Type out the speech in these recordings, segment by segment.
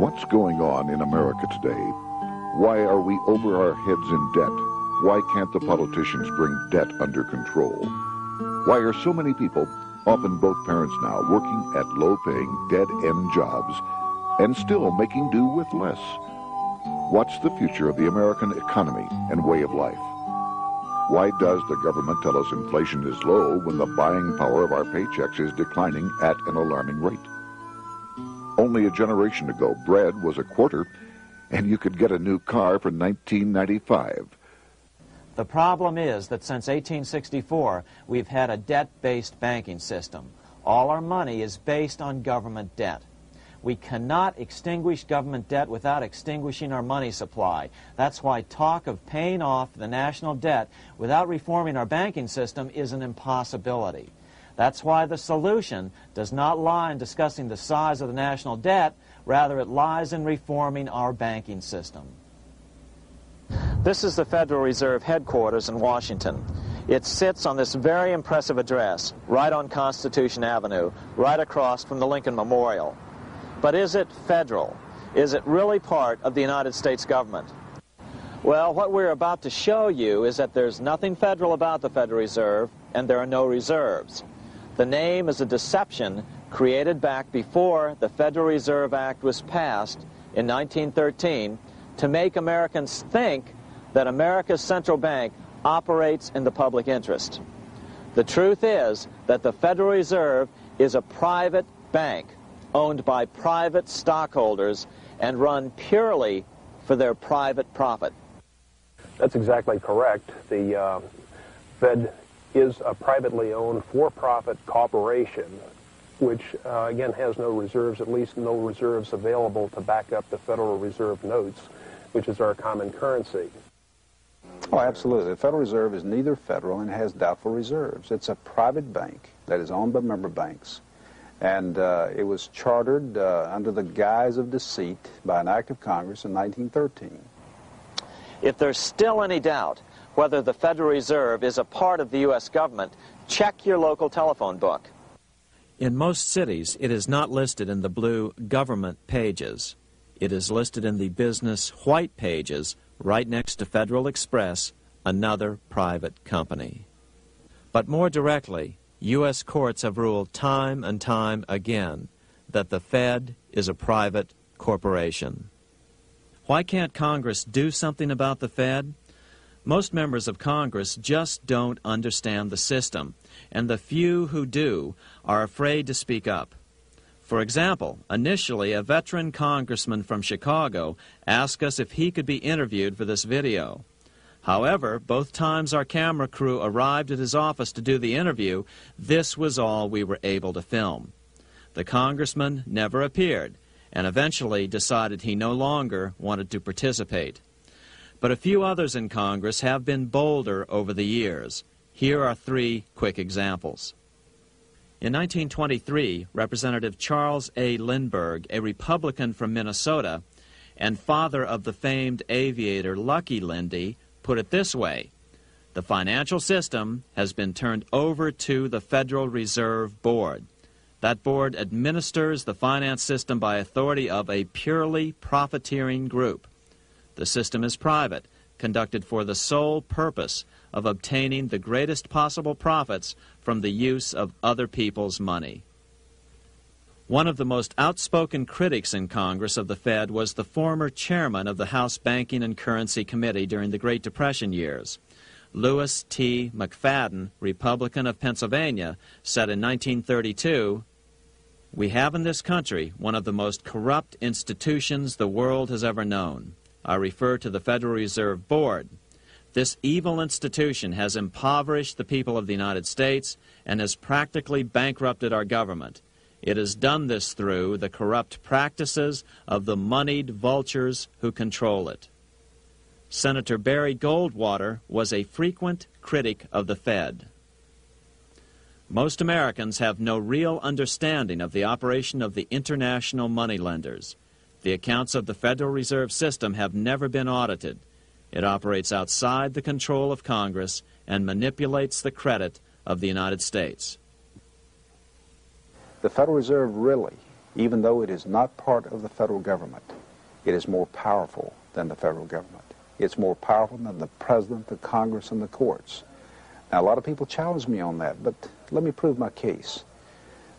What's going on in America today? Why are we over our heads in debt? Why can't the politicians bring debt under control? Why are so many people, often both parents now, working at low-paying, dead-end jobs and still making do with less? What's the future of the American economy and way of life? Why does the government tell us inflation is low when the buying power of our paychecks is declining at an alarming rate? Only a generation ago, bread was a quarter, and you could get a new car for $19.95. The problem is that since 1864, we've had a debt-based banking system. All our money is based on government debt. We cannot extinguish government debt without extinguishing our money supply. That's why talk of paying off the national debt without reforming our banking system is an impossibility. That's why the solution does not lie in discussing the size of the national debt, rather it lies in reforming our banking system. This is the Federal Reserve headquarters in Washington. It sits on this very impressive address, right on Constitution Avenue, right across from the Lincoln Memorial. But is it federal? Is it really part of the United States government? Well, what we're about to show you is that there's nothing federal about the Federal Reserve, and there are no reserves. The name is a deception created back before the Federal Reserve Act was passed in 1913 to make Americans think that America's central bank operates in the public interest. The truth is that the Federal Reserve is a private bank owned by private stockholders and run purely for their private profit. That's exactly correct. The Fed is a privately owned for-profit corporation which, again, has no reserves, at least no reserves available to back up the Federal Reserve notes, which is our common currency. Oh, absolutely. The Federal Reserve is neither federal and has doubtful reserves. It's a private bank that is owned by member banks. And it was chartered under the guise of deceit by an act of Congress in 1913. If there's still any doubt whether the Federal Reserve is a part of the U.S. government, check your local telephone book. In most cities, it is not listed in the blue government pages. It is listed in the business white pages right next to Federal Express, another private company. But more directly, U.S. courts have ruled time and time again that the Fed is a private corporation. Why can't Congress do something about the Fed? Most members of Congress just don't understand the system, and the few who do are afraid to speak up. For example, initially a veteran congressman from Chicago asked us if he could be interviewed for this video. However, both times our camera crew arrived at his office to do the interview, this was all we were able to film. The congressman never appeared, and eventually decided he no longer wanted to participate. But a few others in Congress have been bolder over the years. Here are 3 quick examples. In 1923, Representative Charles A. Lindbergh, a Republican from Minnesota, and father of the famed aviator Lucky Lindy, put it this way: the financial system has been turned over to the Federal Reserve Board. That board administers the finance system by authority of a purely profiteering group. The system is private, conducted for the sole purpose of obtaining the greatest possible profits from the use of other people's money. One of the most outspoken critics in Congress of the Fed was the former chairman of the House Banking and Currency Committee during the Great Depression years. Lewis T. McFadden, Republican of Pennsylvania, said in 1932, "We have in this country one of the most corrupt institutions the world has ever known. I refer to the Federal Reserve Board. This evil institution has impoverished the people of the United States and has practically bankrupted our government. It has done this through the corrupt practices of the moneyed vultures who control it." Senator Barry Goldwater was a frequent critic of the Fed. Most Americans have no real understanding of the operation of the international moneylenders. The accounts of the Federal Reserve System have never been audited. It operates outside the control of Congress and manipulates the credit of the United States. The Federal Reserve really even though it is not part of the federal government, it is more powerful than the federal government. It's more powerful than the president, the Congress, and the courts. Now, a lot of people challenge me on that, but let me prove my case.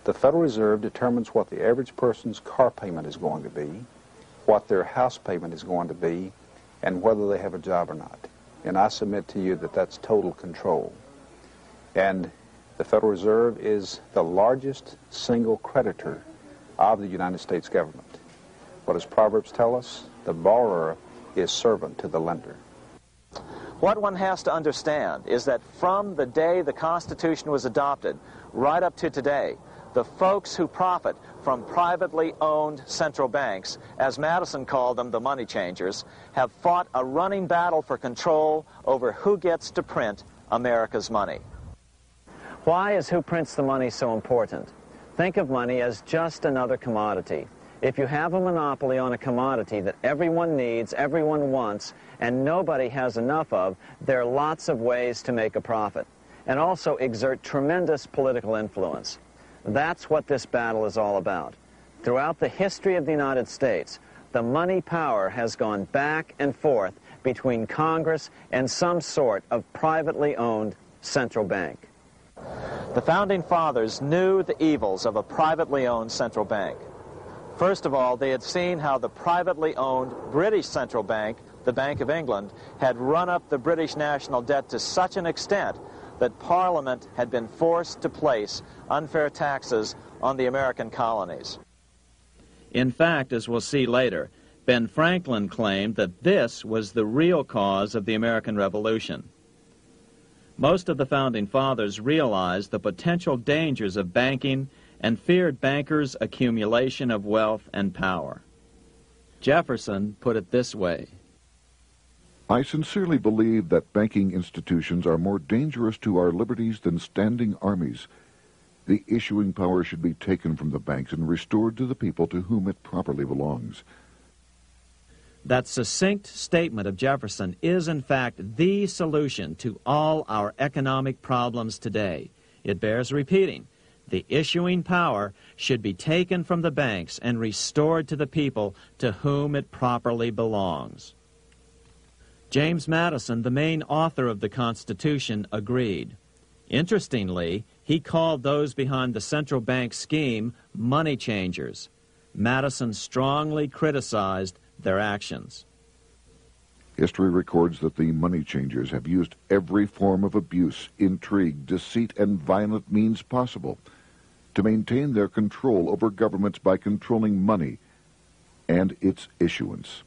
The Federal Reserve determines what the average person's car payment is going to be, what their house payment is going to be, and whether they have a job or not. And I submit to you that that's total control. And the Federal Reserve is the largest single creditor of the United States government. What does Proverbs tell us? The borrower is servant to the lender. What one has to understand is that from the day the Constitution was adopted right up to today, the folks who profit from privately owned central banks, as Madison called them, the money changers, have fought a running battle for control over who gets to print America's money. Why is who prints the money so important? Think of money as just another commodity. If you have a monopoly on a commodity that everyone needs, everyone wants, and nobody has enough of, there are lots of ways to make a profit, and also exert tremendous political influence. That's what this battle is all about. Throughout the history of the United States, the money power has gone back and forth between Congress and some sort of privately owned central bank. The Founding Fathers knew the evils of a privately owned central bank. First of all, they had seen how the privately owned British central bank, the Bank of England, had run up the British national debt to such an extent that Parliament had been forced to place unfair taxes on the American colonies. In fact, as we'll see later, Ben Franklin claimed that this was the real cause of the American Revolution. Most of the Founding Fathers realized the potential dangers of banking and feared bankers' accumulation of wealth and power. Jefferson put it this way: I sincerely believe that banking institutions are more dangerous to our liberties than standing armies. The issuing power should be taken from the banks and restored to the people to whom it properly belongs. That succinct statement of Jefferson is, in fact, the solution to all our economic problems today. It bears repeating. The issuing power should be taken from the banks and restored to the people to whom it properly belongs. James Madison, the main author of the Constitution, agreed. Interestingly, he called those behind the central bank scheme money changers. Madison strongly criticized their actions. History records that the money changers have used every form of abuse, intrigue, deceit, and violent means possible to maintain their control over governments by controlling money and its issuance.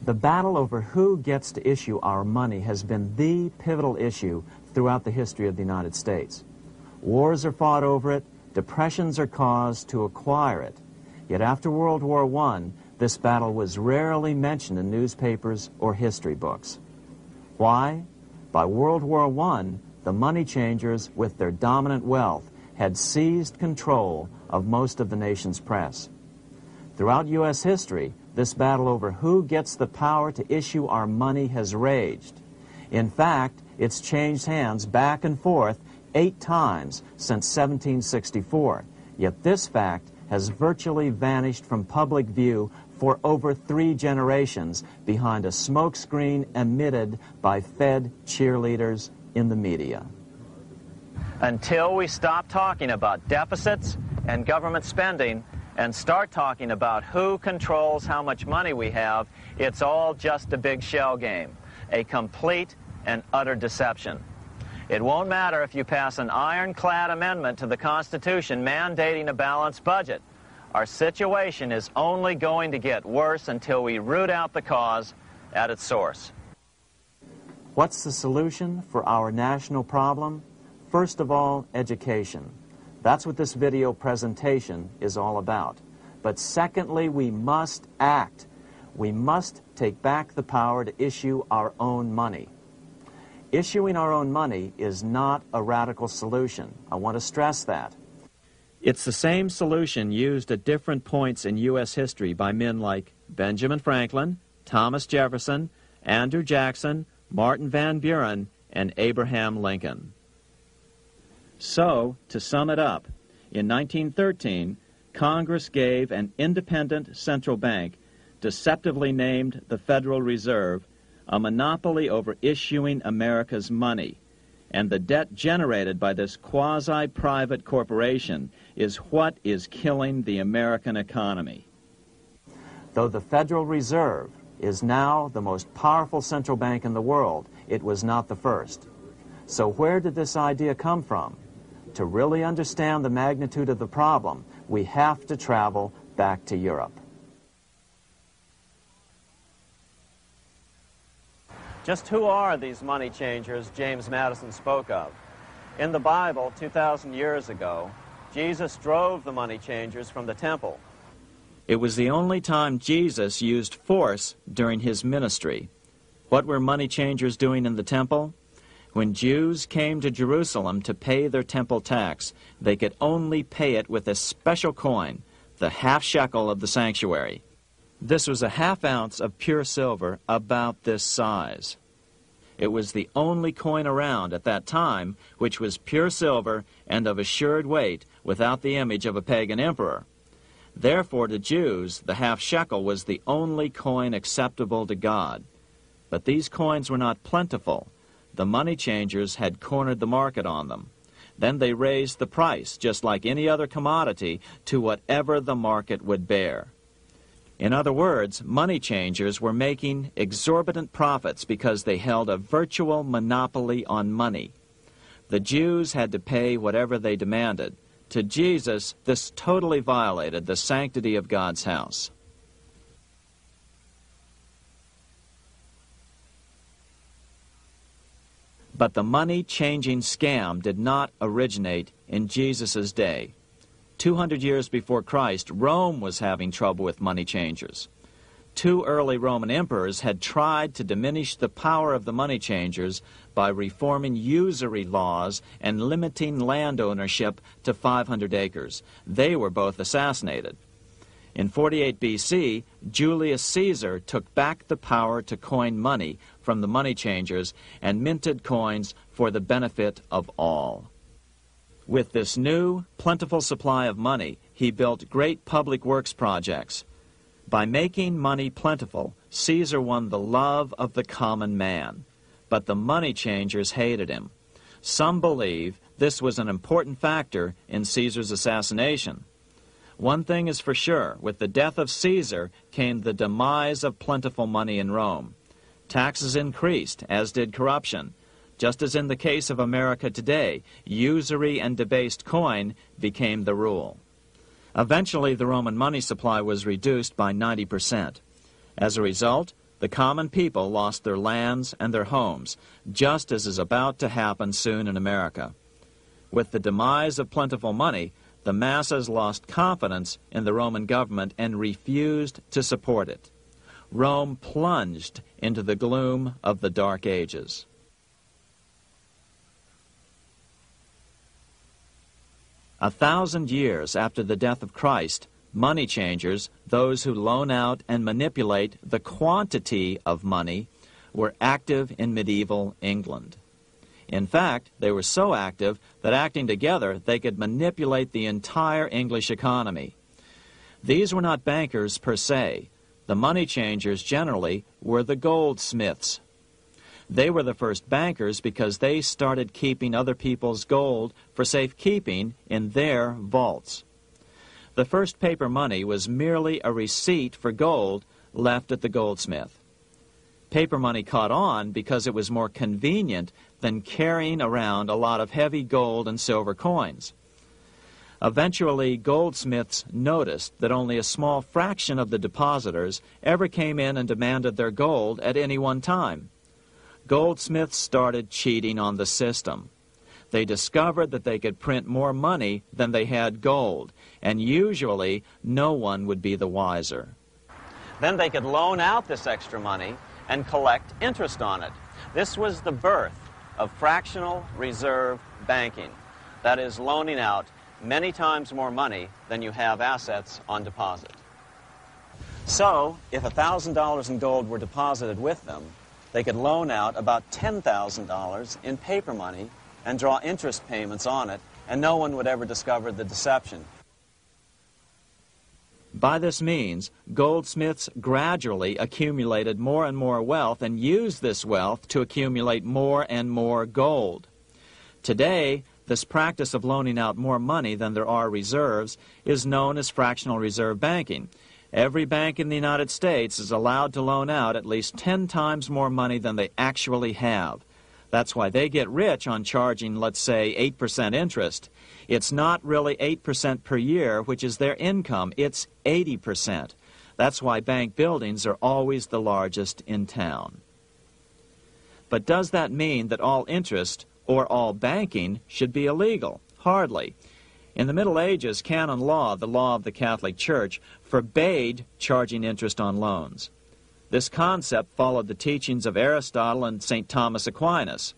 The battle over who gets to issue our money has been the pivotal issue throughout the history of the United States. Wars are fought over it, depressions are caused to acquire it. Yet after World War I, this battle was rarely mentioned in newspapers or history books. Why? By World War I, the money changers, with their dominant wealth, had seized control of most of the nation's press. Throughout U.S. history, this battle over who gets the power to issue our money has raged. In fact, it's changed hands back and forth 8 times since 1764. Yet this fact has virtually vanished from public view for over 3 generations behind a smokescreen emitted by Fed cheerleaders in the media. Until we stop talking about deficits and government spending and start talking about who controls how much money we have, it's all just a big shell game, a complete and utter deception. It won't matter if you pass an ironclad amendment to the Constitution mandating a balanced budget. Our situation is only going to get worse until we root out the cause at its source. What's the solution for our national problem? First of all, education. That's what this video presentation is all about. But secondly, we must act. We must take back the power to issue our own money. Issuing our own money is not a radical solution. I want to stress that. It's the same solution used at different points in U.S. history by men like Benjamin Franklin, Thomas Jefferson, Andrew Jackson, Martin Van Buren, and Abraham Lincoln. So, to sum it up, in 1913, Congress gave an independent central bank, deceptively named the Federal Reserve, a monopoly over issuing America's money, and the debt generated by this quasi-private corporation is what is killing the American economy. Though the Federal Reserve is now the most powerful central bank in the world, it was not the first. So where did this idea come from? To really understand the magnitude of the problem, we have to travel back to Europe. Just who are these money changers James Madison spoke of? In the Bible, 2,000 years ago, Jesus drove the money changers from the temple. It was the only time Jesus used force during his ministry. What were money changers doing in the temple? When Jews came to Jerusalem to pay their temple tax, they could only pay it with a special coin, the half shekel of the sanctuary. This was a half ounce of pure silver about this size. It was the only coin around at that time which was pure silver and of assured weight without the image of a pagan emperor. Therefore, to Jews, the half shekel was the only coin acceptable to God. But these coins were not plentiful. The money changers had cornered the market on them. Then they raised the price, just like any other commodity, to whatever the market would bear. In other words, money changers were making exorbitant profits because they held a virtual monopoly on money. The Jews had to pay whatever they demanded. To Jesus, this totally violated the sanctity of God's house. But the money-changing scam did not originate in Jesus' day. 200 years before Christ, Rome was having trouble with money changers. 2 early Roman emperors had tried to diminish the power of the money changers by reforming usury laws and limiting land ownership to 500 acres. They were both assassinated. In 48 BC, Julius Caesar took back the power to coin money from the money changers and minted coins for the benefit of all. With this new, plentiful supply of money, he built great public works projects. By making money plentiful, Caesar won the love of the common man. But the money changers hated him. Some believe this was an important factor in Caesar's assassination. One thing is for sure, with the death of Caesar came the demise of plentiful money in Rome. Taxes increased, as did corruption. Just as in the case of America today, usury and debased coin became the rule. Eventually, the Roman money supply was reduced by 90%. As a result, the common people lost their lands and their homes, just as is about to happen soon in America. With the demise of plentiful money, the masses lost confidence in the Roman government and refused to support it. Rome plunged into the gloom of the Dark Ages. A 1,000 years after the death of Christ, money changers, those who loan out and manipulate the quantity of money, were active in medieval England. In fact, they were so active that acting together, they could manipulate the entire English economy. These were not bankers per se. The money changers generally were the goldsmiths. They were the first bankers because they started keeping other people's gold for safekeeping in their vaults. The first paper money was merely a receipt for gold left at the goldsmith. Paper money caught on because it was more convenient than carrying around a lot of heavy gold and silver coins. Eventually, goldsmiths noticed that only a small fraction of the depositors ever came in and demanded their gold at any one time. Goldsmiths started cheating on the system. They discovered that they could print more money than they had gold, and usually no one would be the wiser. Then they could loan out this extra money and collect interest on it. This was the birth of fractional reserve banking. That is, loaning out many times more money than you have assets on deposit. So, if $1,000 in gold were deposited with them, they could loan out about $10,000 in paper money and draw interest payments on it, and no one would ever discover the deception. By this means, goldsmiths gradually accumulated more and more wealth and used this wealth to accumulate more and more gold. Today, this practice of loaning out more money than there are reserves is known as fractional reserve banking. Every bank in the United States is allowed to loan out at least 10 times more money than they actually have. That's why they get rich on charging, let's say, 8% interest. It's not really 8% per year, which is their income. It's 80%. That's why bank buildings are always the largest in town. But does that mean that all interest or all banking should be illegal? Hardly. In the Middle Ages, canon law, the law of the Catholic Church, forbade charging interest on loans. This concept followed the teachings of Aristotle and St. Thomas Aquinas.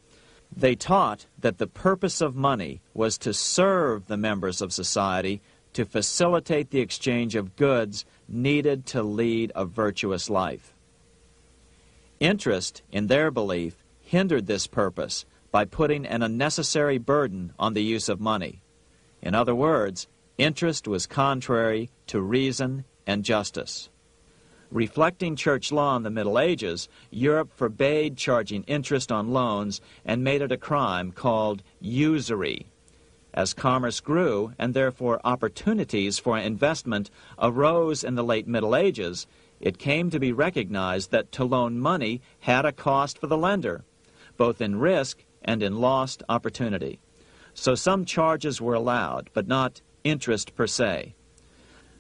They taught that the purpose of money was to serve the members of society, to facilitate the exchange of goods needed to lead a virtuous life. Interest, in their belief, hindered this purpose by putting an unnecessary burden on the use of money. In other words, interest was contrary to reason and justice. Reflecting church law in the Middle Ages, Europe forbade charging interest on loans and made it a crime called usury. As commerce grew, and therefore opportunities for investment arose in the late Middle Ages, it came to be recognized that to loan money had a cost for the lender, both in risk and in lost opportunity. So some charges were allowed, but not interest per se.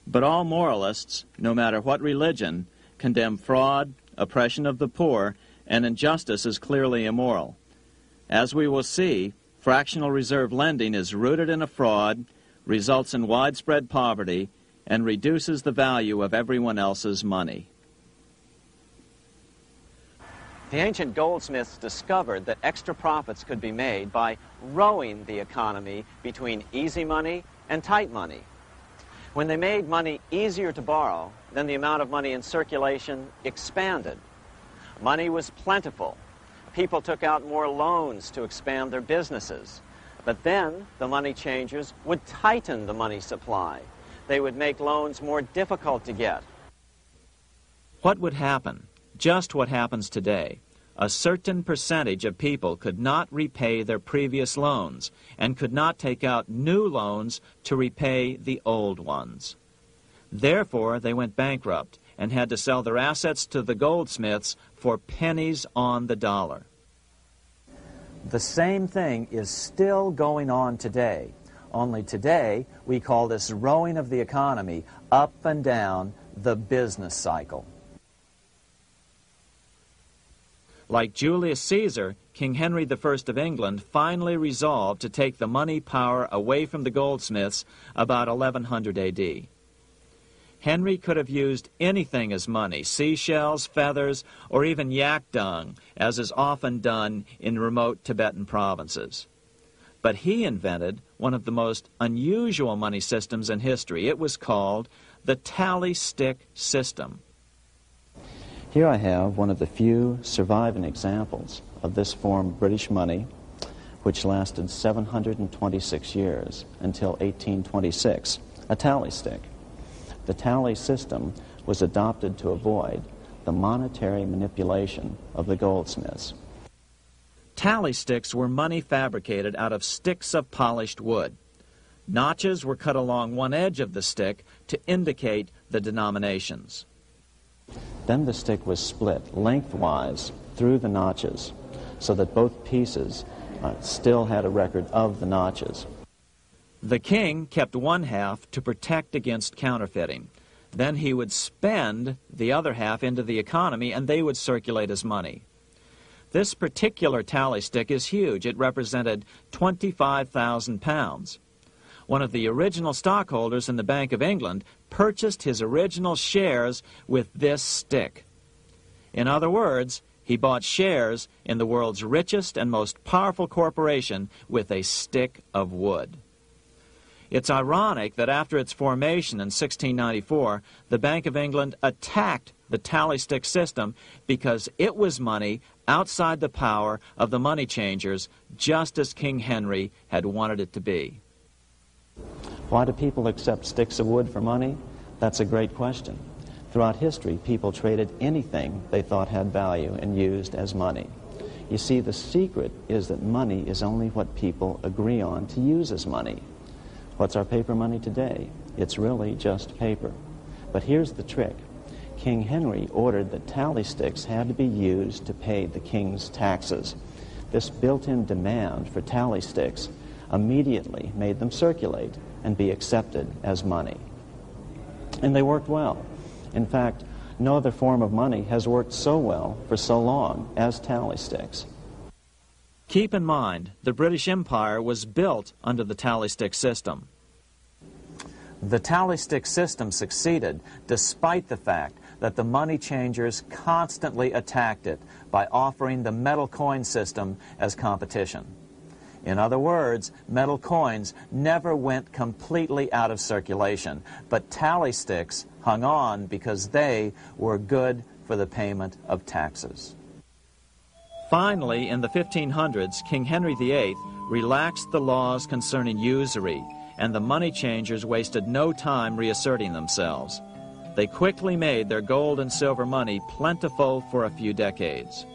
But all moralists, no matter what religion, condemn fraud, oppression of the poor, and injustice as clearly immoral. As we will see, fractional reserve lending is rooted in a fraud, results in widespread poverty, and reduces the value of everyone else's money. The ancient goldsmiths discovered that extra profits could be made by rowing the economy between easy money and tight money. When they made money easier to borrow, then the amount of money in circulation expanded. Money was plentiful. People took out more loans to expand their businesses. But then the money changers would tighten the money supply. They would make loans more difficult to get. What would happen? Just what happens today. A certain percentage of people could not repay their previous loans and could not take out new loans to repay the old ones. Therefore, they went bankrupt and had to sell their assets to the goldsmiths for pennies on the dollar. The same thing is still going on today. Only today, we call this rowing of the economy up and down the business cycle. Like Julius Caesar, King Henry I of England finally resolved to take the money power away from the goldsmiths about 1100 A.D. Henry could have used anything as money, seashells, feathers, or even yak dung, as is often done in remote Tibetan provinces. But he invented one of the most unusual money systems in history. It was called the tally stick system. Here I have one of the few surviving examples of this form of British money, which lasted 726 years until 1826, a tally stick. The tally system was adopted to avoid the monetary manipulation of the goldsmiths. Tally sticks were money fabricated out of sticks of polished wood. Notches were cut along one edge of the stick to indicate the denominations. Then the stick was split lengthwise through the notches so that both pieces still had a record of the notches. The king kept one half to protect against counterfeiting. Then he would spend the other half into the economy and they would circulate as money. This particular tally stick is huge. It represented 25,000 pounds. One of the original stockholders in the Bank of England purchased his original shares with this stick. In other words, he bought shares in the world's richest and most powerful corporation with a stick of wood. It's ironic that after its formation in 1694, the Bank of England attacked the tally stick system because it was money outside the power of the money changers, just as King Henry had wanted it to be. Why do people accept sticks of wood for money? That's a great question. Throughout history, people traded anything they thought had value and used as money. You see, the secret is that money is only what people agree on to use as money. What's our paper money today? It's really just paper. But here's the trick. King Henry ordered that tally sticks had to be used to pay the king's taxes. This built-in demand for tally sticks immediately made them circulate and be accepted as money. And they worked well. In fact, no other form of money has worked so well for so long as tally sticks. Keep in mind, the British Empire was built under the tally stick system. The tally stick system succeeded despite the fact that the money changers constantly attacked it by offering the metal coin system as competition. In other words, metal coins never went completely out of circulation, but tally sticks hung on because they were good for the payment of taxes. Finally, in the 1500s, King Henry VIII relaxed the laws concerning usury, and the money changers wasted no time reasserting themselves. They quickly made their gold and silver money plentiful for a few decades.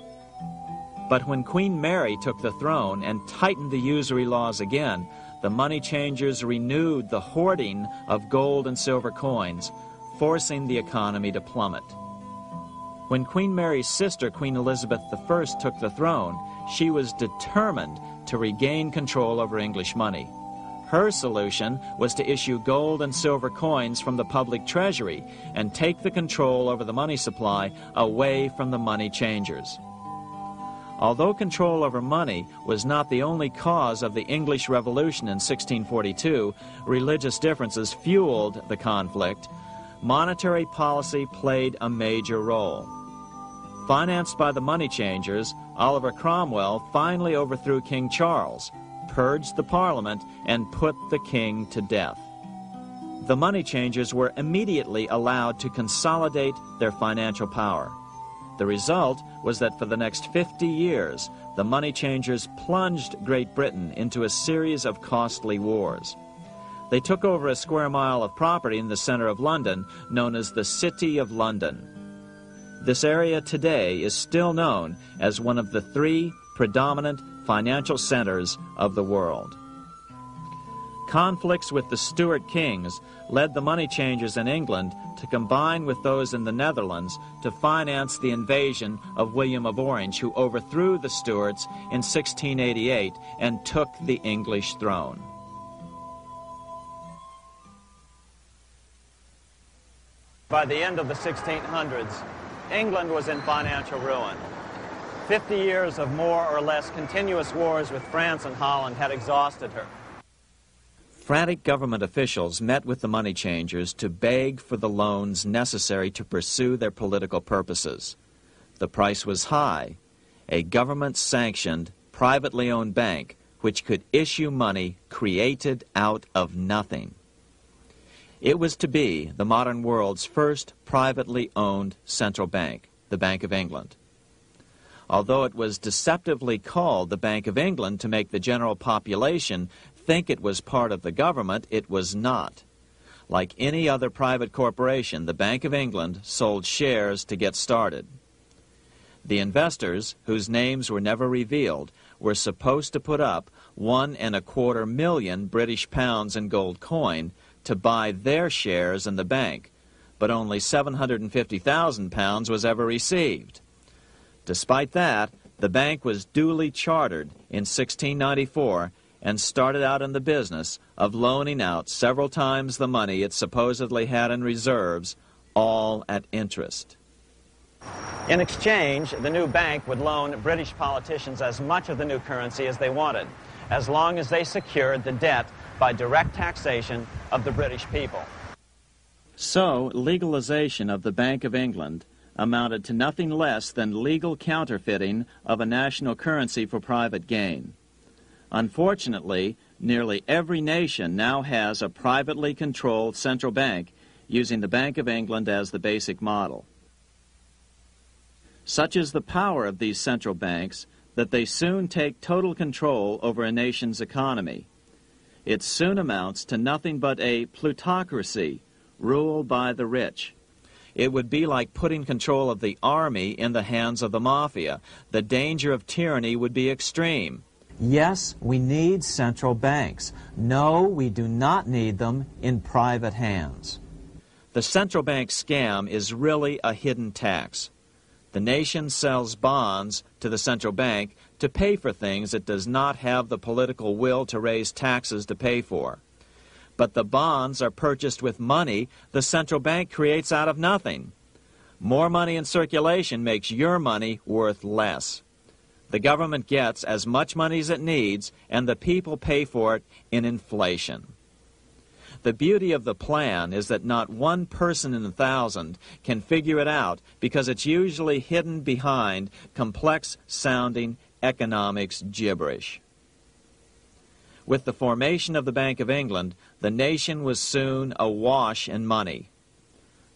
But when Queen Mary took the throne and tightened the usury laws again, the money changers renewed the hoarding of gold and silver coins, forcing the economy to plummet. When Queen Mary's sister, Queen Elizabeth I, took the throne, she was determined to regain control over English money. Her solution was to issue gold and silver coins from the public treasury and take the control over the money supply away from the money changers. Although control over money was not the only cause of the English Revolution in 1642, religious differences fueled the conflict. Monetary policy played a major role. Financed by the money changers, Oliver Cromwell finally overthrew King Charles, purged the Parliament, and put the king to death. The money changers were immediately allowed to consolidate their financial power. The result was that for the next 50 years, the money changers plunged Great Britain into a series of costly wars. They took over a square mile of property in the center of London, known as the City of London. This area today is still known as one of the 3 predominant financial centers of the world. Conflicts with the Stuart kings led the money changers in England to combine with those in the Netherlands to finance the invasion of William of Orange, who overthrew the Stuarts in 1688 and took the English throne. By the end of the 1600s, England was in financial ruin. 50 years of more or less continuous wars with France and Holland had exhausted her. Frantic government officials met with the money changers to beg for the loans necessary to pursue their political purposes. The price was high: a government-sanctioned, privately owned bank which could issue money created out of nothing. It was to be the modern world's first privately owned central bank, the Bank of England. Although it was deceptively called the Bank of England to make the general population think it was part of the government, it was not. Like any other private corporation, the Bank of England sold shares to get started. The investors, whose names were never revealed, were supposed to put up £1.25 million British pounds in gold coin to buy their shares in the bank, but only £750,000 was ever received. Despite that, the bank was duly chartered in 1694 and started out in the business of loaning out several times the money it supposedly had in reserves, all at interest. In exchange, the new bank would loan British politicians as much of the new currency as they wanted, as long as they secured the debt by direct taxation of the British people. So, legalization of the Bank of England amounted to nothing less than legal counterfeiting of a national currency for private gain. Unfortunately, nearly every nation now has a privately controlled central bank using the Bank of England as the basic model. Such is the power of these central banks that they soon take total control over a nation's economy. It soon amounts to nothing but a plutocracy, ruled by the rich. It would be like putting control of the army in the hands of the mafia. The danger of tyranny would be extreme. Yes, we need central banks. No, we do not need them in private hands. The central bank scam is really a hidden tax. The nation sells bonds to the central bank to pay for things it does not have the political will to raise taxes to pay for. But the bonds are purchased with money the central bank creates out of nothing. More money in circulation makes your money worth less. The government gets as much money as it needs, and the people pay for it in inflation. The beauty of the plan is that not one person in 1,000 can figure it out because it's usually hidden behind complex-sounding economics gibberish. With the formation of the Bank of England, the nation was soon awash in money.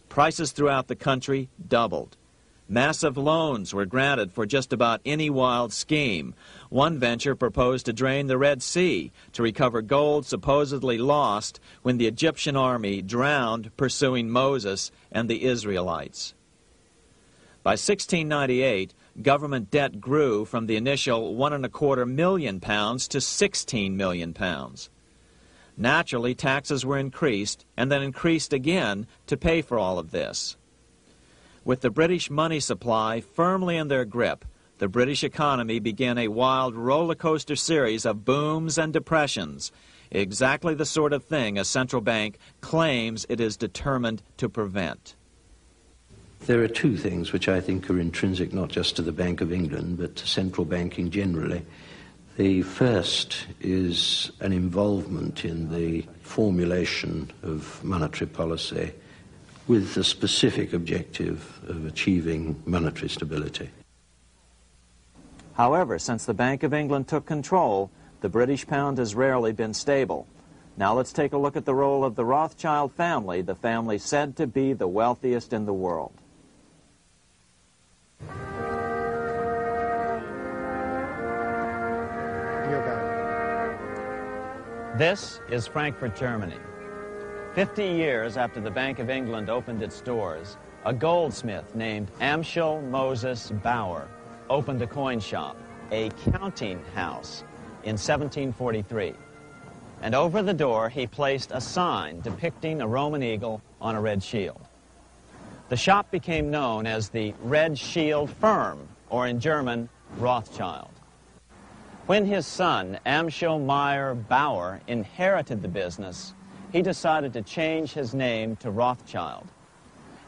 Prices throughout the country doubled. Massive loans were granted for just about any wild scheme. One venture proposed to drain the Red Sea to recover gold supposedly lost when the Egyptian army drowned pursuing Moses and the Israelites. By 1698, government debt grew from the initial £1.25 million to £16 million. Naturally, taxes were increased and then increased again to pay for all of this. With the British money supply firmly in their grip, the British economy began a wild roller coaster series of booms and depressions, exactly the sort of thing a central bank claims it is determined to prevent. There are two things which I think are intrinsic not just to the Bank of England but to central banking generally. The first is an involvement in the formulation of monetary policy with the specific objective of achieving monetary stability. However, since the Bank of England took control, the British pound has rarely been stable. Now let's take a look at the role of the Rothschild family, the family said to be the wealthiest in the world. This is Frankfurt, Germany. 50 years after the Bank of England opened its doors, a goldsmith named Amschel Moses Bauer opened a coin shop, a counting house, in 1743. And over the door he placed a sign depicting a Roman eagle on a red shield. The shop became known as the Red Shield Firm, or in German, Rothschild. When his son, Amschel Meyer Bauer, inherited the business, he decided to change his name to Rothschild.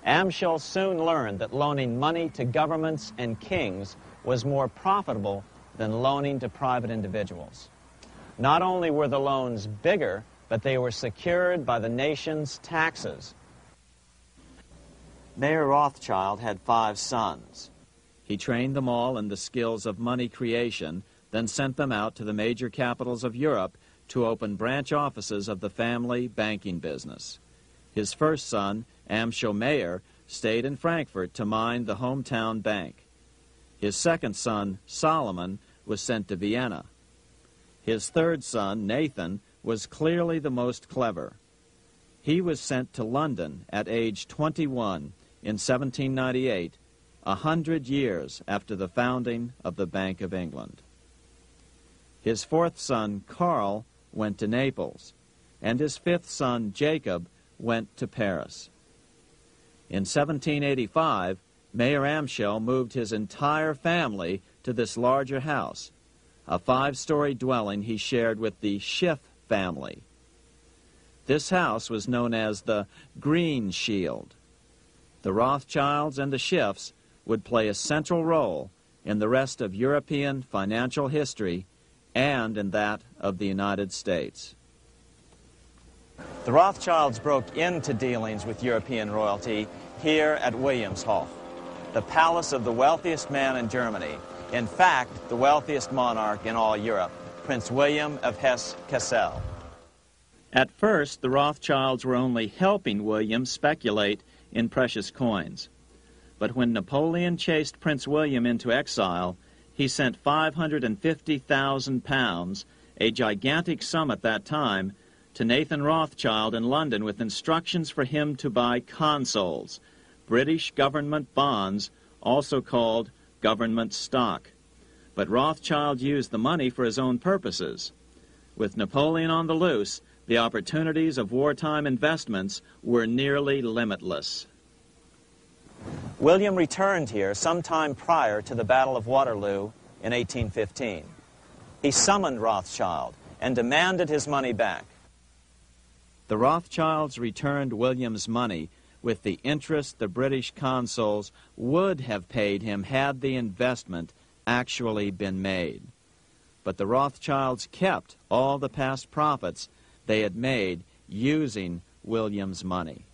Amschel soon learned that loaning money to governments and kings was more profitable than loaning to private individuals. Not only were the loans bigger, but they were secured by the nation's taxes. Mayer Rothschild had 5 sons. He trained them all in the skills of money creation, then sent them out to the major capitals of Europe to open branch offices of the family banking business. His first son, Amschel Meyer, stayed in Frankfurt to mind the hometown bank. His second son, Solomon, was sent to Vienna. His third son, Nathan, was clearly the most clever. He was sent to London at age 21 in 1798, 100 years after the founding of the Bank of England. His fourth son, Karl, went to Naples, and his fifth son, Jacob, went to Paris. In 1785, Mayer Amschel moved his entire family to this larger house, a 5-story dwelling he shared with the Schiff family. This house was known as the Green Shield. The Rothschilds and the Schiffs would play a central role in the rest of European financial history and in that of the United States. The Rothschilds broke into dealings with European royalty here at Wilhelmshof, the palace of the wealthiest man in Germany. In fact, the wealthiest monarch in all Europe, Prince William of Hesse-Kassel. At first, the Rothschilds were only helping William speculate in precious coins. But when Napoleon chased Prince William into exile, he sent £550,000, a gigantic sum at that time, to Nathan Rothschild in London with instructions for him to buy consols, British government bonds, also called government stock. But Rothschild used the money for his own purposes. With Napoleon on the loose, the opportunities of wartime investments were nearly limitless. William returned here sometime prior to the Battle of Waterloo in 1815. He summoned Rothschild and demanded his money back. The Rothschilds returned William's money with the interest the British consuls would have paid him had the investment actually been made. But the Rothschilds kept all the past profits they had made using William's money.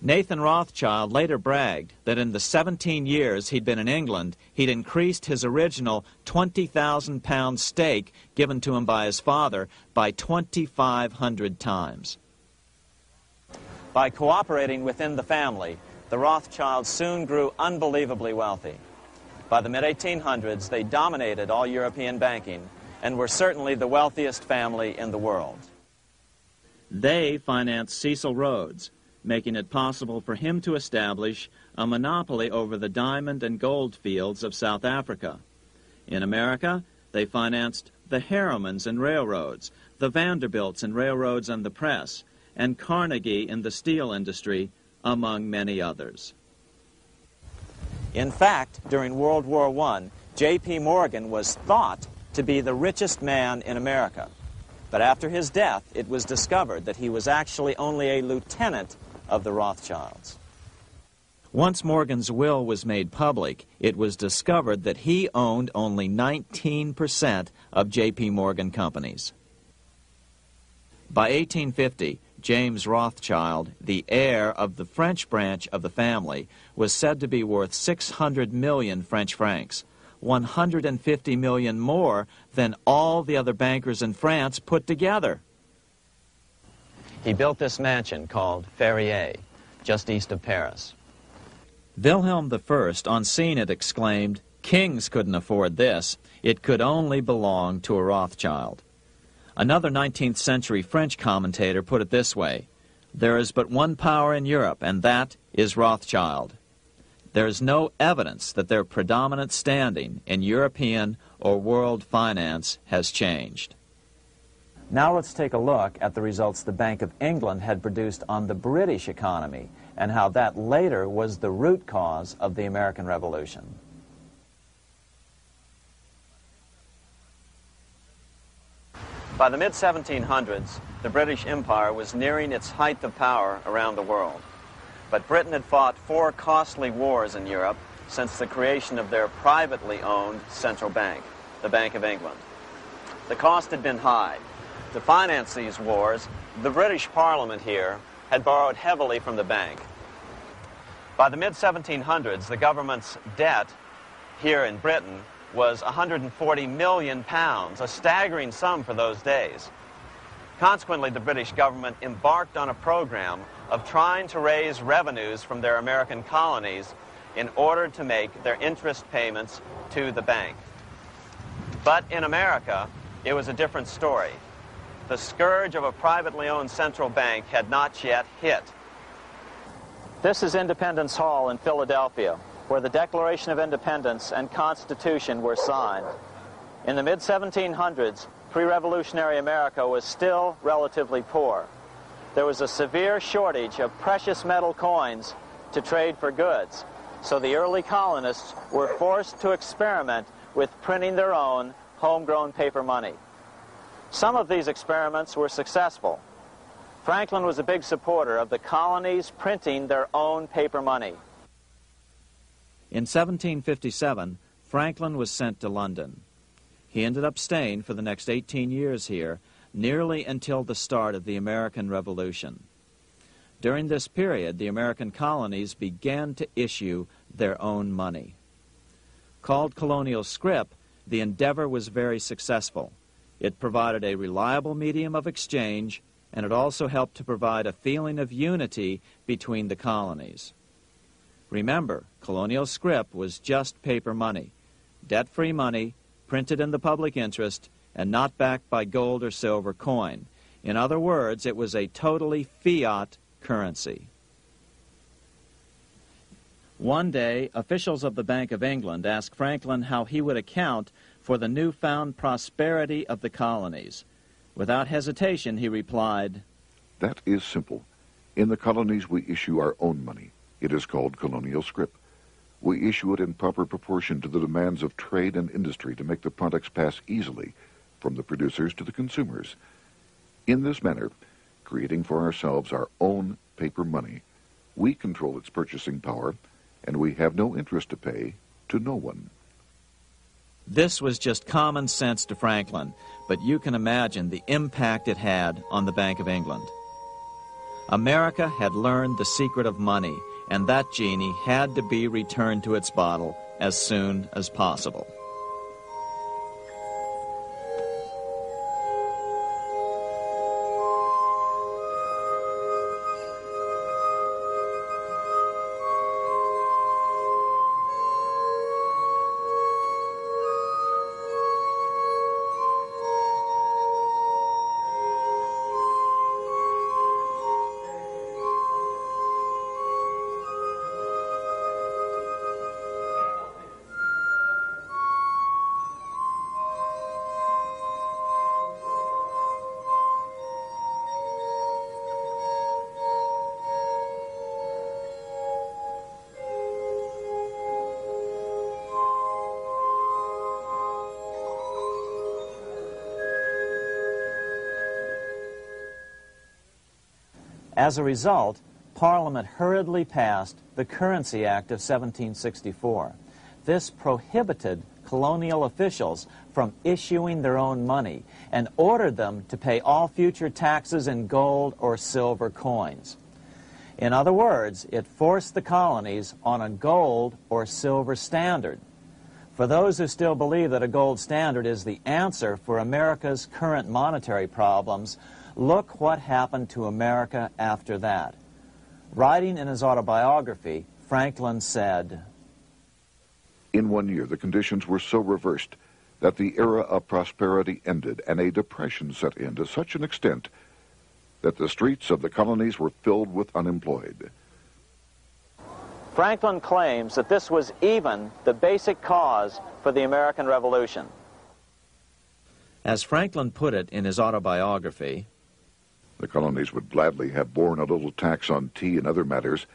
Nathan Rothschild later bragged that in the 17 years he'd been in England, he'd increased his original £20,000 stake given to him by his father by 2,500 times. By cooperating within the family, the Rothschilds soon grew unbelievably wealthy. By the mid-1800s, they dominated all European banking and were certainly the wealthiest family in the world. They financed Cecil Rhodes, making it possible for him to establish a monopoly over the diamond and gold fields of South Africa. In America, they financed the Harrimans and railroads, the Vanderbilts and railroads and the press, and Carnegie in the steel industry, among many others. In fact, during World War I, J.P. Morgan was thought to be the richest man in America. But after his death, it was discovered that he was actually only a lieutenant of the Rothschilds. Once Morgan's will was made public, it was discovered that he owned only 19% of J.P. Morgan companies. By 1850, James Rothschild, the heir of the French branch of the family, was said to be worth 600 million French francs, 150 million more than all the other bankers in France put together. He built this mansion called Ferrier, just east of Paris. Wilhelm I, on seeing it, exclaimed, "Kings couldn't afford this. It could only belong to a Rothschild." Another 19th century French commentator put it this way: "There is but one power in Europe, and that is Rothschild." There is no evidence that their predominant standing in European or world finance has changed. Now let's take a look at the results the Bank of England had produced on the British economy and how that later was the root cause of the American Revolution. By the mid-1700s, the British Empire was nearing its height of power around the world. But Britain had fought 4 costly wars in Europe since the creation of their privately owned central bank, the Bank of England. The cost had been high. To finance these wars, the British Parliament here had borrowed heavily from the bank. By the mid-1700s, the government's debt here in Britain was £140 million, a staggering sum for those days. Consequently, the British government embarked on a program of trying to raise revenues from their American colonies in order to make their interest payments to the bank. But in America, it was a different story. The scourge of a privately owned central bank had not yet hit. This is Independence Hall in Philadelphia, where the Declaration of Independence and Constitution were signed. In the mid-1700s, pre-revolutionary America was still relatively poor. There was a severe shortage of precious metal coins to trade for goods, so the early colonists were forced to experiment with printing their own homegrown paper money. Some of these experiments were successful. Franklin was a big supporter of the colonies printing their own paper money. In 1757, Franklin was sent to London. He ended up staying for the next 18 years here, nearly until the start of the American Revolution. During this period, the American colonies began to issue their own money. Called colonial scrip, the endeavor was very successful. It provided a reliable medium of exchange, and it also helped to provide a feeling of unity between the colonies. Remember, colonial scrip was just paper money, debt-free money, printed in the public interest, and not backed by gold or silver coin. In other words, it was a totally fiat currency. One day, officials of the Bank of England asked Franklin how he would account for the newfound prosperity of the colonies. Without hesitation, he replied, "That is simple. In the colonies, we issue our own money. It is called colonial scrip. We issue it in proper proportion to the demands of trade and industry to make the products pass easily from the producers to the consumers. In this manner, creating for ourselves our own paper money, we control its purchasing power, and we have no interest to pay to no one." This was just common sense to Franklin, but you can imagine the impact it had on the Bank of England. America had learned the secret of money, and that genie had to be returned to its bottle as soon as possible. As a result, Parliament hurriedly passed the Currency Act of 1764. This prohibited colonial officials from issuing their own money and ordered them to pay all future taxes in gold or silver coins. In other words, it forced the colonies on a gold or silver standard. For those who still believe that a gold standard is the answer for America's current monetary problems, look what happened to America after that. Writing in his autobiography, Franklin said, "In 1 year, the conditions were so reversed that the era of prosperity ended and a depression set in to such an extent that the streets of the colonies were filled with unemployed." Franklin claims that this was even the basic cause for the American Revolution. As Franklin put it in his autobiography, The colonies would gladly have borne a little tax on tea and other matters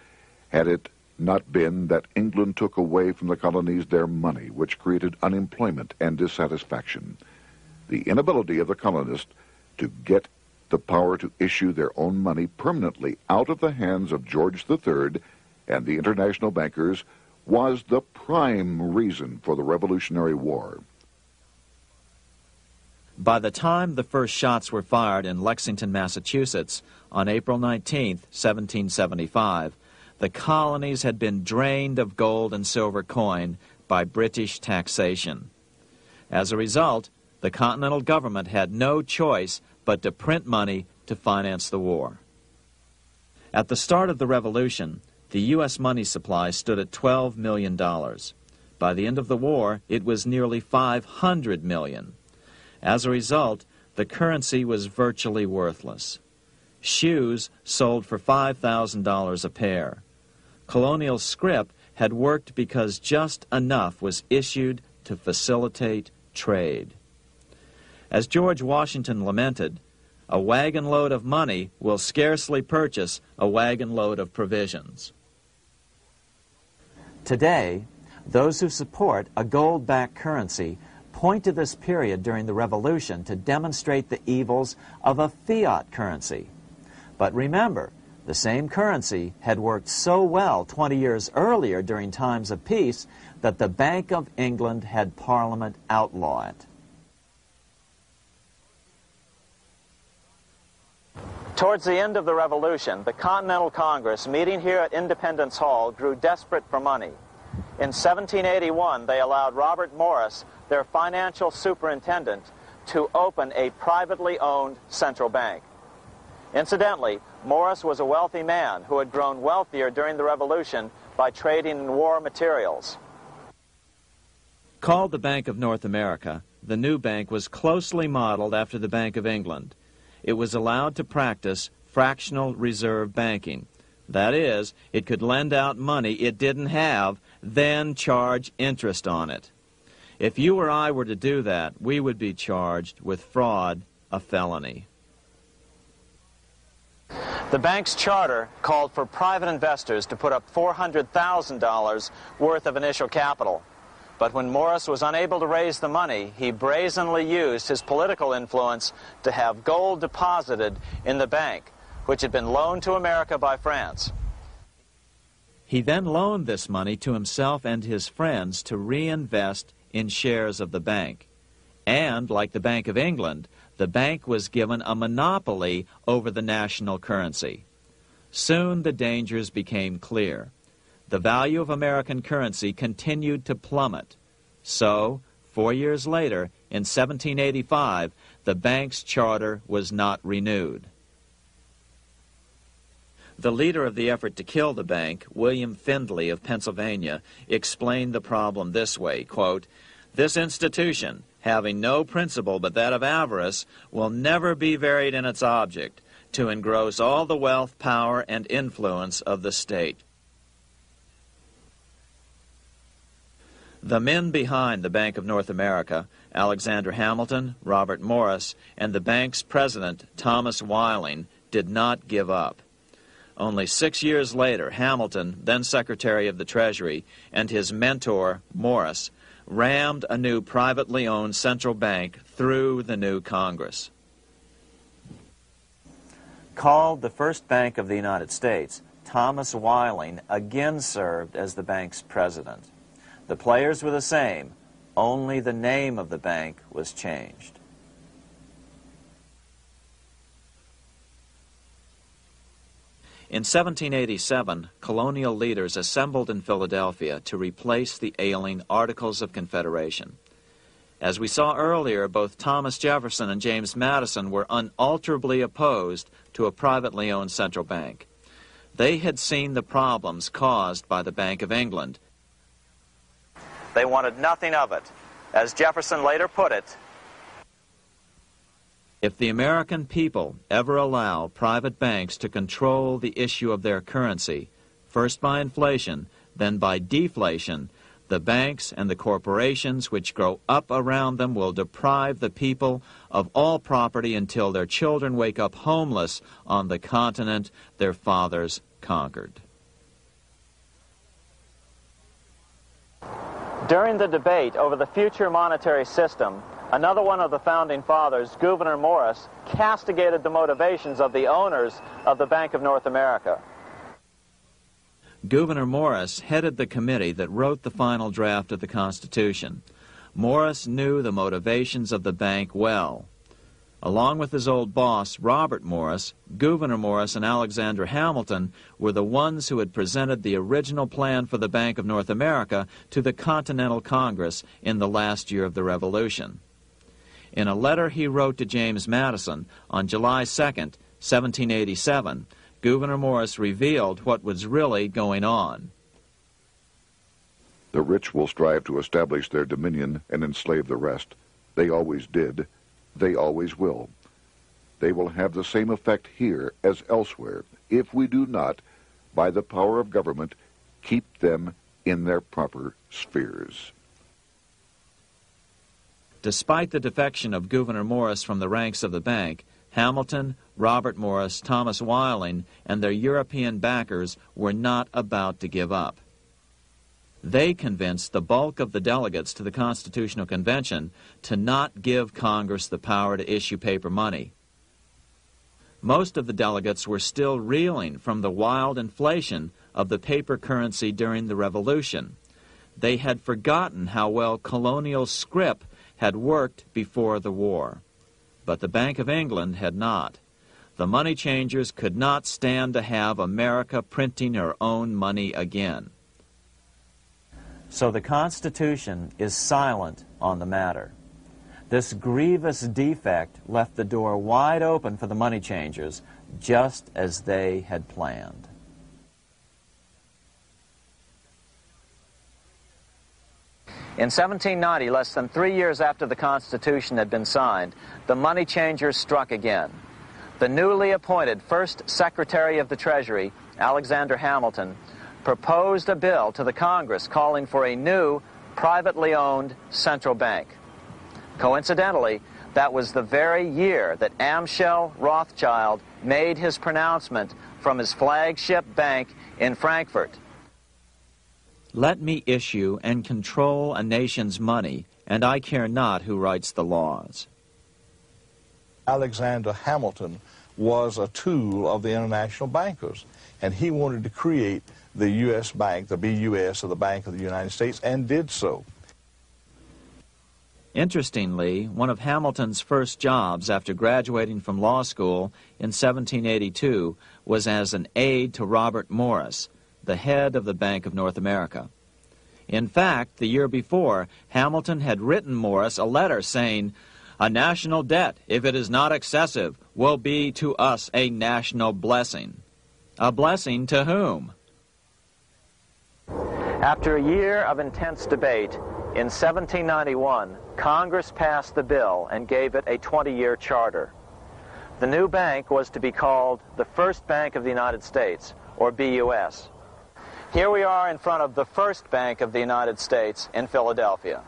had it not been that England took away from the colonies their money, which created unemployment and dissatisfaction. The inability of the colonists to get the power to issue their own money permanently out of the hands of George III and the international bankers was the prime reason for the Revolutionary War. by the time the first shots were fired in Lexington, Massachusetts, on April 19, 1775, the colonies had been drained of gold and silver coin by British taxation. As a result, the Continental government had no choice but to print money to finance the war. At the start of the Revolution, the U.S. money supply stood at $12 million. By the end of the war, it was nearly $500 million. As a result, the currency was virtually worthless. Shoes sold for $5,000 a pair. Colonial scrip had worked because just enough was issued to facilitate trade. As George Washington lamented, a wagon load of money will scarcely purchase a wagon load of provisions. Today, those who support a gold-backed currency point to this period during the Revolution to demonstrate the evils of a fiat currency. But remember, the same currency had worked so well 20 years earlier during times of peace that the Bank of England had Parliament outlaw it. Towards the end of the Revolution, the Continental Congress, meeting here at Independence Hall, grew desperate for money. In 1781, they allowed Robert Morris, their financial superintendent, to open a privately owned central bank. Incidentally, Morris was a wealthy man who had grown wealthier during the Revolution by trading in war materials. Called the Bank of North America, the new bank was closely modeled after the Bank of England. It was allowed to practice fractional reserve banking. That is, it could lend out money it didn't have, then charge interest on it. If you or I were to do that, we would be charged with fraud, a felony. The bank's charter called for private investors to put up $400,000 worth of initial capital. But when Morris was unable to raise the money, he brazenly used his political influence to have gold deposited in the bank, which had been loaned to America by France. He then loaned this money to himself and his friends to reinvest in shares of the bank. And, like the Bank of England, the bank was given a monopoly over the national currency. Soon the dangers became clear. The value of American currency continued to plummet. So, 4 years later, in 1785, the bank's charter was not renewed. The leader of the effort to kill the bank, William Findley of Pennsylvania, explained the problem this way, quote, "This institution, having no principle but that of avarice, will never be varied in its object, to engross all the wealth, power, and influence of the state." The men behind the Bank of North America, Alexander Hamilton, Robert Morris, and the bank's president, Thomas Whiling, did not give up. Only 6 years later, Hamilton, then Secretary of the Treasury, and his mentor, Morris, rammed a new privately owned central bank through the new Congress. Called the first bank of the United States, Thomas Whiling again served as the bank's president. The players were the same, only the name of the bank was changed. In 1787, colonial leaders assembled in Philadelphia to replace the ailing Articles of Confederation. As we saw earlier, both Thomas Jefferson and James Madison were unalterably opposed to a privately owned central bank. They had seen the problems caused by the Bank of England. They wanted nothing of it. As Jefferson later put it, "If the American people ever allow private banks to control the issue of their currency, first by inflation, then by deflation, the banks and the corporations which grow up around them will deprive the people of all property until their children wake up homeless on the continent their fathers conquered." during the debate over the future monetary system, another one of the founding fathers, Gouverneur Morris, castigated the motivations of the owners of the Bank of North America. Gouverneur Morris headed the committee that wrote the final draft of the Constitution. Morris knew the motivations of the bank well. Along with his old boss, Robert Morris, Gouverneur Morris and Alexander Hamilton were the ones who had presented the original plan for the Bank of North America to the Continental Congress in the last year of the Revolution. In a letter he wrote to James Madison on July 2nd, 1787, Gouverneur Morris revealed what was really going on. The rich will strive to establish their dominion and enslave the rest. They always did. They always will. They will have the same effect here as elsewhere if we do not, by the power of government, keep them in their proper spheres. Despite the defection of Gouverneur Morris from the ranks of the bank, Hamilton, Robert Morris, Thomas Whiling, and their European backers were not about to give up. They convinced the bulk of the delegates to the Constitutional Convention to not give Congress the power to issue paper money. Most of the delegates were still reeling from the wild inflation of the paper currency during the Revolution. They had forgotten how well colonial scrip had worked before the war. But the Bank of England had not. The money changers could not stand to have America printing her own money again. So the Constitution is silent on the matter. This grievous defect left the door wide open for the money changers, just as they had planned. In 1790, less than 3 years after the Constitution had been signed, the money changers struck again. The newly appointed first Secretary of the Treasury, Alexander Hamilton, proposed a bill to the Congress calling for a new, privately owned central bank. Coincidentally, that was the very year that Amschel Rothschild made his pronouncement from his flagship bank in Frankfurt. Let me issue and control a nation's money, and I care not who writes the laws. Alexander Hamilton was a tool of the international bankers, and he wanted to create the U.S. Bank, the BUS, or the Bank of the United States, and did so. Interestingly, one of Hamilton's first jobs after graduating from law school in 1782 was as an aide to Robert Morris, the head of the Bank of North America. In fact, the year before, Hamilton had written Morris a letter saying, "A national debt, if it is not excessive, will be to us a national blessing." A blessing to whom? After a year of intense debate, in 1791, Congress passed the bill and gave it a 20-year charter. The new bank was to be called the First Bank of the United States, or BUS. Here we are in front of the First Bank of the United States in Philadelphia.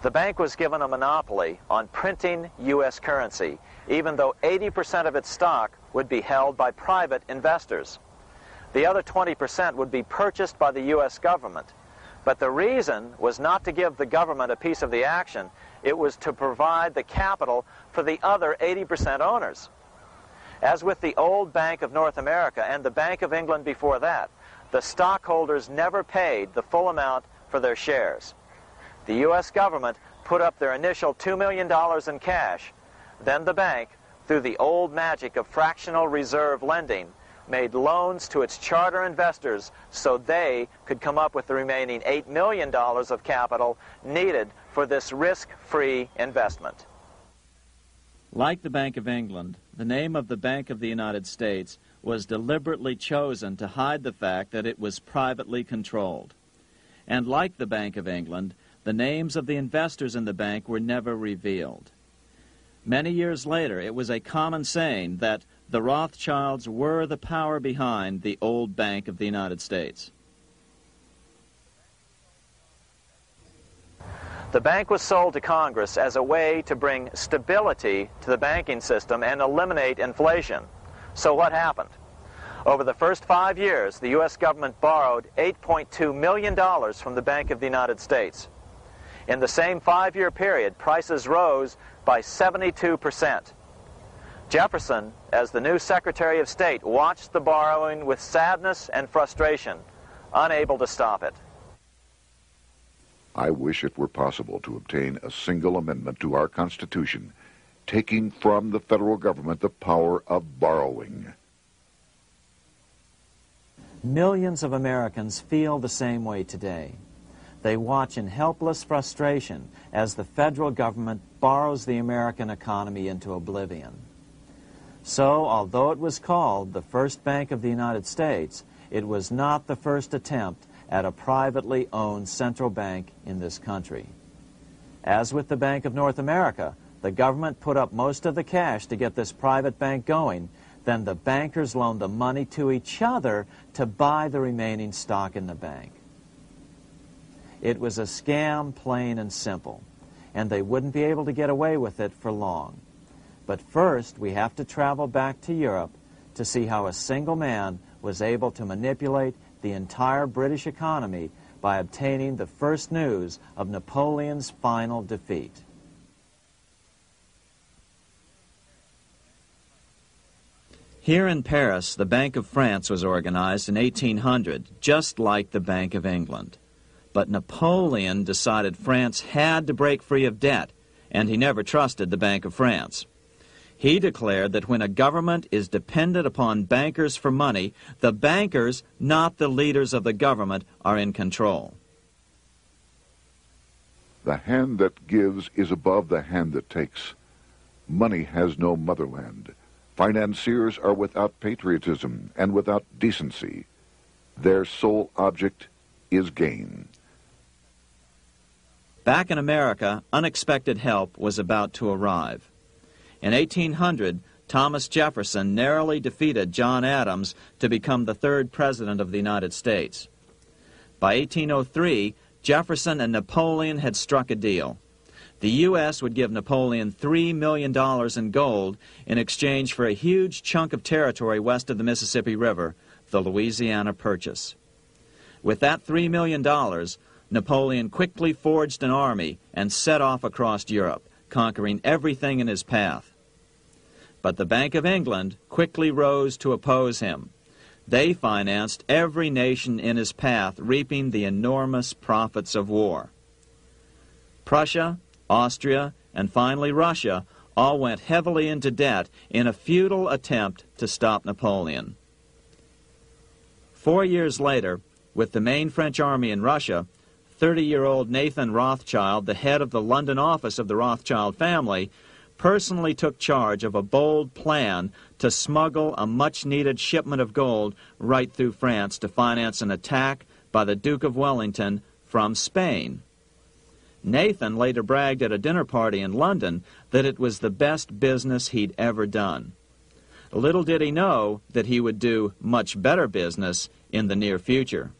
The bank was given a monopoly on printing U.S. currency, even though 80% of its stock would be held by private investors. The other 20% would be purchased by the U.S. government. But the reason was not to give the government a piece of the action. It was to provide the capital for the other 80% owners. As with the old Bank of North America and the Bank of England before that, the stockholders never paid the full amount for their shares. The U.S. government put up their initial $2 million in cash. Then the bank, through the old magic of fractional reserve lending, made loans to its charter investors so they could come up with the remaining $8 million of capital needed for this risk-free investment. Like the Bank of England, the name of the Bank of the United States was deliberately chosen to hide the fact that it was privately controlled. And like the Bank of England, the names of the investors in the bank were never revealed. Many years later, it was a common saying that the Rothschilds were the power behind the old Bank of the United States. The bank was sold to Congress as a way to bring stability to the banking system and eliminate inflation. So what happened? Over the first 5 years, the U.S. government borrowed $8.2 million from the Bank of the United States. In the same 5-year period, prices rose by 72%. Jefferson, as the new Secretary of State, watched the borrowing with sadness and frustration, unable to stop it. I wish it were possible to obtain a single amendment to our Constitution, taking from the federal government the power of borrowing. Millions of Americans feel the same way today. They watch in helpless frustration as the federal government borrows the American economy into oblivion. So, although it was called the First Bank of the United States, it was not the first attempt at a privately owned central bank in this country. As with the Bank of North America, the government put up most of the cash to get this private bank going, then the bankers loaned the money to each other to buy the remaining stock in the bank. It was a scam, plain and simple, and they wouldn't be able to get away with it for long. But first, we have to travel back to Europe to see how a single man was able to manipulate the entire British economy by obtaining the first news of Napoleon's final defeat. Here in Paris, the Bank of France was organized in 1800, just like the Bank of England. But Napoleon decided France had to break free of debt, and he never trusted the Bank of France. He declared that when a government is dependent upon bankers for money, the bankers, not the leaders of the government, are in control. The hand that gives is above the hand that takes. Money has no motherland. Financiers are without patriotism and without decency. Their sole object is gain. Back in America, unexpected help was about to arrive. In 1800, Thomas Jefferson narrowly defeated John Adams to become the third president of the United States. By 1803, Jefferson and Napoleon had struck a deal. The U.S. would give Napoleon $3 million in gold in exchange for a huge chunk of territory west of the Mississippi River, the Louisiana Purchase. With that $3 million, Napoleon quickly forged an army and set off across Europe, conquering everything in his path. But the Bank of England quickly rose to oppose him. They financed every nation in his path, reaping the enormous profits of war. Prussia, Austria, and finally Russia all went heavily into debt in a futile attempt to stop Napoleon. 4 years later, with the main French army in Russia, 30-year-old Nathan Rothschild, the head of the London office of the Rothschild family, personally took charge of a bold plan to smuggle a much-needed shipment of gold right through France to finance an attack by the Duke of Wellington from Spain. Nathan later bragged at a dinner party in London that it was the best business he'd ever done. Little did he know that he would do much better business in the near future.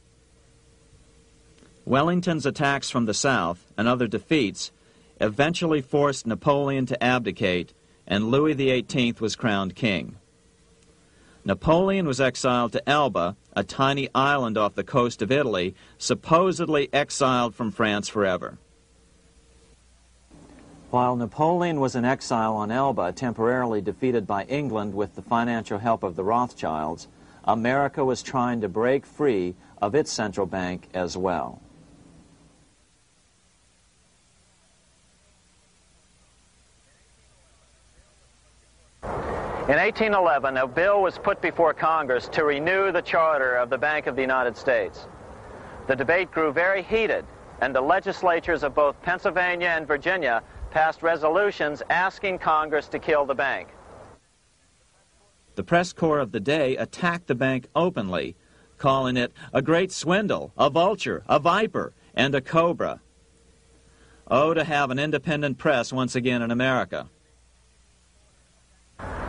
Wellington's attacks from the south and other defeats eventually forced Napoleon to abdicate, and Louis XVIII was crowned king. Napoleon was exiled to Elba, a tiny island off the coast of Italy, supposedly exiled from France forever. While Napoleon was in exile on Elba, temporarily defeated by England with the financial help of the Rothschilds, America was trying to break free of its central bank as well. In 1811, a bill was put before Congress to renew the charter of the Bank of the United States. The debate grew very heated, and the legislatures of both Pennsylvania and Virginia passed resolutions asking Congress to kill the bank. The press corps of the day attacked the bank openly, calling it a great swindle, a vulture, a viper, and a cobra. Oh, to have an independent press once again in America.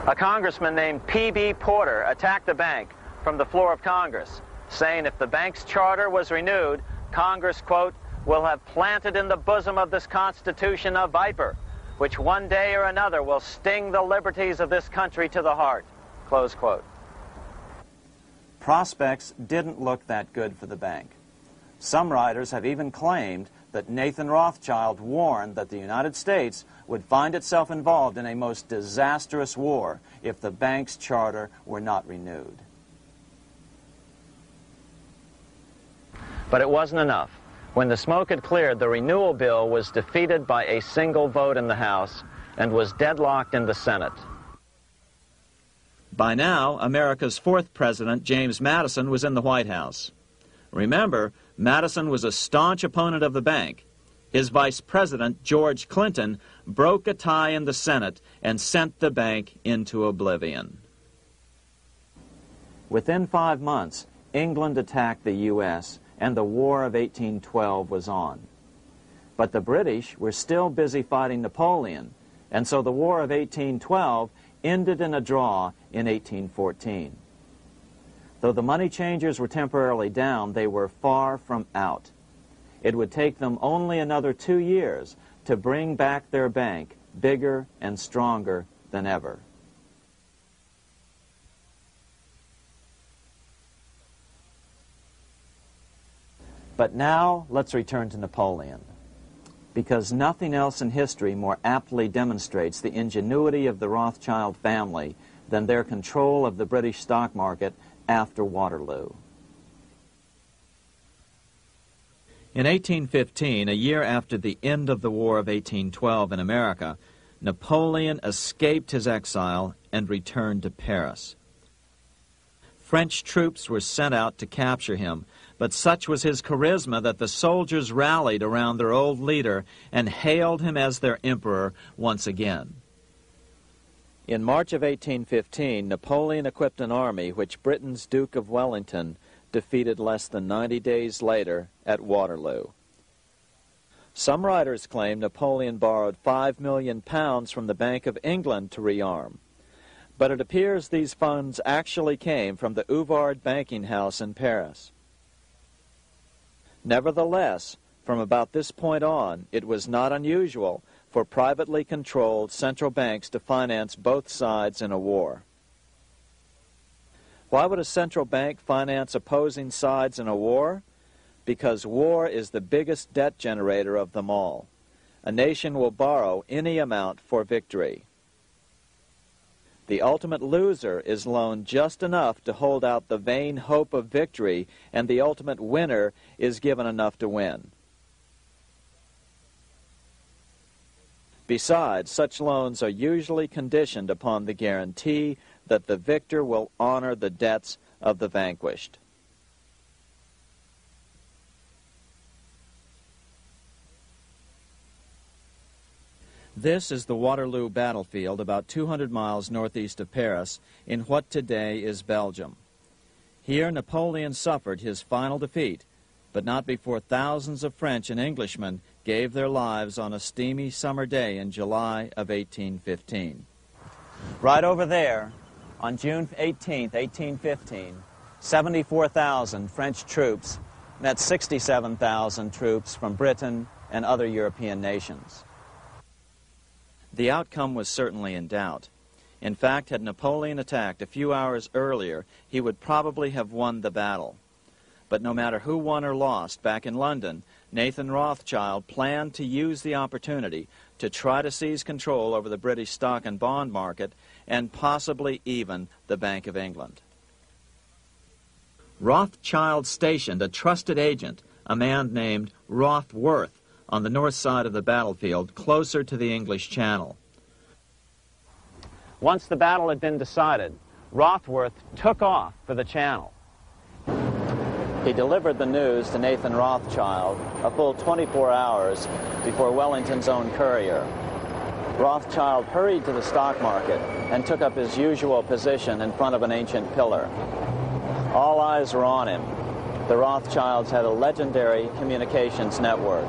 A congressman named P.B. Porter attacked the bank from the floor of Congress, saying if the bank's charter was renewed, Congress, quote, will have planted in the bosom of this Constitution a viper, which one day or another will sting the liberties of this country to the heart, close quote. Prospects didn't look that good for the bank. Some writers have even claimed that Nathan Rothschild warned that the United States would find itself involved in a most disastrous war if the bank's charter were not renewed. But it wasn't enough. When the smoke had cleared, the renewal bill was defeated by a single vote in the House and was deadlocked in the Senate. By now, America's fourth president, James Madison, was in the White House. Remember, Madison was a staunch opponent of the bank. His vice president, George Clinton, broke a tie in the Senate and sent the bank into oblivion. Within 5 months, England attacked the U.S., and the War of 1812 was on. But the British were still busy fighting Napoleon, and so the War of 1812 ended in a draw in 1814. Though the money changers were temporarily down, they were far from out. It would take them only another 2 years to bring back their bank bigger and stronger than ever. But now let's return to Napoleon, because nothing else in history more aptly demonstrates the ingenuity of the Rothschild family than their control of the British stock market after Waterloo. In 1815, a year after the end of the War of 1812 in America, Napoleon escaped his exile and returned to Paris. French troops were sent out to capture him, but such was his charisma that the soldiers rallied around their old leader and hailed him as their emperor once again. In March of 1815, Napoleon equipped an army which Britain's Duke of Wellington defeated less than 90 days later at Waterloo. Some writers claim Napoleon borrowed £5 million from the Bank of England to rearm, but it appears these funds actually came from the Ouvard banking house in Paris. Nevertheless, from about this point on, it was not unusual for privately controlled central banks to finance both sides in a war. Why would a central bank finance opposing sides in a war? Because war is the biggest debt generator of them all. A nation will borrow any amount for victory. The ultimate loser is loaned just enough to hold out the vain hope of victory, and the ultimate winner is given enough to win. Besides, such loans are usually conditioned upon the guarantee that the victor will honor the debts of the vanquished. This is the Waterloo battlefield about 200 miles northeast of Paris in what today is Belgium. Here Napoleon suffered his final defeat, but not before thousands of French and Englishmen gave their lives on a steamy summer day in July of 1815. Right over there, on June 18, 1815, 74,000 French troops met 67,000 troops from Britain and other European nations. The outcome was certainly in doubt. In fact, had Napoleon attacked a few hours earlier, he would probably have won the battle. But no matter who won or lost, back in London, Nathan Rothschild planned to use the opportunity to try to seize control over the British stock and bond market and possibly even the Bank of England. Rothschild stationed a trusted agent, a man named Rothworth, on the north side of the battlefield, closer to the English Channel. Once the battle had been decided, Rothworth took off for the Channel. He delivered the news to Nathan Rothschild a full 24 hours before Wellington's own courier. Rothschild hurried to the stock market and took up his usual position in front of an ancient pillar. All eyes were on him. The Rothschilds had a legendary communications network.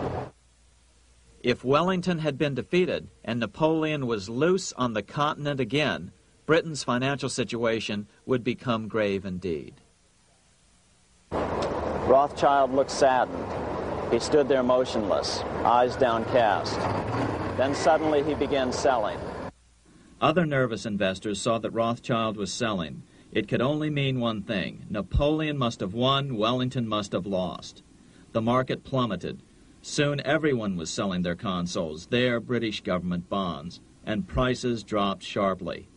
If Wellington had been defeated and Napoleon was loose on the continent again, Britain's financial situation would become grave indeed. Rothschild looked saddened. He stood there motionless, eyes downcast. Then suddenly he began selling. Other nervous investors saw that Rothschild was selling. It could only mean one thing. Napoleon must have won, Wellington must have lost. The market plummeted. Soon everyone was selling their consols, their British government bonds, and prices dropped sharply.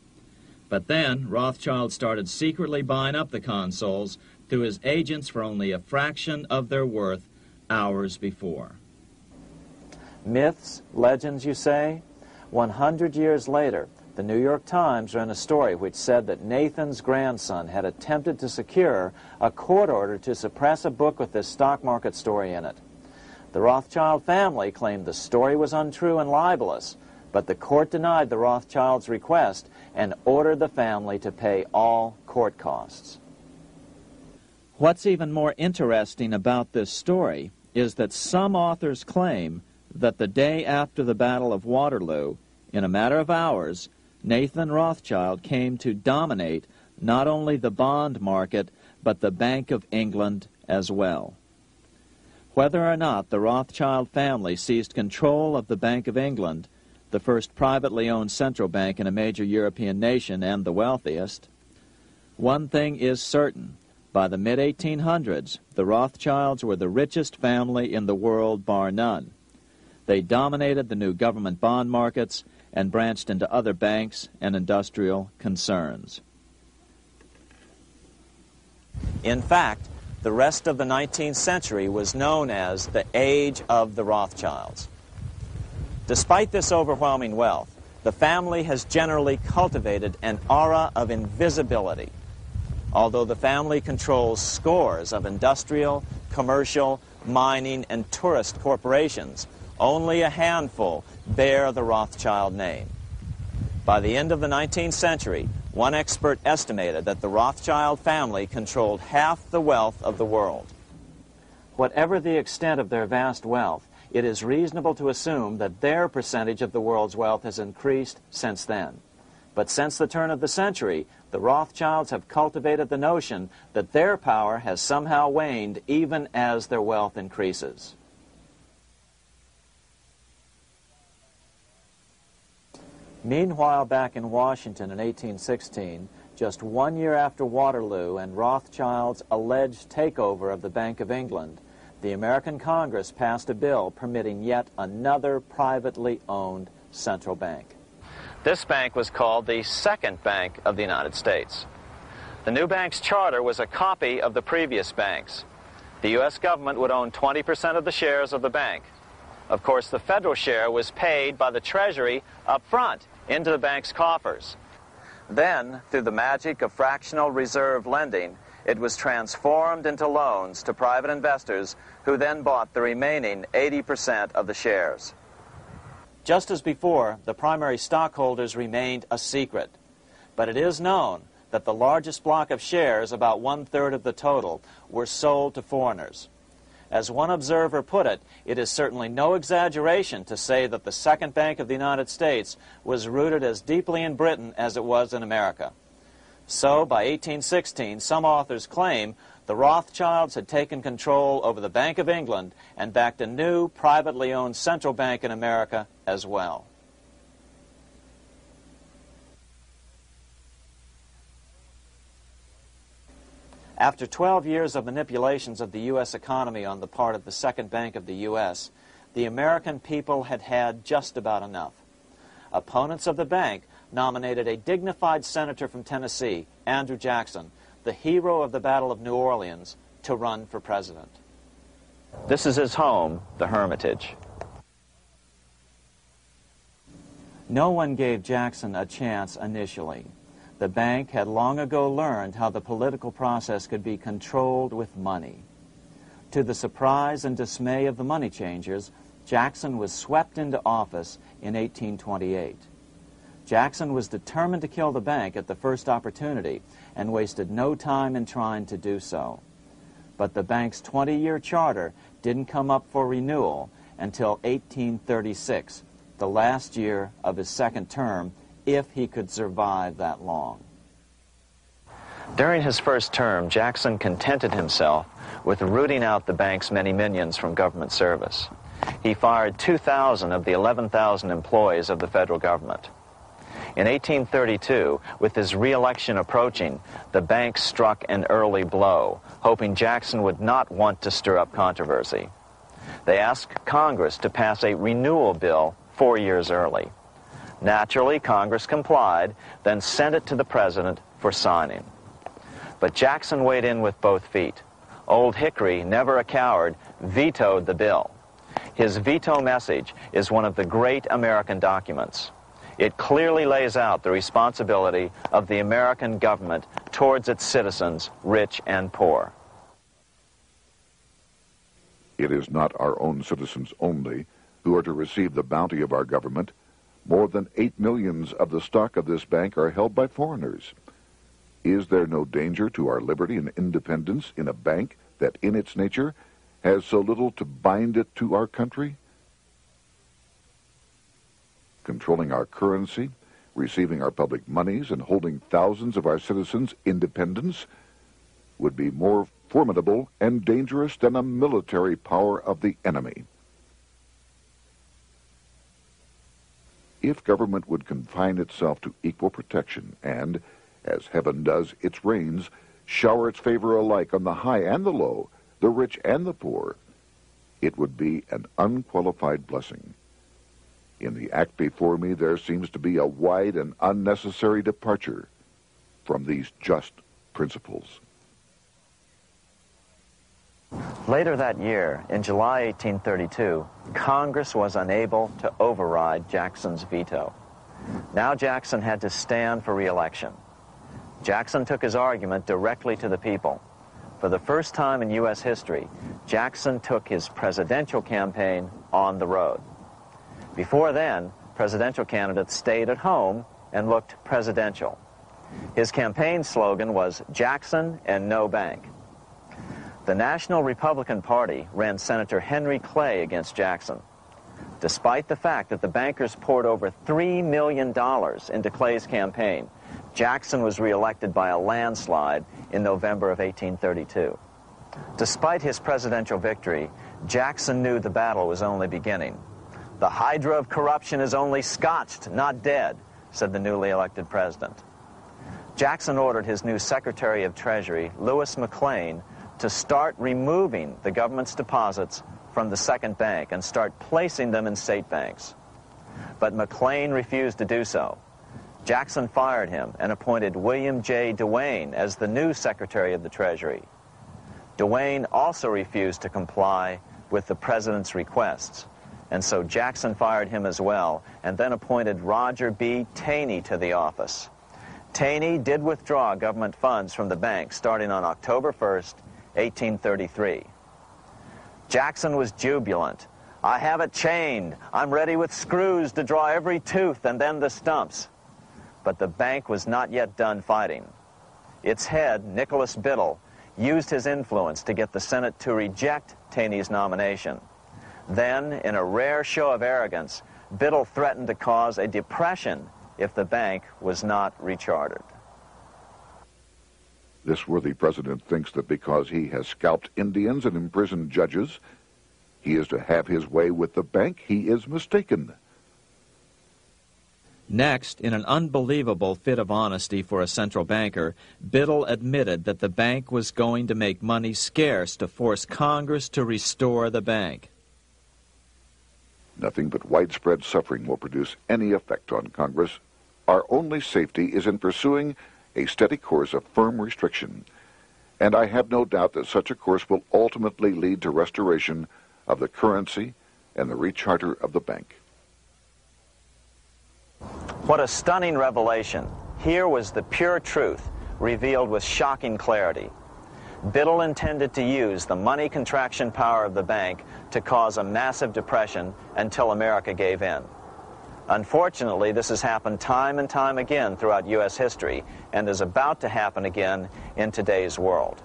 But then Rothschild started secretly buying up the consols through his agents for only a fraction of their worth hours before. Myths, legends, you say? 100 years later, the New York Times ran a story which said that Nathan's grandson had attempted to secure a court order to suppress a book with this stock market story in it. The Rothschild family claimed the story was untrue and libelous, but the court denied the Rothschilds' request and ordered the family to pay all court costs. What's even more interesting about this story is that some authors claim that the day after the Battle of Waterloo, in a matter of hours, Nathan Rothschild came to dominate not only the bond market, but the Bank of England as well. Whether or not the Rothschild family seized control of the Bank of England, the first privately owned central bank in a major European nation and the wealthiest, one thing is certain. By the mid-1800s, the Rothschilds were the richest family in the world, bar none. They dominated the new government bond markets and branched into other banks and industrial concerns. In fact, the rest of the 19th century was known as the Age of the Rothschilds. Despite this overwhelming wealth, the family has generally cultivated an aura of invisibility. Although the family controls scores of industrial, commercial, mining, and tourist corporations, only a handful bear the Rothschild name. By the end of the 19th century, one expert estimated that the Rothschild family controlled half the wealth of the world. Whatever the extent of their vast wealth, it is reasonable to assume that their percentage of the world's wealth has increased since then. But since the turn of the century, the Rothschilds have cultivated the notion that their power has somehow waned even as their wealth increases. Meanwhile, back in Washington in 1816, just 1 year after Waterloo and Rothschild's alleged takeover of the Bank of England, the American Congress passed a bill permitting yet another privately owned central bank. This bank was called the Second Bank of the United States. The new bank's charter was a copy of the previous bank's. The U.S. government would own 20% of the shares of the bank. Of course, the federal share was paid by the Treasury up front into the bank's coffers. Then, through the magic of fractional reserve lending, it was transformed into loans to private investors who then bought the remaining 80% of the shares. Just as before, the primary stockholders remained a secret. But it is known that the largest block of shares, about 1/3 of the total, were sold to foreigners. As one observer put it, it is certainly no exaggeration to say that the Second Bank of the United States was rooted as deeply in Britain as it was in America. So, by 1816, some authors claim the Rothschilds had taken control over the Bank of England and backed a new, privately owned central bank in America as well. After 12 years of manipulations of the U.S. economy on the part of the Second Bank of the U.S., the American people had had just about enough. Opponents of the bank nominated a dignified senator from Tennessee, Andrew Jackson, the hero of the Battle of New Orleans, to run for president. This is his home, the Hermitage. No one gave Jackson a chance initially. The bank had long ago learned how the political process could be controlled with money. To the surprise and dismay of the money changers, Jackson was swept into office in 1828. Jackson was determined to kill the bank at the first opportunity and wasted no time in trying to do so. But the bank's 20-year charter didn't come up for renewal until 1836, the last year of his second term, if he could survive that long. During his first term, Jackson contented himself with rooting out the bank's many minions from government service. He fired 2,000 of the 11,000 employees of the federal government. In 1832, with his re-election approaching, the bank struck an early blow, hoping Jackson would not want to stir up controversy. They asked Congress to pass a renewal bill 4 years early. Naturally, Congress complied, then sent it to the president for signing. But Jackson weighed in with both feet. Old Hickory, never a coward, vetoed the bill. His veto message is one of the great American documents. It clearly lays out the responsibility of the American government towards its citizens, rich and poor. It is not our own citizens only who are to receive the bounty of our government. More than 8 millions of the stock of this bank are held by foreigners. Is there no danger to our liberty and independence in a bank that in its nature has so little to bind it to our country? Controlling our currency, receiving our public monies, and holding thousands of our citizens' independence would be more formidable and dangerous than a military power of the enemy. If government would confine itself to equal protection and, as heaven does its rains, shower its favor alike on the high and the low, the rich and the poor, it would be an unqualified blessing. In the act before me, there seems to be a wide and unnecessary departure from these just principles. Later that year, in July 1832, Congress was unable to override Jackson's veto. Now Jackson had to stand for re-election. Jackson took his argument directly to the people. For the first time in U.S. history, Jackson took his presidential campaign on the road. Before then, presidential candidates stayed at home and looked presidential. His campaign slogan was "Jackson and no bank." The National Republican Party ran Senator Henry Clay against Jackson. Despite the fact that the bankers poured over $3 million into Clay's campaign, Jackson was reelected by a landslide in November of 1832. Despite his presidential victory, Jackson knew the battle was only beginning. "The hydra of corruption is only scotched, not dead," said the newly elected president. Jackson ordered his new Secretary of Treasury, Lewis McLean, to start removing the government's deposits from the second bank and start placing them in state banks. But McLean refused to do so. Jackson fired him and appointed William J. Duane as the new Secretary of the Treasury. Duane also refused to comply with the president's requests, and so Jackson fired him as well and then appointed Roger B. Taney to the office. Taney did withdraw government funds from the bank starting on October 1st, 1833. Jackson was jubilant. "I have it chained. I'm ready with screws to draw every tooth and then the stumps." But the bank was not yet done fighting. Its head, Nicholas Biddle, used his influence to get the Senate to reject Taney's nomination. Then, in a rare show of arrogance, Biddle threatened to cause a depression if the bank was not rechartered. This worthy president thinks that because he has scalped Indians and imprisoned judges, he is to have his way with the bank. He is mistaken. Next, in an unbelievable fit of honesty for a central banker, Biddle admitted that the bank was going to make money scarce to force Congress to restore the bank. Nothing but widespread suffering will produce any effect on Congress. Our only safety is in pursuing a steady course of firm restriction, and I have no doubt that such a course will ultimately lead to restoration of the currency and the recharter of the bank. What a stunning revelation. Here was the pure truth, revealed with shocking clarity. Biddle intended to use the money contraction power of the bank to cause a massive depression until America gave in. Unfortunately, this has happened time and time again throughout U.S. history and is about to happen again in today's world.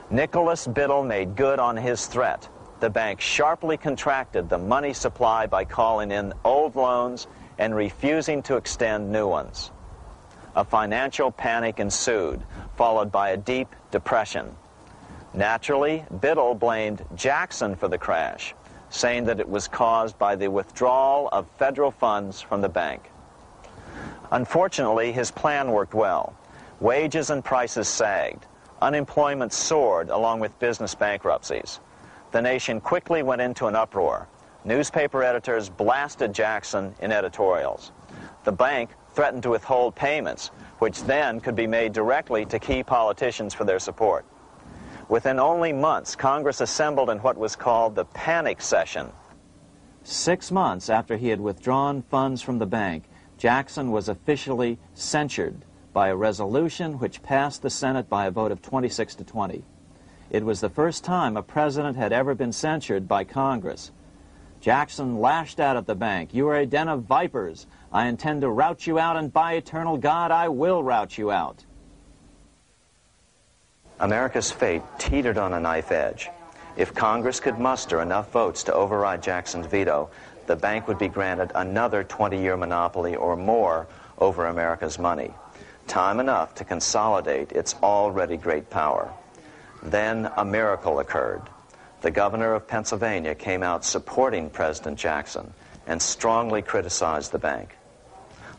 Nicholas Biddle made good on his threat. The bank sharply contracted the money supply by calling in old loans and refusing to extend new ones. A financial panic ensued, followed by a deep depression. Naturally, Biddle blamed Jackson for the crash, saying that it was caused by the withdrawal of federal funds from the bank. Unfortunately, his plan worked well. Wages and prices sagged. Unemployment soared along with business bankruptcies. The nation quickly went into an uproar. Newspaper editors blasted Jackson in editorials. The bank threatened to withhold payments, which then could be made directly to key politicians for their support. Within only months, Congress assembled in what was called the panic session. 6 months after he had withdrawn funds from the bank, Jackson was officially censured by a resolution which passed the Senate by a vote of 26 to 20. It was the first time a president had ever been censured by Congress. Jackson lashed out at the bank. "You are a den of vipers. I intend to rout you out, and by eternal God, I will rout you out." America's fate teetered on a knife edge. If Congress could muster enough votes to override Jackson's veto, the bank would be granted another 20-year monopoly or more over America's money, time enough to consolidate its already great power. Then a miracle occurred. The governor of Pennsylvania came out supporting President Jackson and strongly criticized the bank.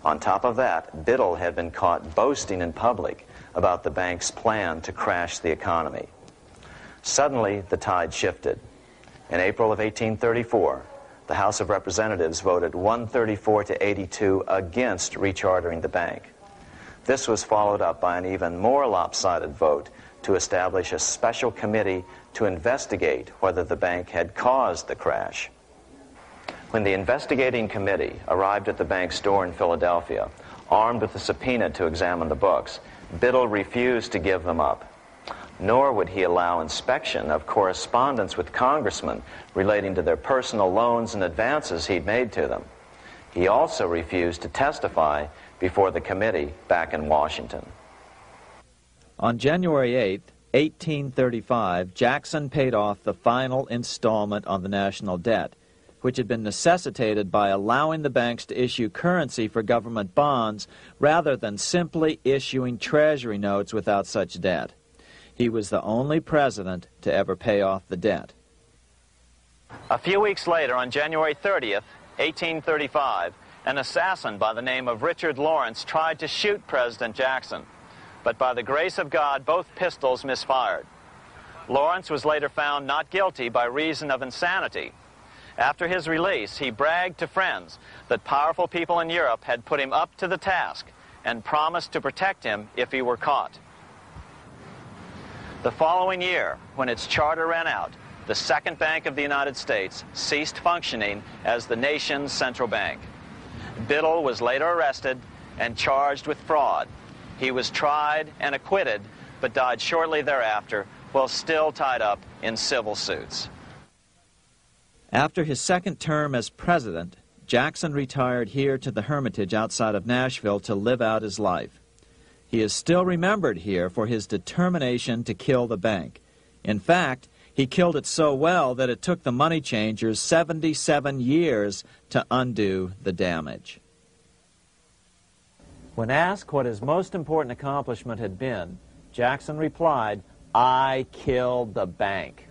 On top of that, Biddle had been caught boasting in public about the bank's plan to crash the economy. Suddenly, the tide shifted. In April of 1834, the House of Representatives voted 134 to 82 against rechartering the bank. This was followed up by an even more lopsided vote to establish a special committee to investigate whether the bank had caused the crash. When the investigating committee arrived at the bank's door in Philadelphia, armed with a subpoena to examine the books, Biddle refused to give them up. Nor would he allow inspection of correspondence with congressmen relating to their personal loans and advances he'd made to them. He also refused to testify before the committee back in Washington. On January 8th, 1835, Jackson paid off the final installment on the national debt, which had been necessitated by allowing the banks to issue currency for government bonds rather than simply issuing treasury notes without such debt. He was the only president to ever pay off the debt. A few weeks later, on January 30th, 1835, an assassin by the name of Richard Lawrence tried to shoot President Jackson, but by the grace of God, both pistols misfired. Lawrence was later found not guilty by reason of insanity. After his release, he bragged to friends that powerful people in Europe had put him up to the task and promised to protect him if he were caught. The following year, when its charter ran out, the Second Bank of the United States ceased functioning as the nation's central bank. Biddle was later arrested and charged with fraud. He was tried and acquitted, but died shortly thereafter while still tied up in civil suits. After his second term as president, Jackson retired here to the Hermitage outside of Nashville to live out his life. He is still remembered here for his determination to kill the bank. In fact, he killed it so well that it took the money changers 77 years to undo the damage. When asked what his most important accomplishment had been, Jackson replied, "I killed the bank."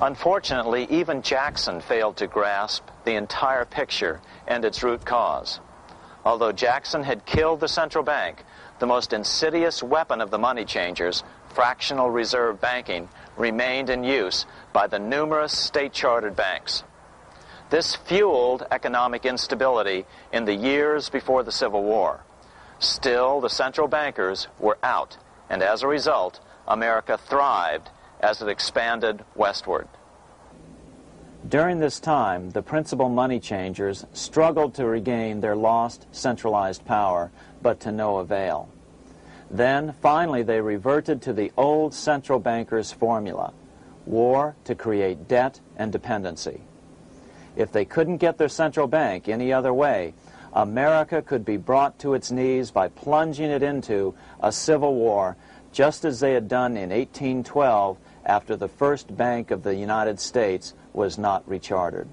Unfortunately, even Jackson failed to grasp the entire picture and its root cause. Although Jackson had killed the central bank, the most insidious weapon of the money changers, fractional reserve banking, remained in use by the numerous state-chartered banks. This fueled economic instability in the years before the Civil War. Still, the central bankers were out, and as a result, America thrived as it expanded westward. During this time, the principal money changers struggled to regain their lost centralized power, but to no avail. Then, finally, they reverted to the old central bankers' formula: war to create debt and dependency. If they couldn't get their central bank any other way, America could be brought to its knees by plunging it into a civil war, just as they had done in 1812 after the first Bank of the United States was not rechartered.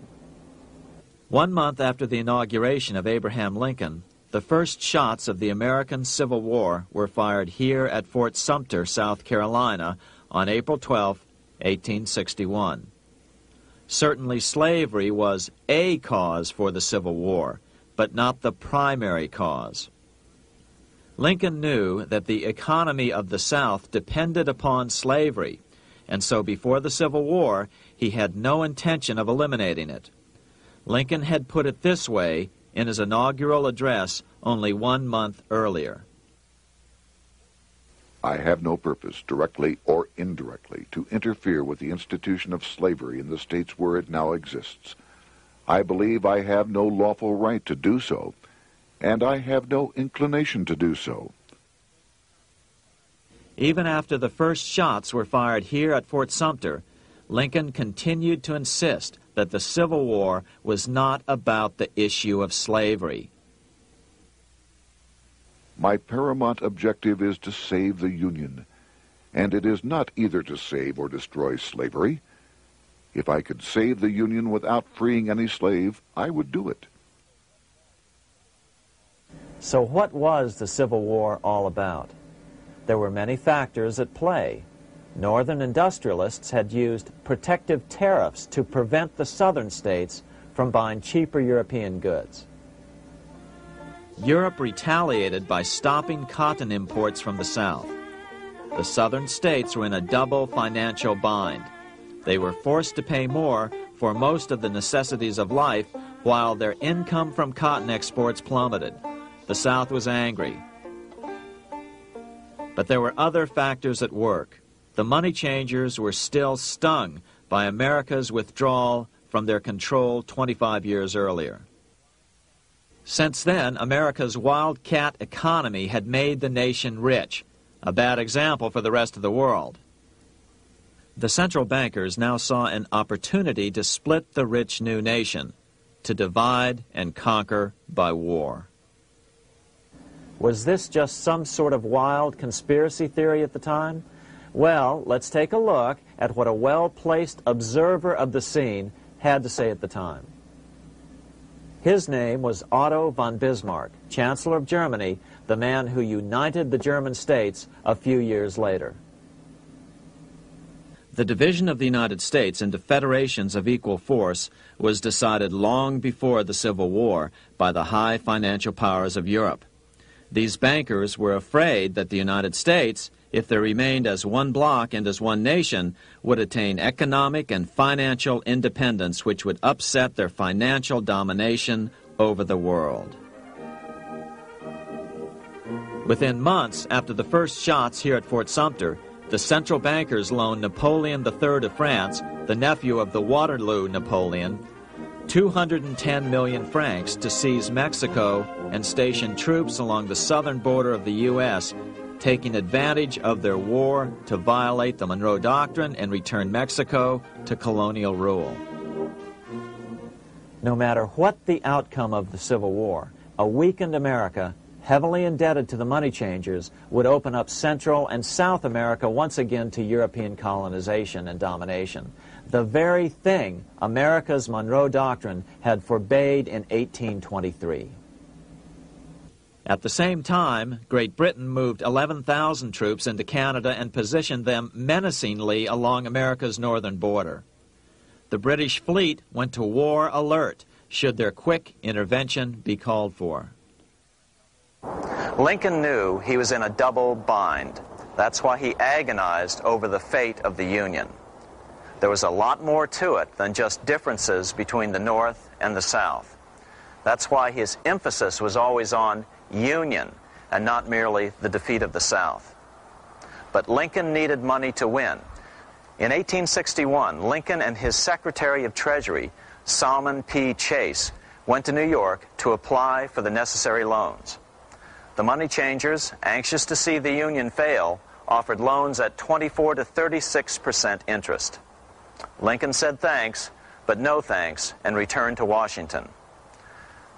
1 month after the inauguration of Abraham Lincoln, the first shots of the American Civil War were fired here at Fort Sumter, South Carolina, on April 12, 1861. Certainly slavery was a cause for the Civil War, but not the primary cause. Lincoln knew that the economy of the South depended upon slavery, and so before the Civil War, he had no intention of eliminating it. Lincoln had put it this way in his inaugural address only 1 month earlier. I have no purpose, directly or indirectly, to interfere with the institution of slavery in the states where it now exists. I believe I have no lawful right to do so, and I have no inclination to do so. Even after the first shots were fired here at Fort Sumter, Lincoln continued to insist that the Civil War was not about the issue of slavery. My paramount objective is to save the Union, and it is not either to save or destroy slavery. If I could save the Union without freeing any slave, I would do it. So what was the Civil War all about? There were many factors at play. Northern industrialists had used protective tariffs to prevent the southern states from buying cheaper European goods. Europe retaliated by stopping cotton imports from the South. The southern states were in a double financial bind. They were forced to pay more for most of the necessities of life, while their income from cotton exports plummeted. The South was angry. But there were other factors at work. The money changers were still stung by America's withdrawal from their control 25 years earlier. Since then, America's wildcat economy had made the nation rich, a bad example for the rest of the world. The central bankers now saw an opportunity to split the rich new nation, to divide and conquer by war. Was this just some sort of wild conspiracy theory at the time? Well, let's take a look at what a well-placed observer of the scene had to say at the time. His name was Otto von Bismarck, Chancellor of Germany, the man who united the German states a few years later. The division of the United States into federations of equal force was decided long before the Civil War by the high financial powers of Europe. These bankers were afraid that the United States, if they remained as one bloc and as one nation, would attain economic and financial independence which would upset their financial domination over the world. Within months after the first shots here at Fort Sumter, the central bankers loaned Napoleon III of France, the nephew of the Waterloo Napoleon, 210 million francs to seize Mexico and station troops along the southern border of the U.S., taking advantage of their war to violate the Monroe Doctrine and return Mexico to colonial rule. No matter what the outcome of the Civil War, a weakened America, heavily indebted to the money changers, would open up Central and South America once again to European colonization and domination. The very thing America's Monroe Doctrine had forbade in 1823. At the same time, Great Britain moved 11,000 troops into Canada and positioned them menacingly along America's northern border. The British fleet went to war alert should their quick intervention be called for. Lincoln knew he was in a double bind. That's why he agonized over the fate of the Union. There was a lot more to it than just differences between the North and the South. That's why his emphasis was always on union and not merely the defeat of the South. But Lincoln needed money to win. In 1861, Lincoln and his Secretary of Treasury, Salmon P. Chase, went to New York to apply for the necessary loans. The money changers, anxious to see the Union fail, offered loans at 24 to 36% interest. Lincoln said thanks, but no thanks, and returned to Washington.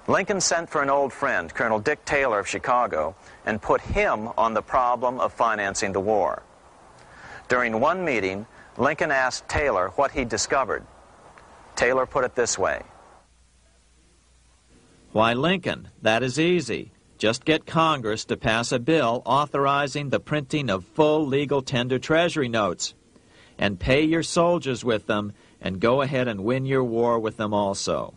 Lincoln sent for an old friend, Colonel Dick Taylor of Chicago, and put him on the problem of financing the war. During one meeting, Lincoln asked Taylor what he'd discovered. Taylor put it this way. Why, Lincoln, that is easy. Just get Congress to pass a bill authorizing the printing of full legal tender treasury notes, and pay your soldiers with them, and go ahead and win your war with them also.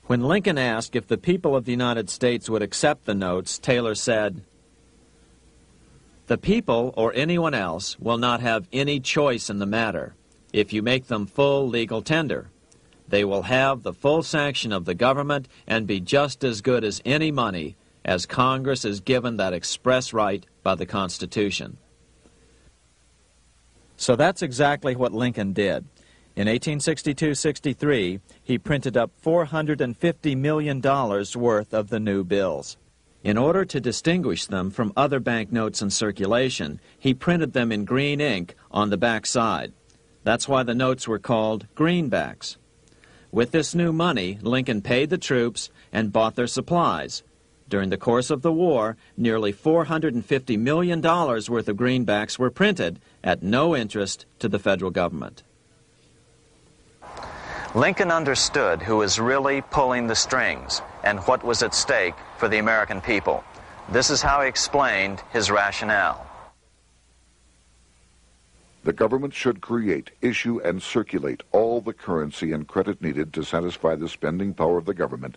When Lincoln asked if the people of the United States would accept the notes, Taylor said, "The people, or anyone else, will not have any choice in the matter if you make them full legal tender. They will have the full sanction of the government and be just as good as any money, as Congress is given that express right by the Constitution." So that's exactly what Lincoln did. In 1862-63, he printed up $450 million worth of the new bills. In order to distinguish them from other banknotes in circulation, he printed them in green ink on the back side. That's why the notes were called greenbacks. With this new money, Lincoln paid the troops and bought their supplies. During the course of the war, nearly $450 million worth of greenbacks were printed at no interest to the federal government. Lincoln understood who was really pulling the strings and what was at stake for the American people. This is how he explained his rationale. The government should create, issue, and circulate all the currency and credit needed to satisfy the spending power of the government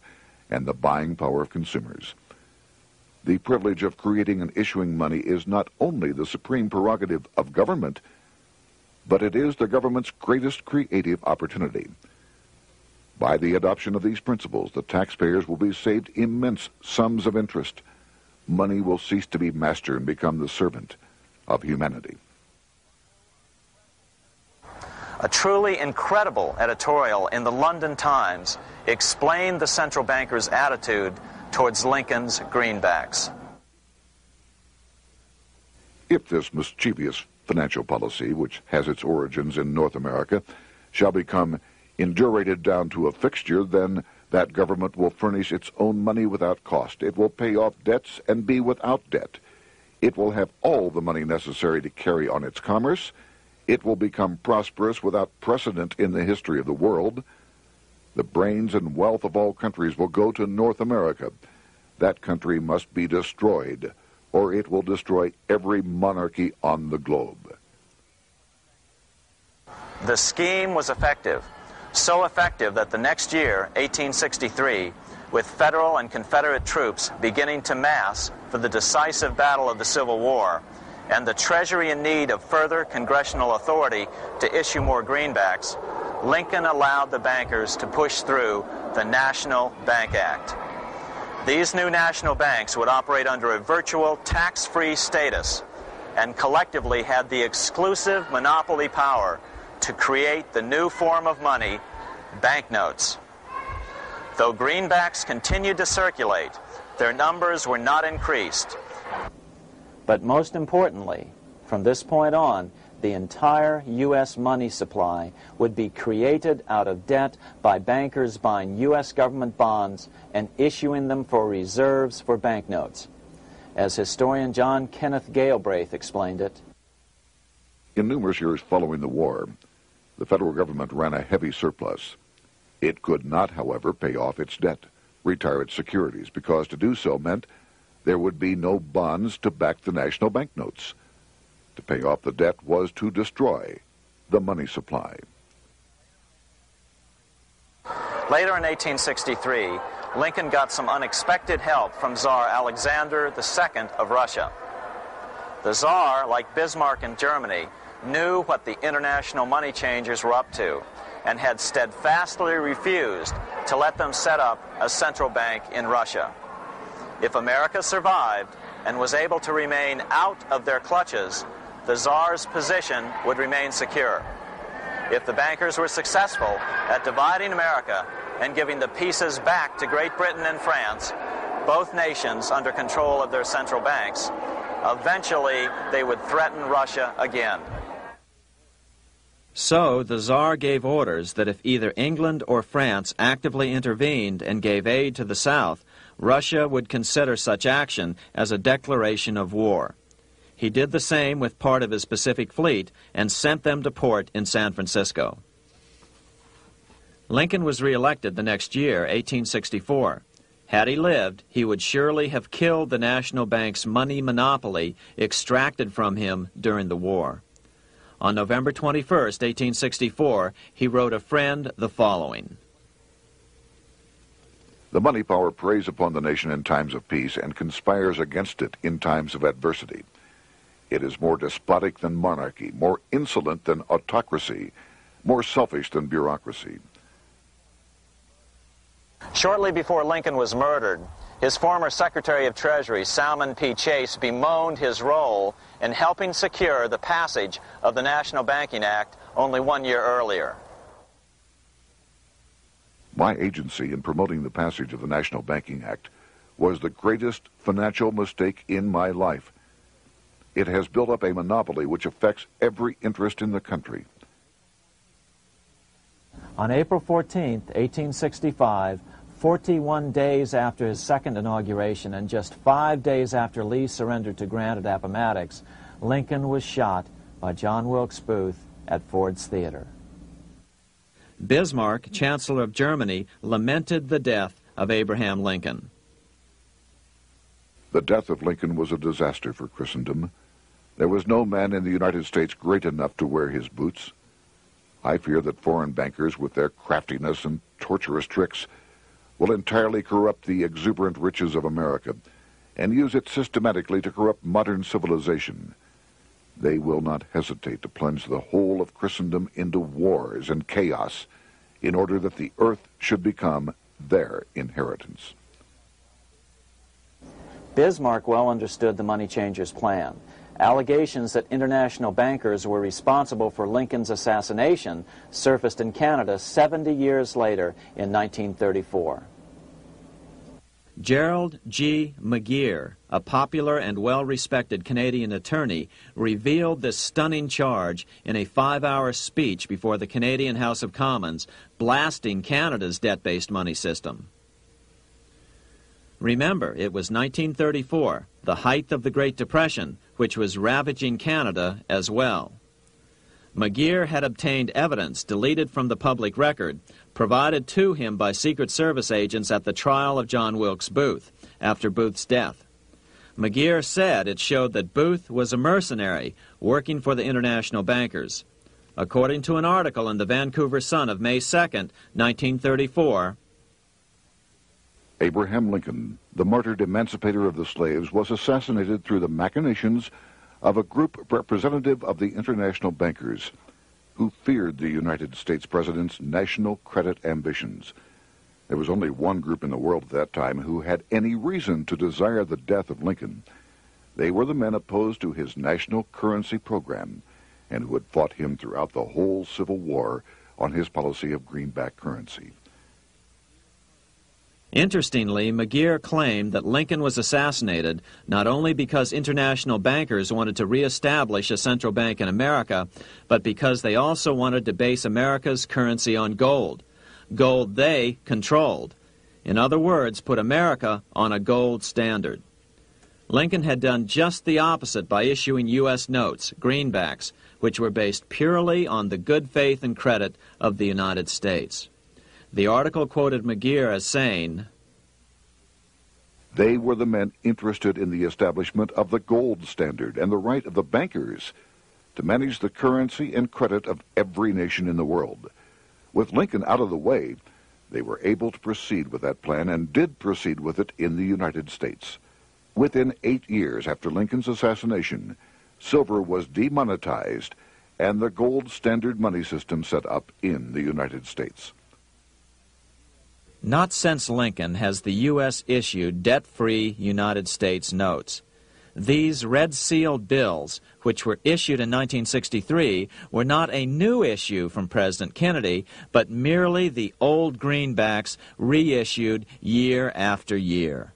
and the buying power of consumers. The privilege of creating and issuing money is not only the supreme prerogative of government, but it is the government's greatest creative opportunity. By the adoption of these principles, the taxpayers will be saved immense sums of interest. Money will cease to be master and become the servant of humanity. A truly incredible editorial in the London Times explained the central bankers' attitude towards Lincoln's greenbacks. If this mischievous financial policy, which has its origins in North America, shall become indurated down to a fixture, then That government will furnish its own money without cost. It will pay off debts and be without debt. It will have all the money necessary to carry on its commerce. It will become prosperous without precedent in the history of the world. The brains and wealth of all countries will go to North America. That country must be destroyed, or it will destroy every monarchy on the globe. The scheme was effective, so effective that the next year, 1863, with Federal and Confederate troops beginning to mass for the decisive battle of the Civil War, and the Treasury in need of further congressional authority to issue more greenbacks, Lincoln allowed the bankers to push through the National Bank Act. These new national banks would operate under a virtual tax-free status and collectively had the exclusive monopoly power to create the new form of money, banknotes. Though greenbacks continued to circulate, their numbers were not increased. But most importantly, from this point on, the entire U.S. money supply would be created out of debt by bankers buying U.S. government bonds and issuing them for reserves for banknotes. As historian John Kenneth Galbraith explained it, in numerous years following the war, the federal government ran a heavy surplus. It could not, however, pay off its debt, retire its securities, because to do so meant there would be no bonds to back the national banknotes. To pay off the debt was to destroy the money supply. Later in 1863, Lincoln got some unexpected help from Tsar Alexander II of Russia. The Tsar, like Bismarck in Germany, knew what the international money changers were up to and had steadfastly refused to let them set up a central bank in Russia. If America survived and was able to remain out of their clutches, the Tsar's position would remain secure. If the bankers were successful at dividing America and giving the pieces back to Great Britain and France, both nations under control of their central banks, eventually they would threaten Russia again. So the Tsar gave orders that if either England or France actively intervened and gave aid to the South, Russia would consider such action as a declaration of war. He did the same with part of his Pacific Fleet and sent them to port in San Francisco. Lincoln was reelected the next year, 1864. Had he lived, he would surely have killed the national bank's money monopoly extracted from him during the war. On November 21, 1864, he wrote a friend the following: The money power preys upon the nation in times of peace and conspires against it in times of adversity. It is more despotic than monarchy, more insolent than autocracy, more selfish than bureaucracy. Shortly before Lincoln was murdered, his former Secretary of Treasury, Salmon P. Chase, bemoaned his role in helping secure the passage of the National Banking Act only 1 year earlier. My agency in promoting the passage of the National Banking Act was the greatest financial mistake in my life. It has built up a monopoly which affects every interest in the country. On April 14, 1865, 41 days after his second inauguration and just 5 days after Lee surrendered to Grant at Appomattox, Lincoln was shot by John Wilkes Booth at Ford's Theater. Bismarck, Chancellor of Germany, lamented the death of Abraham Lincoln. The death of Lincoln was a disaster for Christendom. There was no man in the United States great enough to wear his boots. I fear that foreign bankers, with their craftiness and tortuous tricks, will entirely corrupt the exuberant riches of America and use it systematically to corrupt modern civilization. They will not hesitate to plunge the whole of Christendom into wars and chaos in order that the earth should become their inheritance. Bismarck well understood the money changers' plan. Allegations that international bankers were responsible for Lincoln's assassination surfaced in Canada 70 years later in 1934. Gerald G. McGeer, a popular and well-respected Canadian attorney, revealed this stunning charge in a 5-hour speech before the Canadian House of Commons, blasting Canada's debt-based money system. Remember, it was 1934, the height of the Great Depression, which was ravaging Canada as well. McGeer had obtained evidence deleted from the public record, provided to him by Secret Service agents at the trial of John Wilkes Booth, after Booth's death. McGeer said it showed that Booth was a mercenary working for the international bankers. According to an article in the Vancouver Sun of May 2nd, 1934, Abraham Lincoln, the martyred emancipator of the slaves, was assassinated through the machinations of a group representative of the international bankers who feared the United States president's national credit ambitions. There was only one group in the world at that time who had any reason to desire the death of Lincoln. They were the men opposed to his national currency program and who had fought him throughout the whole Civil War on his policy of greenback currency. Interestingly, McGeer claimed that Lincoln was assassinated not only because international bankers wanted to reestablish a central bank in America, but because they also wanted to base America's currency on gold. Gold they controlled. In other words, put America on a gold standard. Lincoln had done just the opposite by issuing U.S. notes, greenbacks, which were based purely on the good faith and credit of the United States. The article quoted McGeer as saying, "They were the men interested in the establishment of the gold standard and the right of the bankers to manage the currency and credit of every nation in the world. With Lincoln out of the way, they were able to proceed with that plan and did proceed with it in the United States. Within 8 years after Lincoln's assassination, silver was demonetized and the gold standard money system set up in the United States." Not since Lincoln has the U.S. issued debt-free United States notes. These red-sealed bills, which were issued in 1963, were not a new issue from President Kennedy, but merely the old greenbacks reissued year after year.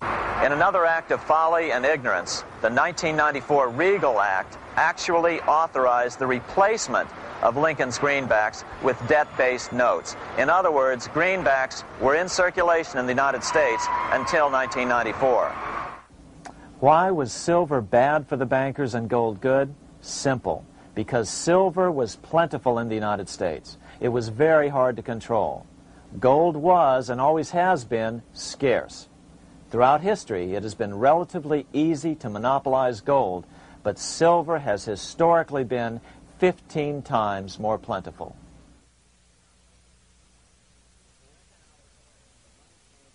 In another act of folly and ignorance, the 1994 Regal Act actually authorized the replacement of Lincoln's greenbacks with debt-based notes. In other words, greenbacks were in circulation in the United States until 1994. Why was silver bad for the bankers and gold good? Simple. Because silver was plentiful in the United States. It was very hard to control. Gold was, and always has been, scarce. Throughout history, it has been relatively easy to monopolize gold, but silver has historically been 15 times more plentiful.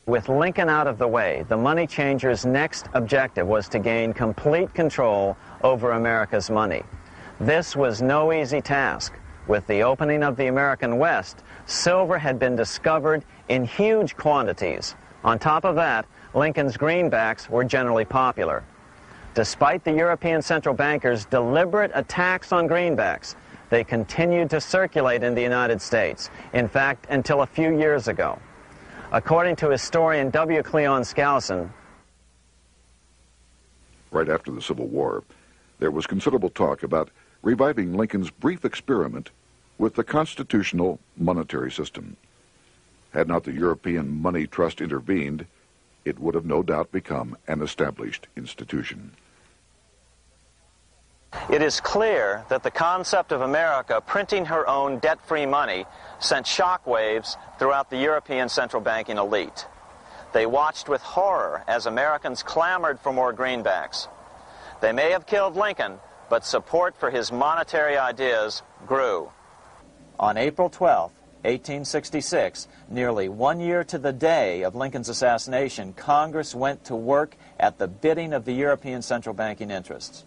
With Lincoln out of the way, the money changers' next objective was to gain complete control over America's money. This was no easy task. With the opening of the American West, silver had been discovered in huge quantities. On top of that, Lincoln's greenbacks were generally popular. Despite the European central bankers' deliberate attacks on greenbacks, they continued to circulate in the United States, in fact, until a few years ago. According to historian W. Cleon Skousen, right after the Civil War, there was considerable talk about reviving Lincoln's brief experiment with the constitutional monetary system. Had not the European Money Trust intervened, it would have no doubt become an established institution. It is clear that the concept of America printing her own debt-free money sent shockwaves throughout the European central banking elite. They watched with horror as Americans clamored for more greenbacks. They may have killed Lincoln, but support for his monetary ideas grew. On April 12, 1866, nearly 1 year to the day of Lincoln's assassination, Congress went to work at the bidding of the European central banking interests.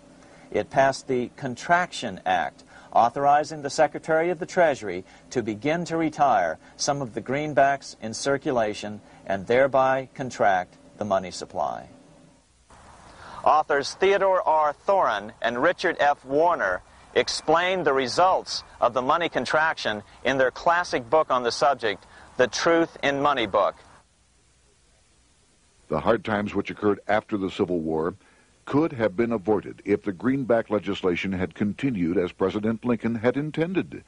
It passed the Contraction Act, authorizing the Secretary of the Treasury to begin to retire some of the greenbacks in circulation and thereby contract the money supply. Authors Theodore R. Thorin and Richard F. Warner explained the results of the money contraction in their classic book on the subject, The Truth in Money Book. The hard times which occurred after the Civil War could have been avoided if the greenback legislation had continued as President Lincoln had intended.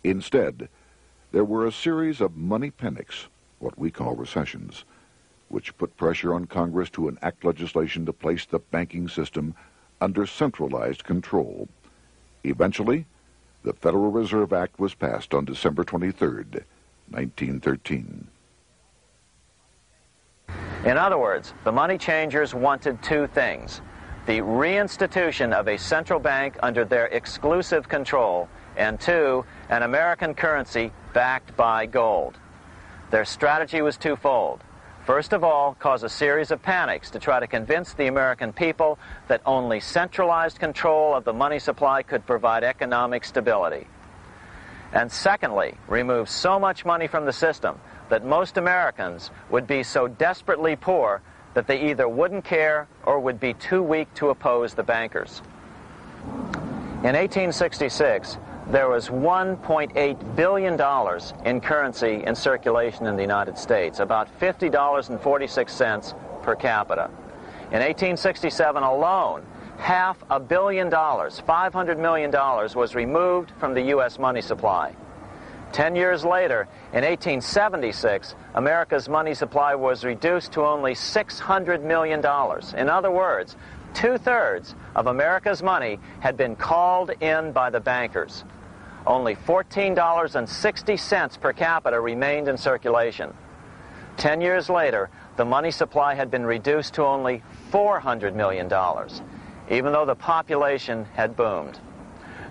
Instead, there were a series of money panics, what we call recessions, which put pressure on Congress to enact legislation to place the banking system under centralized control. Eventually, the Federal Reserve Act was passed on December 23, 1913. In other words, the money changers wanted two things: the reinstitution of a central bank under their exclusive control, and two, an American currency backed by gold. Their strategy was twofold. First of all, cause a series of panics to try to convince the American people that only centralized control of the money supply could provide economic stability. And secondly, remove so much money from the system that most Americans would be so desperately poor that they either wouldn't care or would be too weak to oppose the bankers. In 1866, there was $1.8 billion in currency in circulation in the United States, about $50.46 per capita. In 1867 alone, $500 million, $500 million, was removed from the U.S. money supply. 10 years later, in 1876, America's money supply was reduced to only $600 million. In other words, 2/3 of America's money had been called in by the bankers. Only $14.60 per capita remained in circulation. 10 years later, the money supply had been reduced to only $400 million, even though the population had boomed.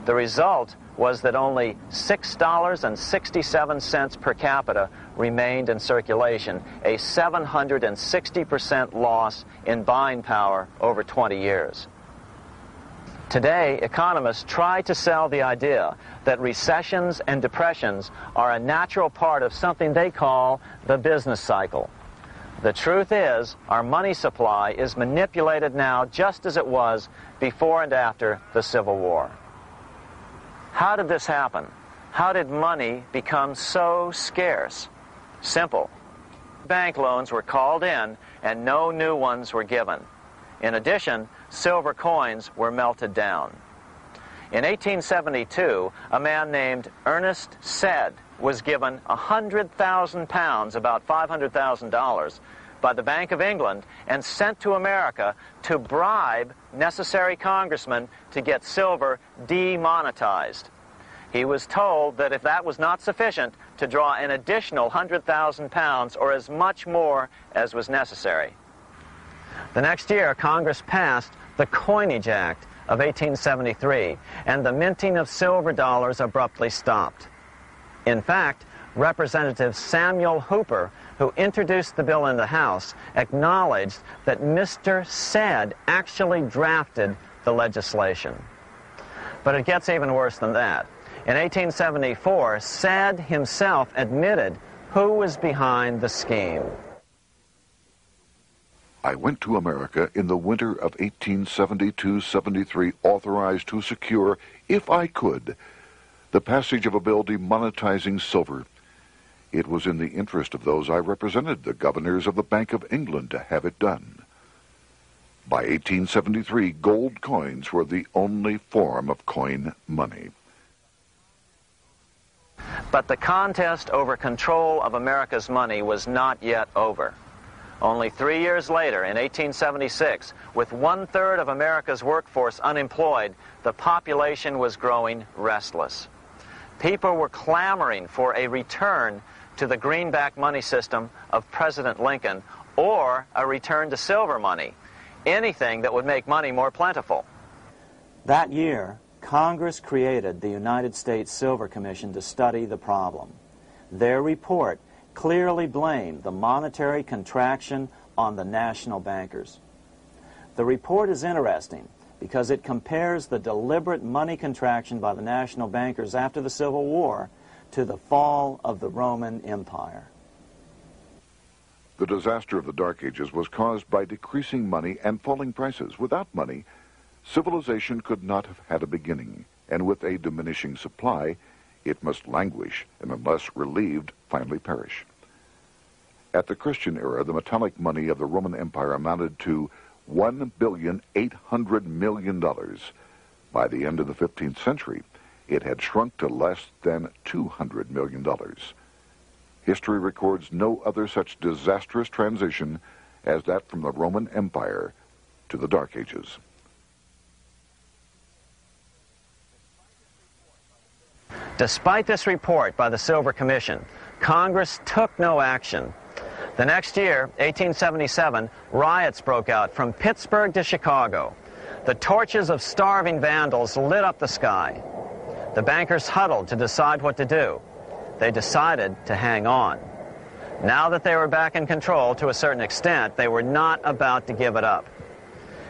The result was that only $6.67 per capita remained in circulation, a 760% loss in buying power over 20 years. Today, economists try to sell the idea that recessions and depressions are a natural part of something they call the business cycle. The truth is, our money supply is manipulated now just as it was before and after the Civil War. How did this happen? How did money become so scarce? Simple. Bank loans were called in and no new ones were given. In addition, silver coins were melted down. In 1872, a man named Ernest Sed was given 100,000 pounds, about $500,000, by the Bank of England and sent to America to bribe necessary congressmen to get silver demonetized. He was told that if that was not sufficient, to draw an additional 100,000 pounds or as much more as was necessary. The next year, Congress passed the Coinage Act of 1873, and the minting of silver dollars abruptly stopped. In fact, Representative Samuel Hooper, who introduced the bill in the House, acknowledged that Mr. Sed actually drafted the legislation. But it gets even worse than that. In 1874, Sed himself admitted who was behind the scheme. I went to America in the winter of 1872-73, authorized to secure, if I could, the passage of a bill demonetizing silver. It was in the interest of those I represented, the governors of the Bank of England, to have it done. By 1873, gold coins were the only form of coin money. But the contest over control of America's money was not yet over. Only 3 years later, in 1876, with 1/3 of America's workforce unemployed, the population was growing restless. People were clamoring for a return to the greenback money system of President Lincoln or a return to silver money, anything that would make money more plentiful. That year, Congress created the United States Silver Commission to study the problem. Their report clearly blamed the monetary contraction on the national bankers. The report is interesting because it compares the deliberate money contraction by the national bankers after the Civil War to the fall of the Roman Empire. The disaster of the Dark Ages was caused by decreasing money and falling prices. Without money, civilization could not have had a beginning, and with a diminishing supply, it must languish, and unless relieved, finally perish. At the Christian era, the metallic money of the Roman Empire amounted to $1,800,000,000. By the end of the 15th century, it had shrunk to less than $200 million. History records no other such disastrous transition as that from the Roman Empire to the Dark Ages. Despite this report by the Silver Commission, Congress took no action. The next year, 1877, riots broke out from Pittsburgh to Chicago. The torches of starving vandals lit up the sky. The bankers huddled to decide what to do. They decided to hang on. Now that they were back in control to a certain extent, they were not about to give it up.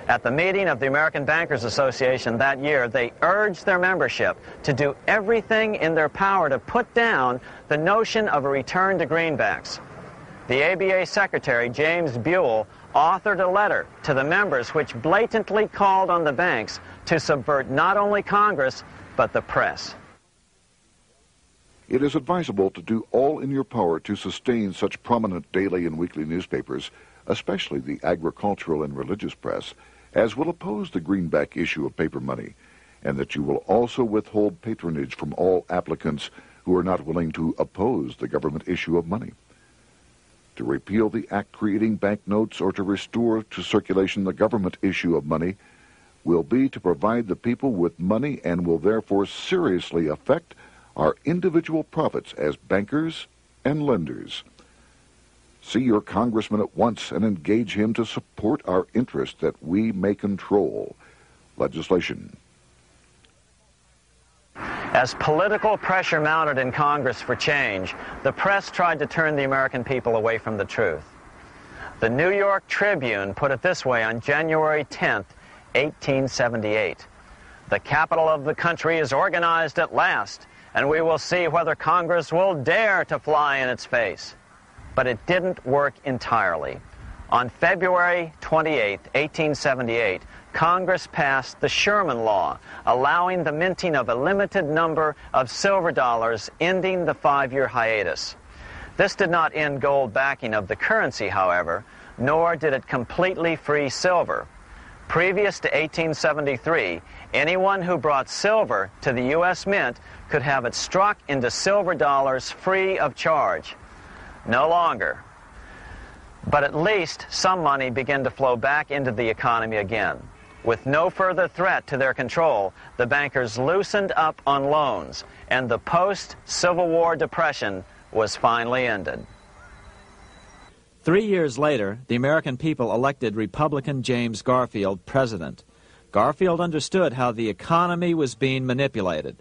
At the meeting of the American Bankers Association that year, they urged their membership to do everything in their power to put down the notion of a return to greenbacks. The ABA Secretary, James Buell, authored a letter to the members which blatantly called on the banks to subvert not only Congress, but the press. It is advisable to do all in your power to sustain such prominent daily and weekly newspapers, especially the agricultural and religious press, as will oppose the greenback issue of paper money, and that you will also withhold patronage from all applicants who are not willing to oppose the government issue of money. To repeal the act creating banknotes or to restore to circulation the government issue of money will be to provide the people with money and will therefore seriously affect our individual profits as bankers and lenders. See your congressman at once and engage him to support our interest that we may control legislation. As political pressure mounted in Congress for change, the press tried to turn the American people away from the truth. The New York Tribune put it this way on January 10th, 1878. "The capital of the country is organized at last, and we will see whether Congress will dare to fly in its face." But it didn't work entirely. On February 28, 1878, Congress passed the Sherman Law, allowing the minting of a limited number of silver dollars, ending the 5-year hiatus. This did not end gold backing of the currency, however, nor did it completely free silver. Previous to 1873, anyone who brought silver to the U.S. Mint could have it struck into silver dollars free of charge. No longer. But at least some money began to flow back into the economy again. With no further threat to their control, the bankers loosened up on loans, and the post-Civil War depression was finally ended. 3 years later, the American people elected Republican James Garfield president. Garfield understood how the economy was being manipulated.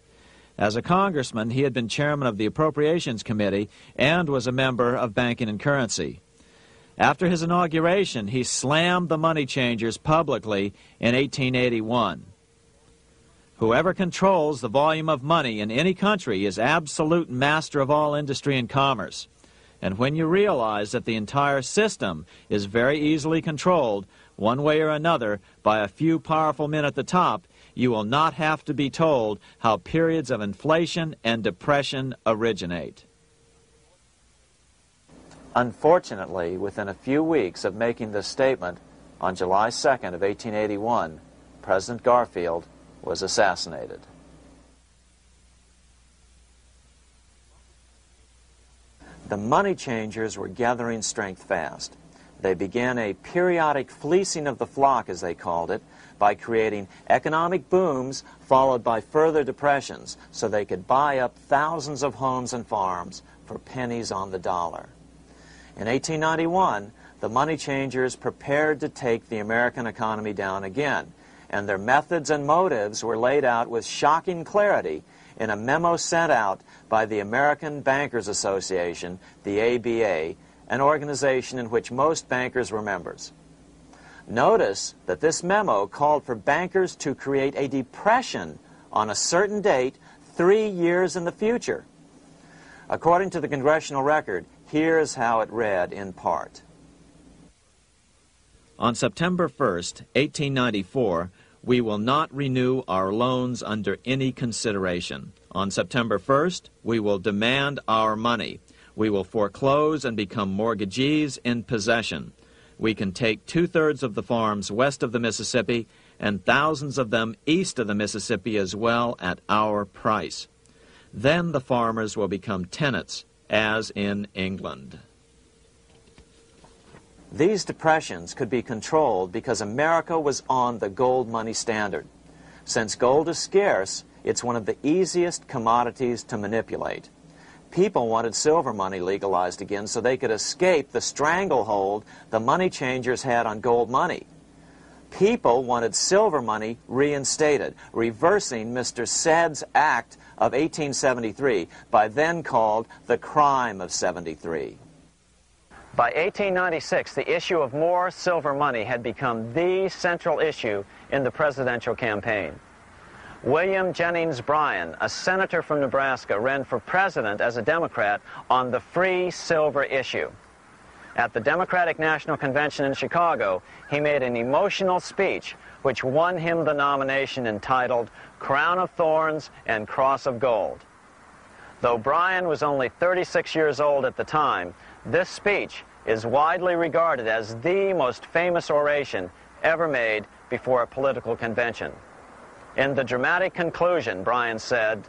As a congressman, he had been chairman of the Appropriations Committee and was a member of Banking and Currency. After his inauguration, he slammed the money changers publicly in 1881. Whoever controls the volume of money in any country is absolute master of all industry and commerce. And when you realize that the entire system is very easily controlled, one way or another, by a few powerful men at the top, you will not have to be told how periods of inflation and depression originate. Unfortunately, within a few weeks of making this statement, on July 2nd of 1881, President Garfield was assassinated. The money changers were gathering strength fast. They began a periodic fleecing of the flock, as they called it, by creating economic booms followed by further depressions so they could buy up thousands of homes and farms for pennies on the dollar. In 1891, the money changers prepared to take the American economy down again, and their methods and motives were laid out with shocking clarity in a memo sent out by the American Bankers Association, the ABA, an organization in which most bankers were members. Notice that this memo called for bankers to create a depression on a certain date 3 years in the future. According to the Congressional Record, here's how it read in part. On September 1st, 1894, we will not renew our loans under any consideration. On September 1st, we will demand our money. We will foreclose and become mortgagees in possession. We can take 2/3 of the farms west of the Mississippi and thousands of them east of the Mississippi as well at our price. Then the farmers will become tenants, as in England. These depressions could be controlled because America was on the gold money standard. Since gold is scarce, it's one of the easiest commodities to manipulate. People wanted silver money legalized again so they could escape the stranglehold the money changers had on gold money. People wanted silver money reinstated, reversing Mr. Said's Act of 1873, by then called the Crime of 73. By 1896, the issue of more silver money had become the central issue in the presidential campaign. William Jennings Bryan, a senator from Nebraska, ran for president as a Democrat on the free silver issue. At the Democratic National Convention in Chicago, he made an emotional speech which won him the nomination entitled Crown of Thorns and Cross of Gold. Though Bryan was only 36 years old at the time, this speech is widely regarded as the most famous oration ever made before a political convention. In the dramatic conclusion, Bryan said,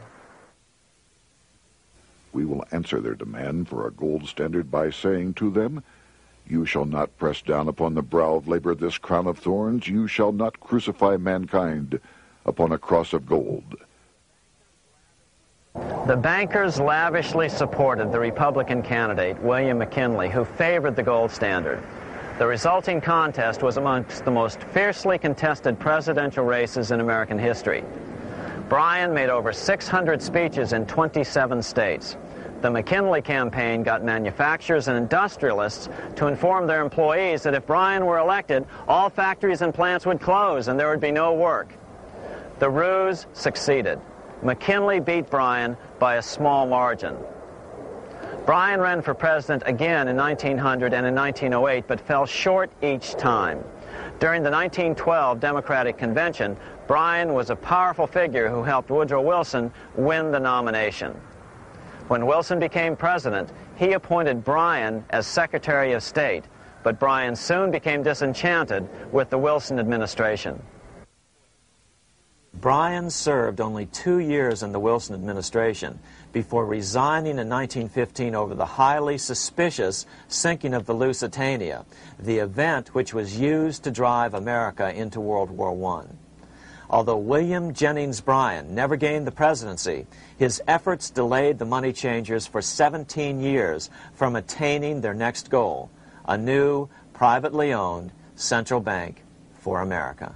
"We will answer their demand for a gold standard by saying to them, you shall not press down upon the brow of labor this crown of thorns, you shall not crucify mankind upon a cross of gold." The bankers lavishly supported the Republican candidate, William McKinley, who favored the gold standard. The resulting contest was amongst the most fiercely contested presidential races in American history. Bryan made over 600 speeches in 27 states. The McKinley campaign got manufacturers and industrialists to inform their employees that if Bryan were elected, all factories and plants would close and there would be no work. The ruse succeeded. McKinley beat Bryan by a small margin. Bryan ran for president again in 1900 and in 1908, but fell short each time. During the 1912 Democratic Convention, Bryan was a powerful figure who helped Woodrow Wilson win the nomination. When Wilson became president, he appointed Bryan as Secretary of State, but Bryan soon became disenchanted with the Wilson administration. Bryan served only 2 years in the Wilson administration before resigning in 1915 over the highly suspicious sinking of the Lusitania, the event which was used to drive America into World War I. Although William Jennings Bryan never gained the presidency, his efforts delayed the money changers for 17 years from attaining their next goal, a new, privately owned central bank for America.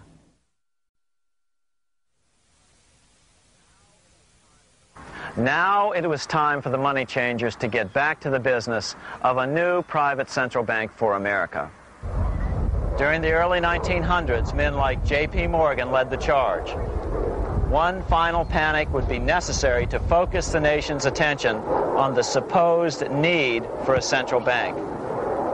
Now it was time for the money changers to get back to the business of a new private central bank for America. During the early 1900s, men like J.P. Morgan led the charge. One final panic would be necessary to focus the nation's attention on the supposed need for a central bank.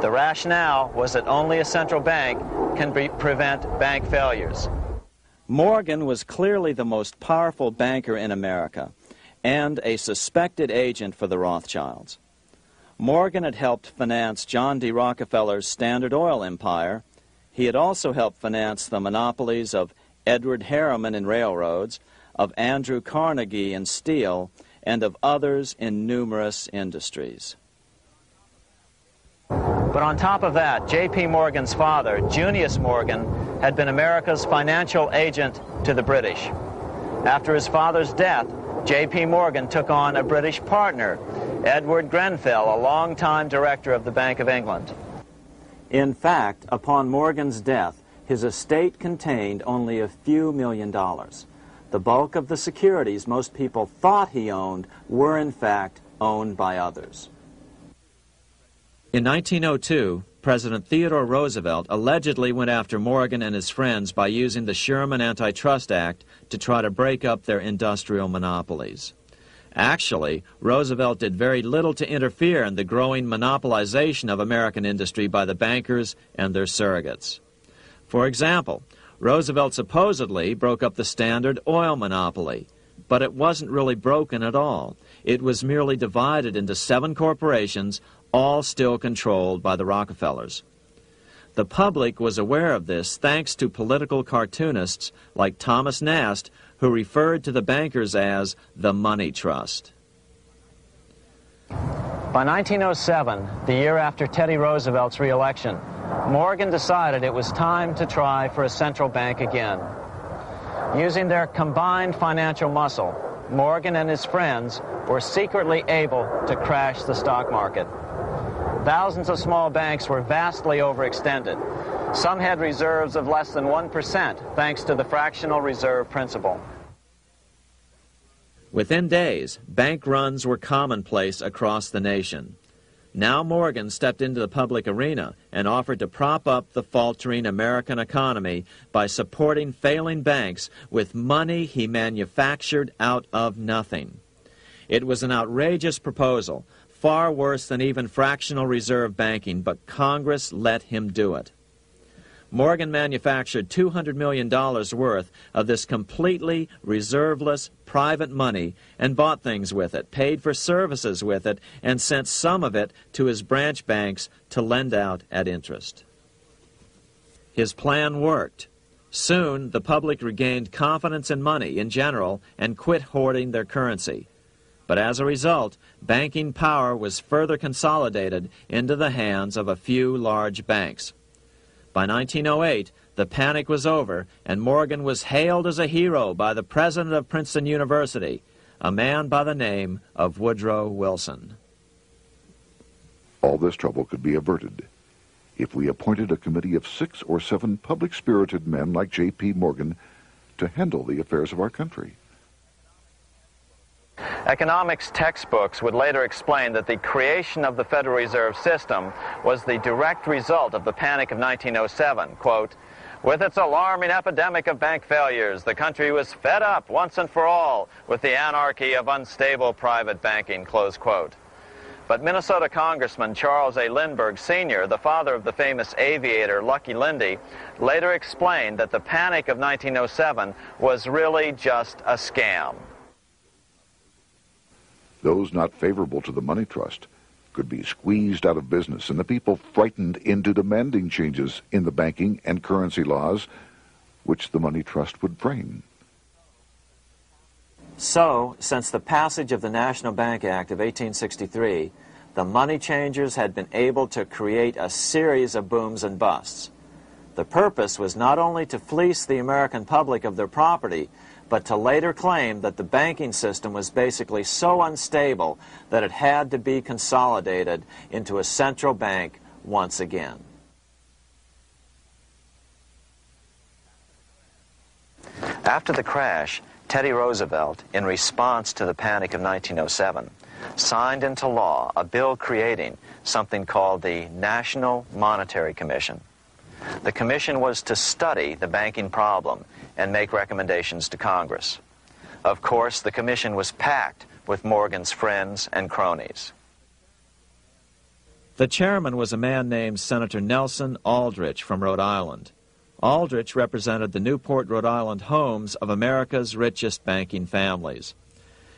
The rationale was that only a central bank can prevent bank failures. Morgan was clearly the most powerful banker in America and a suspected agent for the Rothschilds. Morgan had helped finance John D. Rockefeller's Standard Oil empire. He had also helped finance the monopolies of Edward Harriman in railroads, of Andrew Carnegie in steel, and of others in numerous industries. But on top of that, J.P. Morgan's father, Junius Morgan, had been America's financial agent to the British. After his father's death, J.P. Morgan took on a British partner, Edward Grenfell, a longtime director of the Bank of England. In fact, upon Morgan's death, his estate contained only a few $1,000,000. The bulk of the securities most people thought he owned were in fact owned by others. In 1902, President Theodore Roosevelt allegedly went after Morgan and his friends by using the Sherman Antitrust Act to try to break up their industrial monopolies. Actually, Roosevelt did very little to interfere in the growing monopolization of American industry by the bankers and their surrogates. For example, Roosevelt supposedly broke up the Standard Oil monopoly, but it wasn't really broken at all. It was merely divided into 7 corporations, all still controlled by the Rockefellers. The public was aware of this thanks to political cartoonists like Thomas Nast, who referred to the bankers as the money trust. By 1907, the year after Teddy Roosevelt's re-election, Morgan decided it was time to try for a central bank again. Using their combined financial muscle, Morgan and his friends were secretly able to crash the stock market. Thousands of small banks were vastly overextended. Some had reserves of less than 1% thanks to the fractional reserve principle. Within days, bank runs were commonplace across the nation. Now Morgan stepped into the public arena and offered to prop up the faltering American economy by supporting failing banks with money he manufactured out of nothing. It was an outrageous proposal, far worse than even fractional reserve banking, but Congress let him do it. Morgan manufactured $200 million worth of this completely reserveless private money and bought things with it, paid for services with it, and sent some of it to his branch banks to lend out at interest. His plan worked. Soon, the public regained confidence in money in general and quit hoarding their currency. But as a result, banking power was further consolidated into the hands of a few large banks. By 1908, the panic was over, and Morgan was hailed as a hero by the president of Princeton University, a man by the name of Woodrow Wilson. All this trouble could be averted if we appointed a committee of 6 or 7 public-spirited men like J.P. Morgan to handle the affairs of our country. Economics textbooks would later explain that the creation of the Federal Reserve System was the direct result of the panic of 1907. Quote, "With its alarming epidemic of bank failures, the country was fed up once and for all with the anarchy of unstable private banking," close quote. But Minnesota Congressman Charles A. Lindbergh Sr., the father of the famous aviator Lucky Lindy, later explained that the panic of 1907 was really just a scam. Those not favorable to the money trust could be squeezed out of business, and the people frightened into demanding changes in the banking and currency laws which the money trust would frame. So, since the passage of the National Bank Act of 1863, the money changers had been able to create a series of booms and busts. The purpose was not only to fleece the American public of their property, but to later claim that the banking system was basically so unstable that it had to be consolidated into a central bank once again. After the crash, Teddy Roosevelt, in response to the panic of 1907, signed into law a bill creating something called the National Monetary Commission. The commission was to study the banking problem and make recommendations to Congress. Of course, the commission was packed with Morgan's friends and cronies. The chairman was a man named Senator Nelson Aldrich from Rhode Island. Aldrich represented the Newport, Rhode Island homes of America's richest banking families.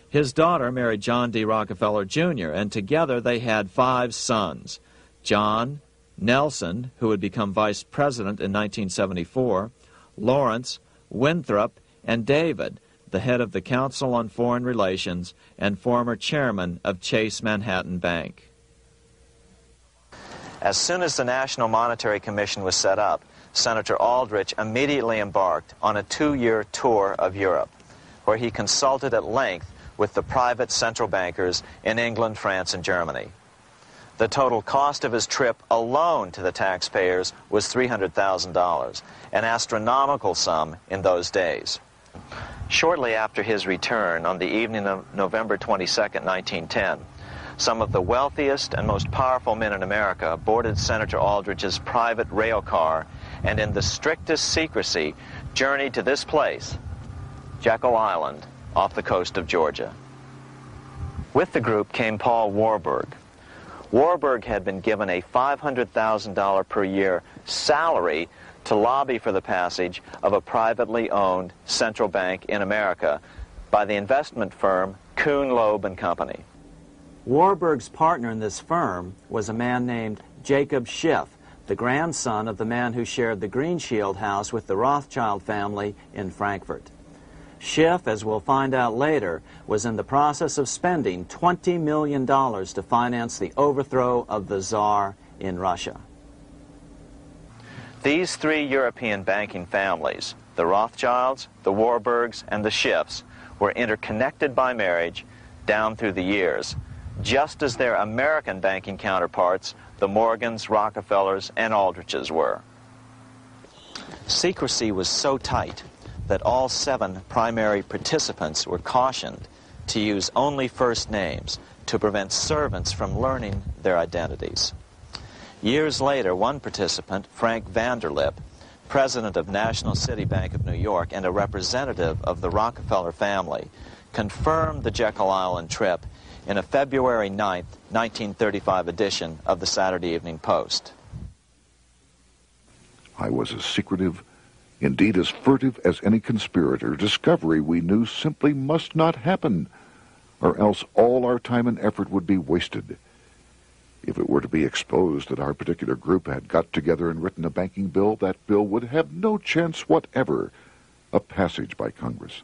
His daughter married John D. Rockefeller, Jr., and together they had 5 sons: John, Nelson, who would become vice president in 1974, Lawrence, Winthrop, and David, the head of the Council on Foreign Relations and former chairman of Chase Manhattan Bank. As soon as the National Monetary Commission was set up, Senator Aldrich immediately embarked on a 2-year tour of Europe, where he consulted at length with the private central bankers in England, France, and Germany. The total cost of his trip alone to the taxpayers was $300,000, an astronomical sum in those days. Shortly after his return, on the evening of November 22, 1910, some of the wealthiest and most powerful men in America boarded Senator Aldrich's private rail car and in the strictest secrecy journeyed to this place, Jekyll Island, off the coast of Georgia. With the group came Paul Warburg. Warburg had been given a $500,000 per year salary to lobby for the passage of a privately owned central bank in America by the investment firm Kuhn, Loeb and Company. Warburg's partner in this firm was a man named Jacob Schiff, the grandson of the man who shared the Greenshield house with the Rothschild family in Frankfurt. Schiff, as we'll find out later, was in the process of spending $20 million to finance the overthrow of the Tsar in Russia. These three European banking families, the Rothschilds, the Warburgs, and the Schiffs, were interconnected by marriage down through the years, just as their American banking counterparts, the Morgans, Rockefellers, and Aldriches were. Secrecy was so tight that all 7 primary participants were cautioned to use only first names to prevent servants from learning their identities. Years later, one participant, Frank Vanderlip, president of National City Bank of New York and a representative of the Rockefeller family, confirmed the Jekyll Island trip in a February 9, 1935 edition of the Saturday Evening Post. I was as secretive, indeed as furtive as any conspirator. Discovery, we knew, simply must not happen, or else all our time and effort would be wasted. If it were to be exposed that our particular group had got together and written a banking bill, that bill would have no chance whatever of passage by Congress.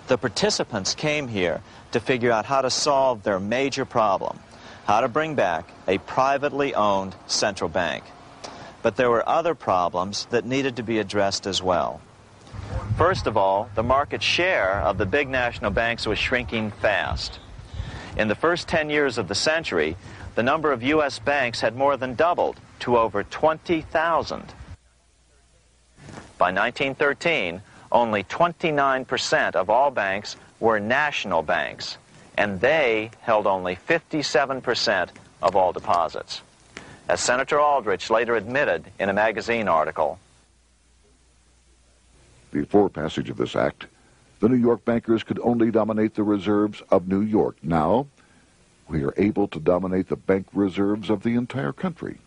The participants came here to figure out how to solve their major problem, how to bring back a privately owned central bank. But there were other problems that needed to be addressed as well. First of all, the market share of the big national banks was shrinking fast. In the first 10 years of the century, the number of U.S. banks had more than doubled to over 20,000. By 1913, only 29% of all banks were national banks, and they held only 57% of all deposits. As Senator Aldrich later admitted in a magazine article, before passage of this act, the New York bankers could only dominate the reserves of New York. Now, we are able to dominate the bank reserves of the entire country.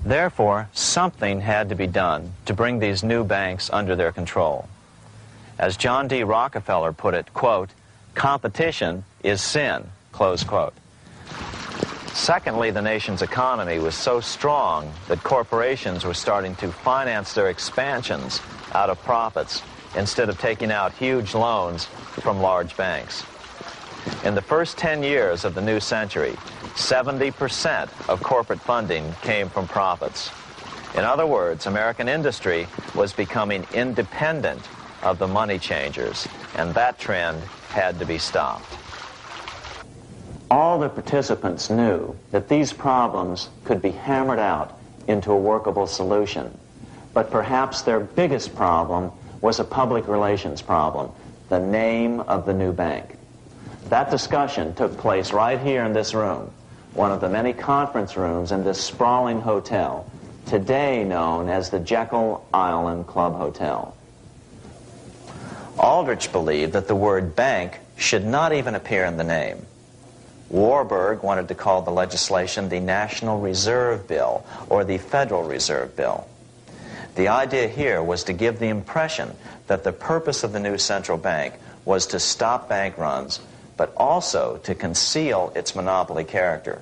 Therefore, something had to be done to bring these new banks under their control. As John D. Rockefeller put it, quote, "Competition is sin," close quote. Secondly, the nation's economy was so strong that corporations were starting to finance their expansions out of profits instead of taking out huge loans from large banks. In the first 10 years of the new century, 70% of corporate funding came from profits. In other words, American industry was becoming independent of the money changers, and that trend had to be stopped. All the participants knew that these problems could be hammered out into a workable solution, but perhaps their biggest problem was a public relations problem, the name of the new bank. That discussion took place right here in this room, one of the many conference rooms in this sprawling hotel, today known as the Jekyll Island Club Hotel. Aldrich believed that the word bank should not even appear in the name. Warburg wanted to call the legislation the National Reserve Bill or the Federal Reserve Bill. The idea here was to give the impression that the purpose of the new central bank was to stop bank runs, but also to conceal its monopoly character.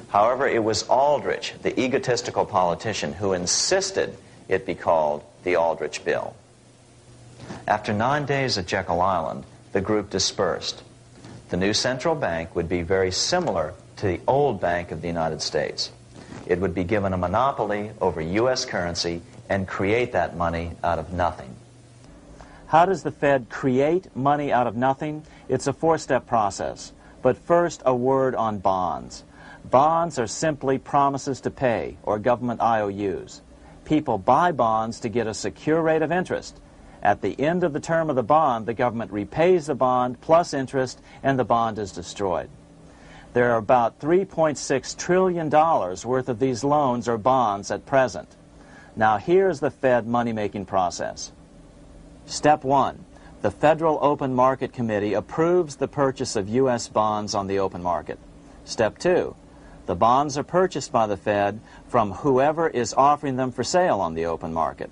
However, it was Aldrich, the egotistical politician, who insisted it be called the Aldrich Bill. After 9 days at Jekyll Island, the group dispersed. The new central bank would be very similar to the old Bank of the United States. It would be given a monopoly over U.S. currency and create that money out of nothing. How does the Fed create money out of nothing? It's a 4-step process. But first, a word on bonds. Bonds are simply promises to pay, or government IOUs. People buy bonds to get a secure rate of interest. At the end of the term of the bond, the government repays the bond plus interest, and the bond is destroyed. There are about $3.6 trillion worth of these loans or bonds at present. Now here's the Fed money-making process. Step 1. The Federal Open Market Committee approves the purchase of U.S. bonds on the open market. Step 2. The bonds are purchased by the Fed from whoever is offering them for sale on the open market.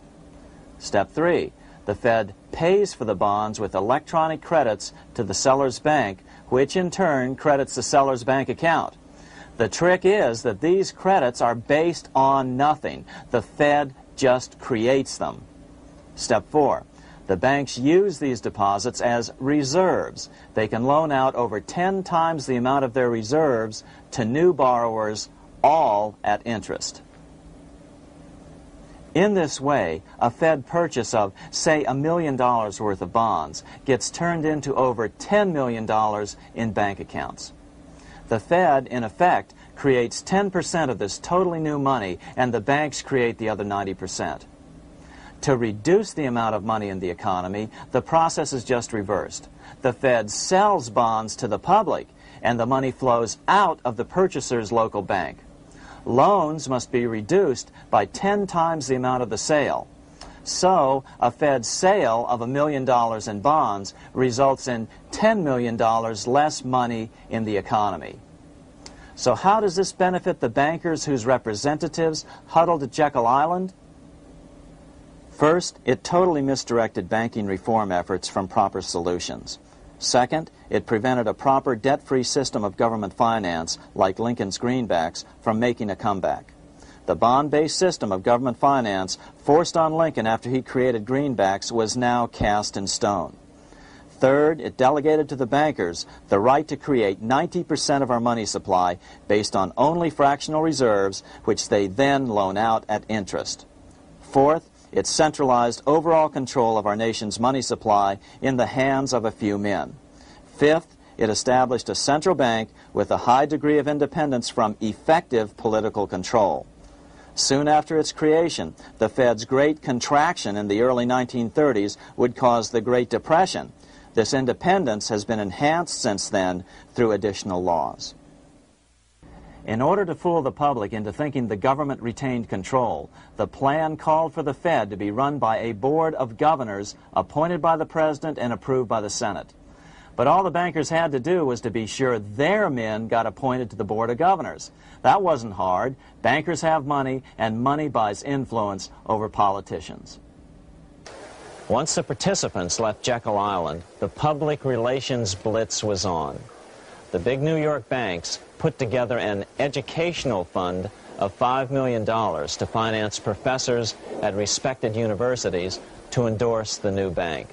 Step 3. The Fed pays for the bonds with electronic credits to the seller's bank, which in turn credits the seller's bank account. The trick is that these credits are based on nothing. The Fed just creates them. Step 4. The banks use these deposits as reserves. They can loan out over 10 times the amount of their reserves to new borrowers, all at interest. In this way, a Fed purchase of, say, $1 million worth of bonds gets turned into over $10 million in bank accounts. The Fed, in effect, creates 10% of this totally new money, and the banks create the other 90%. To reduce the amount of money in the economy, the process is just reversed. The Fed sells bonds to the public, and the money flows out of the purchaser's local bank. Loans must be reduced by 10 times the amount of the sale. So, a Fed sale of $1 million in bonds results in $10 million less money in the economy. So how does this benefit the bankers whose representatives huddled at Jekyll Island? First, it totally misdirected banking reform efforts from proper solutions. Second, it prevented a proper debt-free system of government finance, like Lincoln's greenbacks, from making a comeback. The bond-based system of government finance forced on Lincoln after he created greenbacks was now cast in stone. Third, it delegated to the bankers the right to create 90% of our money supply based on only fractional reserves, which they then loan out at interest. Fourth, it centralized overall control of our nation's money supply in the hands of a few men. Fifth, it established a central bank with a high degree of independence from effective political control. Soon after its creation, the Fed's great contraction in the early 1930s would cause the Great Depression. This independence has been enhanced since then through additional laws. In order to fool the public into thinking the government retained control, the plan called for the Fed to be run by a board of governors appointed by the President and approved by the Senate. But all the bankers had to do was to be sure their men got appointed to the board of governors. That wasn't hard. Bankers have money, and money buys influence over politicians. Once the participants left Jekyll Island, the public relations blitz was on. The big New York banks put together an educational fund of $5 million to finance professors at respected universities to endorse the new bank.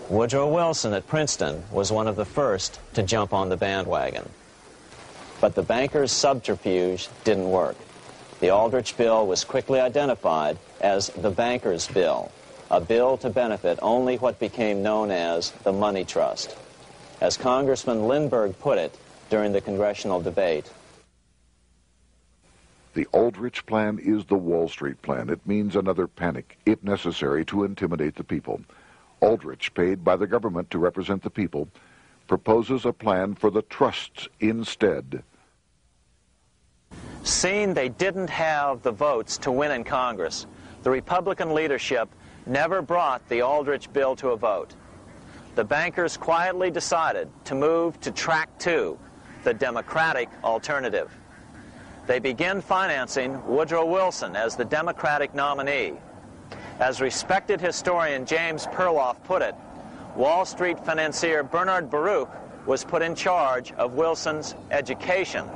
Woodrow Wilson at Princeton was one of the first to jump on the bandwagon. But the bankers' subterfuge didn't work. The Aldrich Bill was quickly identified as the bankers' bill, a bill to benefit only what became known as the money trust. As Congressman Lindbergh put it during the congressional debate, the Aldrich Plan is the Wall Street plan. It means another panic, if necessary, to intimidate the people. Aldrich, paid by the government to represent the people, proposes a plan for the trusts instead. Seeing they didn't have the votes to win in Congress, the Republican leadership never brought the Aldrich bill to a vote. The bankers quietly decided to move to track 2, the Democratic alternative. They began financing Woodrow Wilson as the Democratic nominee. As respected historian James Perloff put it, Wall Street financier Bernard Baruch was put in charge of Wilson's education.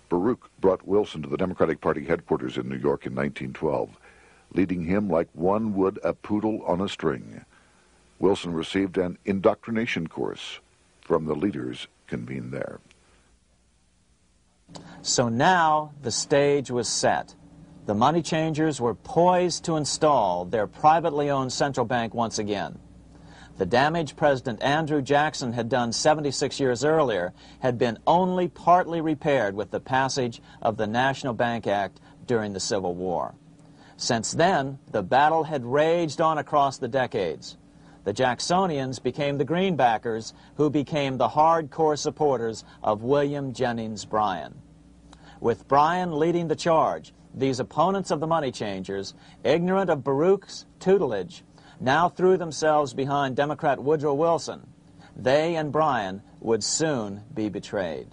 Baruch brought Wilson to the Democratic Party headquarters in New York in 1912, leading him like one would a poodle on a string. Wilson received an indoctrination course from the leaders convened there. So now the stage was set. The money changers were poised to install their privately owned central bank once again. The damage President Andrew Jackson had done 76 years earlier had been only partly repaired with the passage of the National Bank Act during the Civil War. Since then, the battle had raged on across the decades. The Jacksonians became the greenbackers, who became the hardcore supporters of William Jennings Bryan. With Bryan leading the charge, these opponents of the money changers, ignorant of Baruch's tutelage, now threw themselves behind Democrat Woodrow Wilson. They and Bryan would soon be betrayed.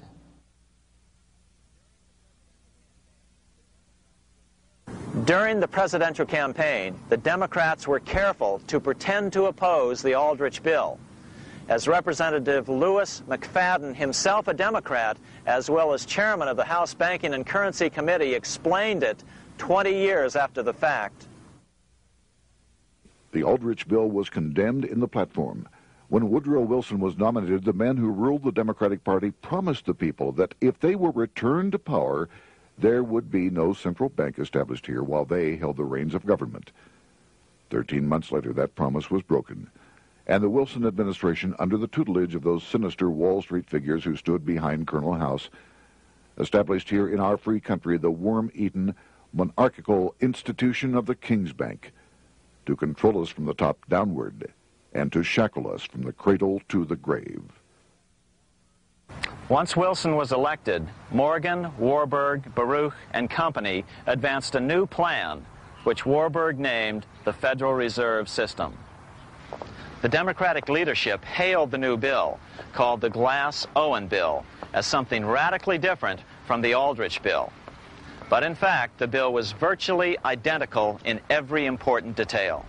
During the presidential campaign, the Democrats were careful to pretend to oppose the Aldrich bill. As Representative Lewis McFadden, himself a Democrat, as well as chairman of the House Banking and Currency Committee, explained it 20 years after the fact. The Aldrich bill was condemned in the platform. When Woodrow Wilson was nominated, the men who ruled the Democratic Party promised the people that if they were returned to power, there would be no central bank established here while they held the reins of government. 13 months later, that promise was broken, and the Wilson administration, under the tutelage of those sinister Wall Street figures who stood behind Colonel House, established here in our free country the worm-eaten, monarchical institution of the King's Bank, to control us from the top downward and to shackle us from the cradle to the grave. Once Wilson was elected, Morgan, Warburg, Baruch, and company advanced a new plan, which Warburg named the Federal Reserve System. The Democratic leadership hailed the new bill, called the Glass-Owen Bill, as something radically different from the Aldrich bill. But in fact, the bill was virtually identical in every important detail.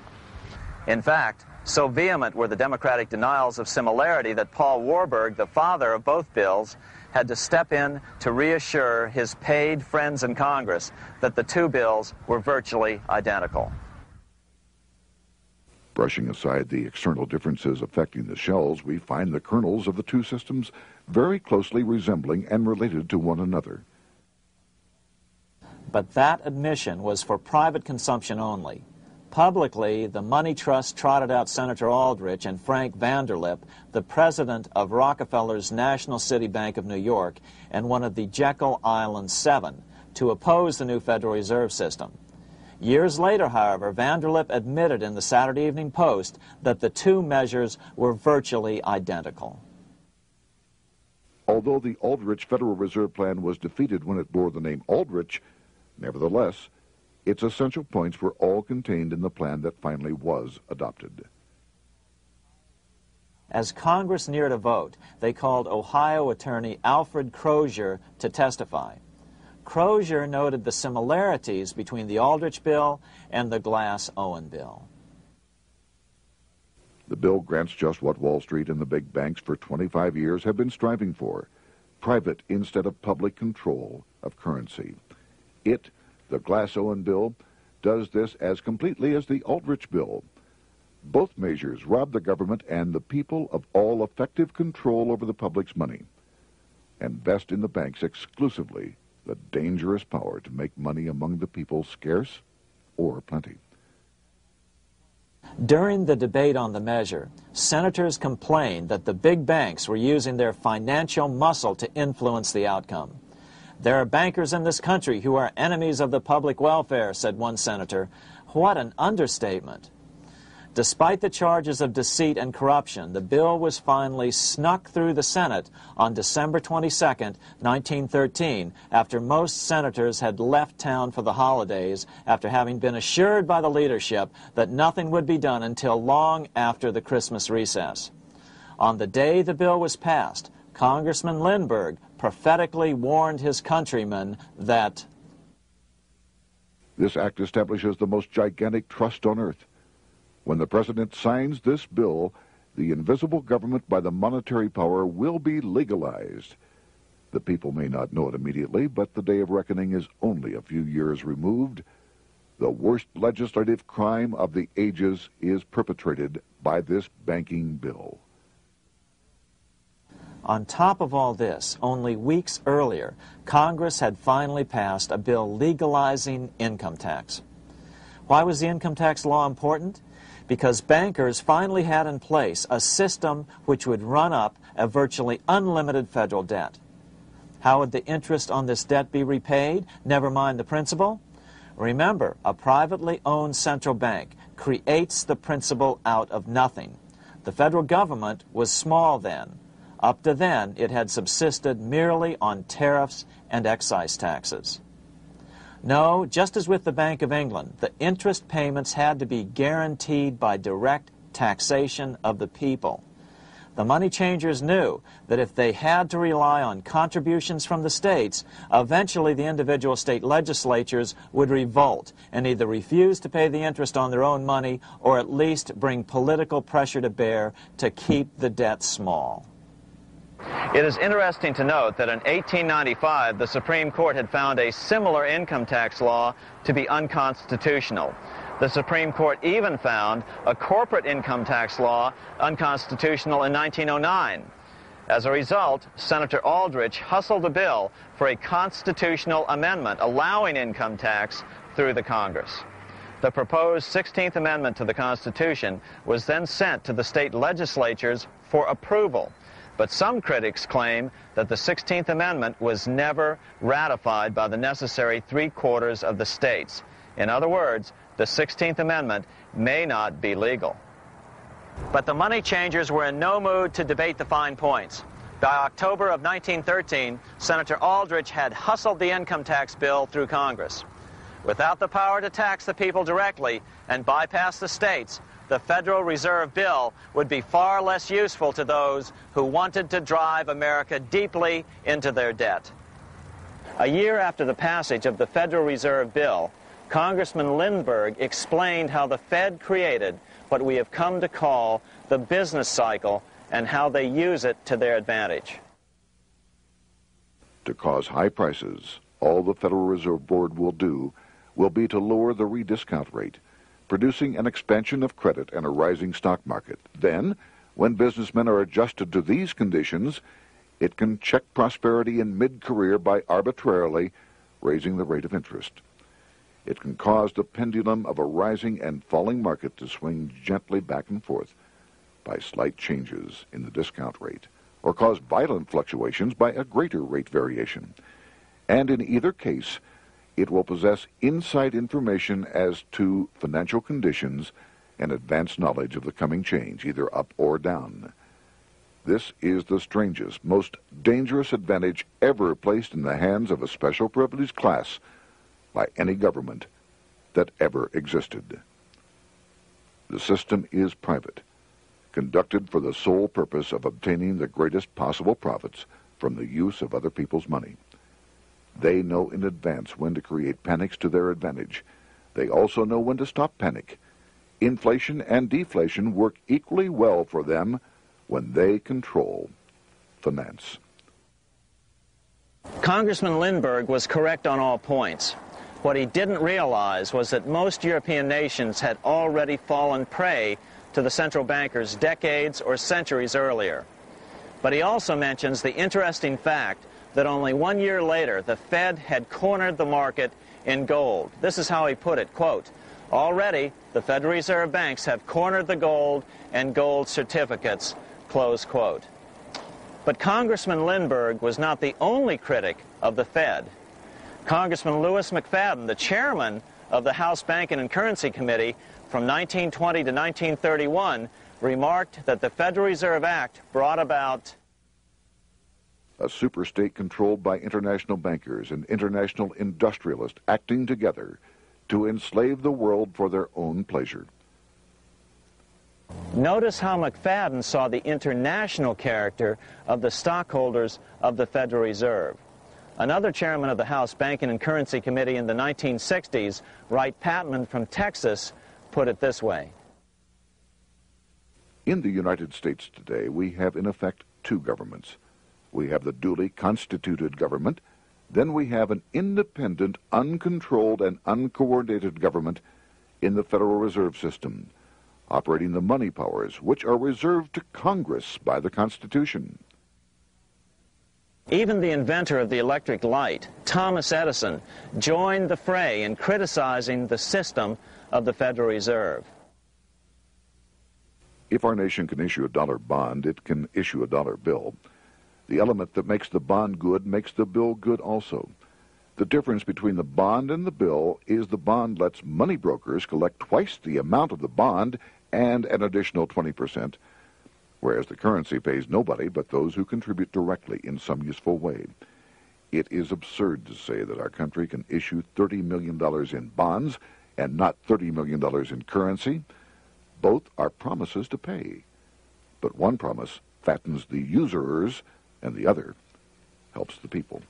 In fact, so vehement were the Democratic denials of similarity that Paul Warburg, the father of both bills, had to step in to reassure his paid friends in Congress that the two bills were virtually identical. Brushing aside the external differences affecting the shells, we find the kernels of the two systems very closely resembling and related to one another. But that admission was for private consumption only. Publicly, the money trust trotted out Senator Aldrich and Frank Vanderlip, the president of Rockefeller's National City Bank of New York and one of the Jekyll Island Seven, to oppose the new Federal Reserve System. Years later, however, Vanderlip admitted in the Saturday Evening Post that the two measures were virtually identical. Although the Aldrich Federal Reserve Plan was defeated when it bore the name Aldrich, nevertheless, its essential points were all contained in the plan that finally was adopted. As Congress neared a vote, they called Ohio attorney Alfred Crozier to testify. Crozier noted the similarities between the Aldrich bill and the Glass-Owen bill. The bill grants just what Wall Street and the big banks for 25 years have been striving for: private instead of public control of currency. It, the Glass-Owen bill, does this as completely as the Aldrich bill. Both measures rob the government and the people of all effective control over the public's money, and vest in the banks exclusively the dangerous power to make money among the people scarce or plenty. During the debate on the measure, senators complained that the big banks were using their financial muscle to influence the outcome. "There are bankers in this country who are enemies of the public welfare," said one senator. What an understatement. Despite the charges of deceit and corruption, the bill was finally snuck through the Senate on December 22, 1913, after most senators had left town for the holidays, after having been assured by the leadership that nothing would be done until long after the Christmas recess. On the day the bill was passed, Congressman Lindbergh prophetically warned his countrymen that this act establishes the most gigantic trust on earth. When the president signs this bill, the invisible government by the monetary power will be legalized. The people may not know it immediately, but the day of reckoning is only a few years removed. The worst legislative crime of the ages is perpetrated by this banking bill. On top of all this, only weeks earlier, Congress had finally passed a bill legalizing income tax. Why was the income tax law important? Because bankers finally had in place a system which would run up a virtually unlimited federal debt. How would the interest on this debt be repaid? Never mind the principal. Remember, a privately owned central bank creates the principal out of nothing. The federal government was small then. Up to then, it had subsisted merely on tariffs and excise taxes. No, just as with the Bank of England, the interest payments had to be guaranteed by direct taxation of the people. The money changers knew that if they had to rely on contributions from the states, eventually the individual state legislatures would revolt and either refuse to pay the interest on their own money or at least bring political pressure to bear to keep the debt small. It is interesting to note that in 1895, the Supreme Court had found a similar income tax law to be unconstitutional. The Supreme Court even found a corporate income tax law unconstitutional in 1909. As a result, Senator Aldrich hustled a bill for a constitutional amendment allowing income tax through the Congress. The proposed 16th Amendment to the Constitution was then sent to the state legislatures for approval. But some critics claim that the 16th Amendment was never ratified by the necessary 3/4 of the states. In other words, the 16th Amendment may not be legal. But the money changers were in no mood to debate the fine points. By October of 1913, Senator Aldrich had hustled the income tax bill through Congress. Without the power to tax the people directly and bypass the states, the Federal Reserve Bill would be far less useful to those who wanted to drive America deeply into their debt. A year after the passage of the Federal Reserve Bill, Congressman Lindbergh explained how the Fed created what we have come to call the business cycle and how they use it to their advantage. To cause high prices, all the Federal Reserve Board will do will be to lower the rediscount rate, producing an expansion of credit and a rising stock market. Then, when businessmen are adjusted to these conditions, it can check prosperity in mid-career by arbitrarily raising the rate of interest. It can cause the pendulum of a rising and falling market to swing gently back and forth by slight changes in the discount rate, or cause violent fluctuations by a greater rate variation. And in either case, it will possess inside information as to financial conditions and advanced knowledge of the coming change, either up or down. This is the strangest, most dangerous advantage ever placed in the hands of a special privileged class by any government that ever existed. The system is private, conducted for the sole purpose of obtaining the greatest possible profits from the use of other people's money. They know in advance when to create panics to their advantage. They also know when to stop panic. Inflation and deflation work equally well for them when they control finance. Congressman Lindbergh was correct on all points. What he didn't realize was that most European nations had already fallen prey to the central bankers decades or centuries earlier. But he also mentions the interesting fact that only 1 year later, the Fed had cornered the market in gold. This is how he put it, quote, "Already, the Federal Reserve banks have cornered the gold and gold certificates," close quote. But Congressman Lindbergh was not the only critic of the Fed. Congressman Lewis McFadden, the chairman of the House Banking and Currency Committee from 1920 to 1931, remarked that the Federal Reserve Act brought about a superstate controlled by international bankers and international industrialists acting together to enslave the world for their own pleasure. Notice how McFadden saw the international character of the stockholders of the Federal Reserve. Another chairman of the House Banking and Currency Committee in the 1960s, Wright Patman from Texas, put it this way. In the United States today, we have in effect two governments. We have the duly constituted government, then we have an independent, uncontrolled, and uncoordinated government in the Federal Reserve System, operating the money powers which are reserved to Congress by the Constitution. Even the inventor of the electric light, Thomas Edison, joined the fray in criticizing the system of the Federal Reserve. If our nation can issue a dollar bond, it can issue a dollar bill. The element that makes the bond good makes the bill good also. The difference between the bond and the bill is the bond lets money brokers collect twice the amount of the bond and an additional 20%, whereas the currency pays nobody but those who contribute directly in some useful way. It is absurd to say that our country can issue $30 million in bonds and not $30 million in currency. Both are promises to pay, but one promise fattens the usurers, and the other helps the people.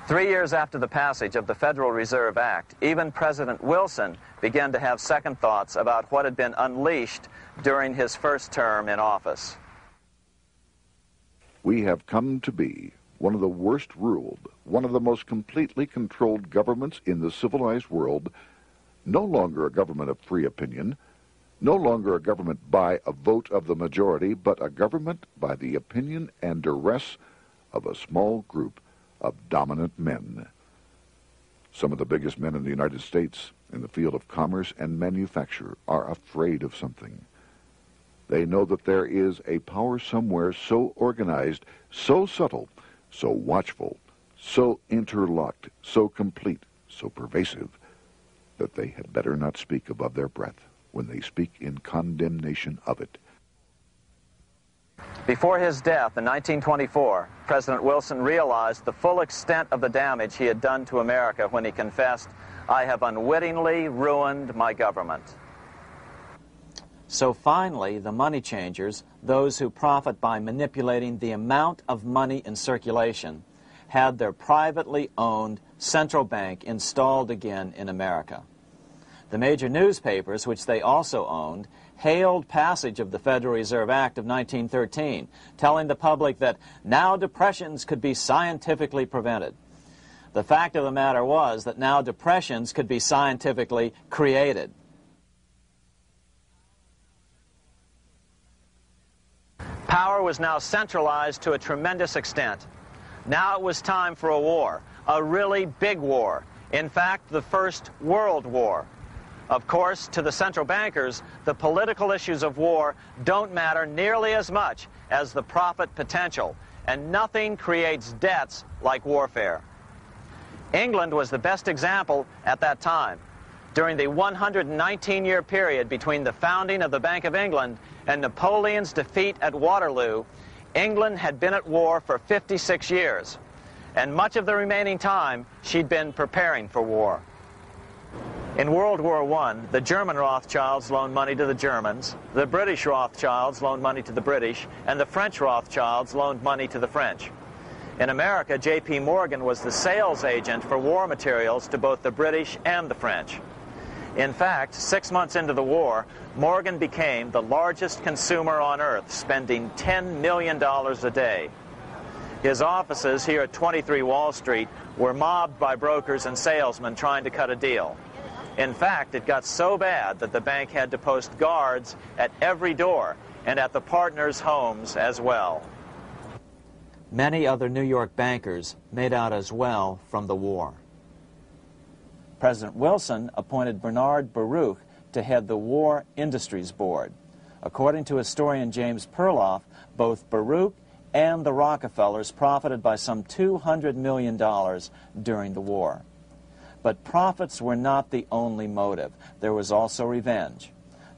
3 years after the passage of the Federal Reserve Act, even President Wilson began to have second thoughts about what had been unleashed during his first term in office. We have come to be one of the worst ruled, one of the most completely controlled governments in the civilized world, no longer a government of free opinion, no longer a government by a vote of the majority, but a government by the opinion and duress of a small group of dominant men. Some of the biggest men in the United States in the field of commerce and manufacture are afraid of something. They know that there is a power somewhere so organized, so subtle, so watchful, so interlocked, so complete, so pervasive, that they had better not speak above their breath when they speak in condemnation of it. Before his death in 1924, President Wilson realized the full extent of the damage he had done to America when he confessed, "I have unwittingly ruined my government." So finally, the money changers, those who profit by manipulating the amount of money in circulation, had their privately owned central bank installed again in America. The major newspapers, which they also owned, hailed passage of the Federal Reserve Act of 1913, telling the public that now depressions could be scientifically prevented. The fact of the matter was that now depressions could be scientifically created. Power was now centralized to a tremendous extent. Now it was time for a war, a really big war. In fact, the First World War. Of course, to the central bankers, the political issues of war don't matter nearly as much as the profit potential, and nothing creates debts like warfare. England was the best example at that time. During the 119-year period between the founding of the Bank of England and Napoleon's defeat at Waterloo, England had been at war for 56 years, and much of the remaining time she'd been preparing for war. In World War I, the German Rothschilds loaned money to the Germans, the British Rothschilds loaned money to the British, and the French Rothschilds loaned money to the French. In America, J.P. Morgan was the sales agent for war materials to both the British and the French. In fact, 6 months into the war, Morgan became the largest consumer on earth, spending $10 million a day. His offices here at 23 Wall Street were mobbed by brokers and salesmen trying to cut a deal. In fact, it got so bad that the bank had to post guards at every door and at the partners' homes as well. Many other New York bankers made out as well from the war. President Wilson appointed Bernard Baruch to head the War Industries Board. According to historian James Perloff, both Baruch and the Rockefellers profited by some $200 million during the war. But profits were not the only motive. There was also revenge.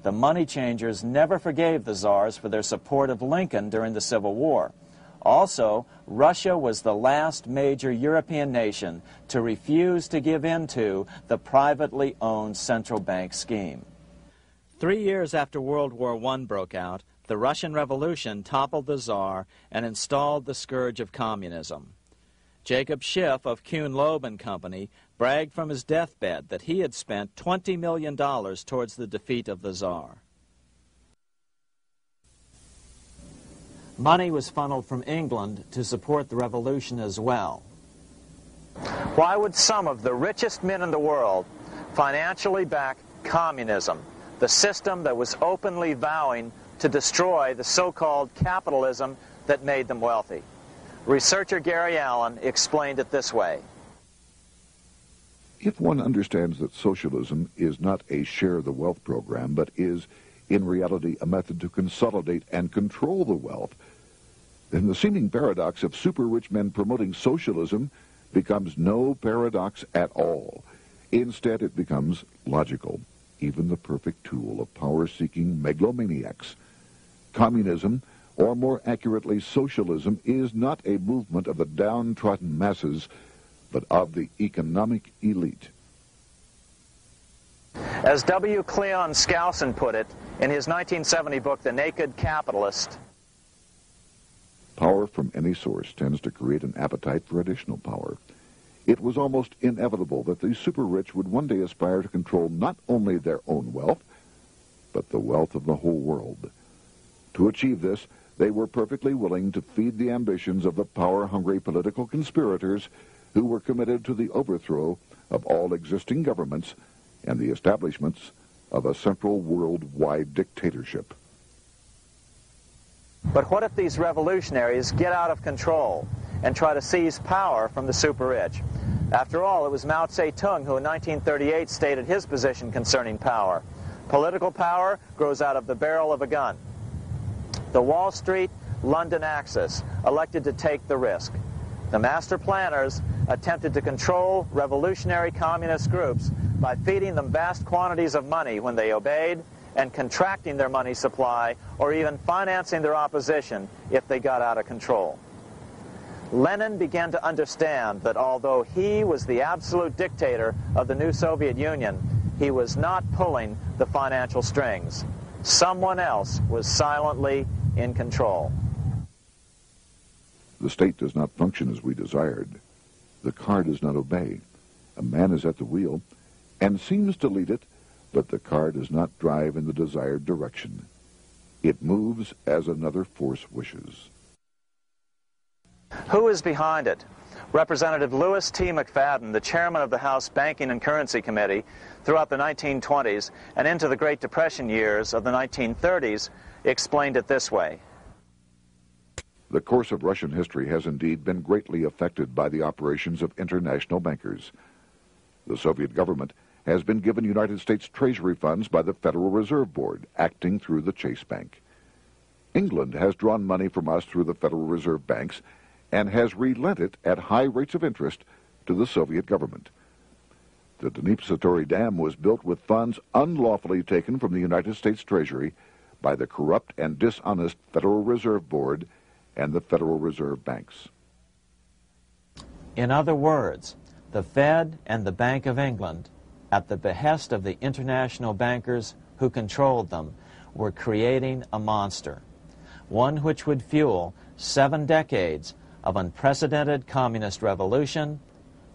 The money changers never forgave the czars for their support of Lincoln during the Civil War. Also, Russia was the last major European nation to refuse to give in to the privately owned central bank scheme. 3 years after World War I broke out, the Russian Revolution toppled the Tsar and installed the scourge of communism. Jacob Schiff of Kuhn Loeb and Company bragged from his deathbed that he had spent $20 million towards the defeat of the Tsar. Money was funneled from England to support the revolution as well. Why would some of the richest men in the world financially back communism, the system that was openly vowing to destroy the so-called capitalism that made them wealthy? Researcher Gary Allen explained it this way. If one understands that socialism is not a share the wealth program, but is in reality a method to consolidate and control the wealth, then the seeming paradox of super-rich men promoting socialism becomes no paradox at all. Instead, it becomes logical, even the perfect tool of power-seeking megalomaniacs. Communism, or more accurately socialism, is not a movement of the downtrodden masses, but of the economic elite. As W. Cleon Skousen put it in his 1970 book, The Naked Capitalist, power from any source tends to create an appetite for additional power. It was almost inevitable that the super-rich would one day aspire to control not only their own wealth, but the wealth of the whole world. To achieve this, they were perfectly willing to feed the ambitions of the power-hungry political conspirators who were committed to the overthrow of all existing governments and the establishments of a central worldwide dictatorship. but what if these revolutionaries get out of control and try to seize power from the super-rich? After all, it was Mao Zedong who in 1938 stated his position concerning power. Political power grows out of the barrel of a gun. The Wall Street, London axis elected to take the risk. The master planners attempted to control revolutionary communist groups by feeding them vast quantities of money when they obeyed and contracting their money supply or even financing their opposition if they got out of control. Lenin began to understand that although he was the absolute dictator of the new Soviet Union, he was not pulling the financial strings. Someone else was silently in control. The state does not function as we desired. The car does not obey. A man is at the wheel and seems to lead it, but the car does not drive in the desired direction. It moves as another force wishes. Who is behind it? Representative Louis T. McFadden, the chairman of the House Banking and Currency Committee throughout the 1920s and into the Great Depression years of the 1930s, explained it this way. The course of Russian history has indeed been greatly affected by the operations of international bankers. The Soviet government has been given United States Treasury funds by the Federal Reserve Board, acting through the Chase Bank. England has drawn money from us through the Federal Reserve banks and has relent it at high rates of interest to the Soviet government. The Dnipro Dam was built with funds unlawfully taken from the United States Treasury by the corrupt and dishonest Federal Reserve Board and the Federal Reserve banks. In other words, the Fed and the Bank of England, at the behest of the international bankers who controlled them, were creating a monster, one which would fuel 7 decades of unprecedented communist revolution,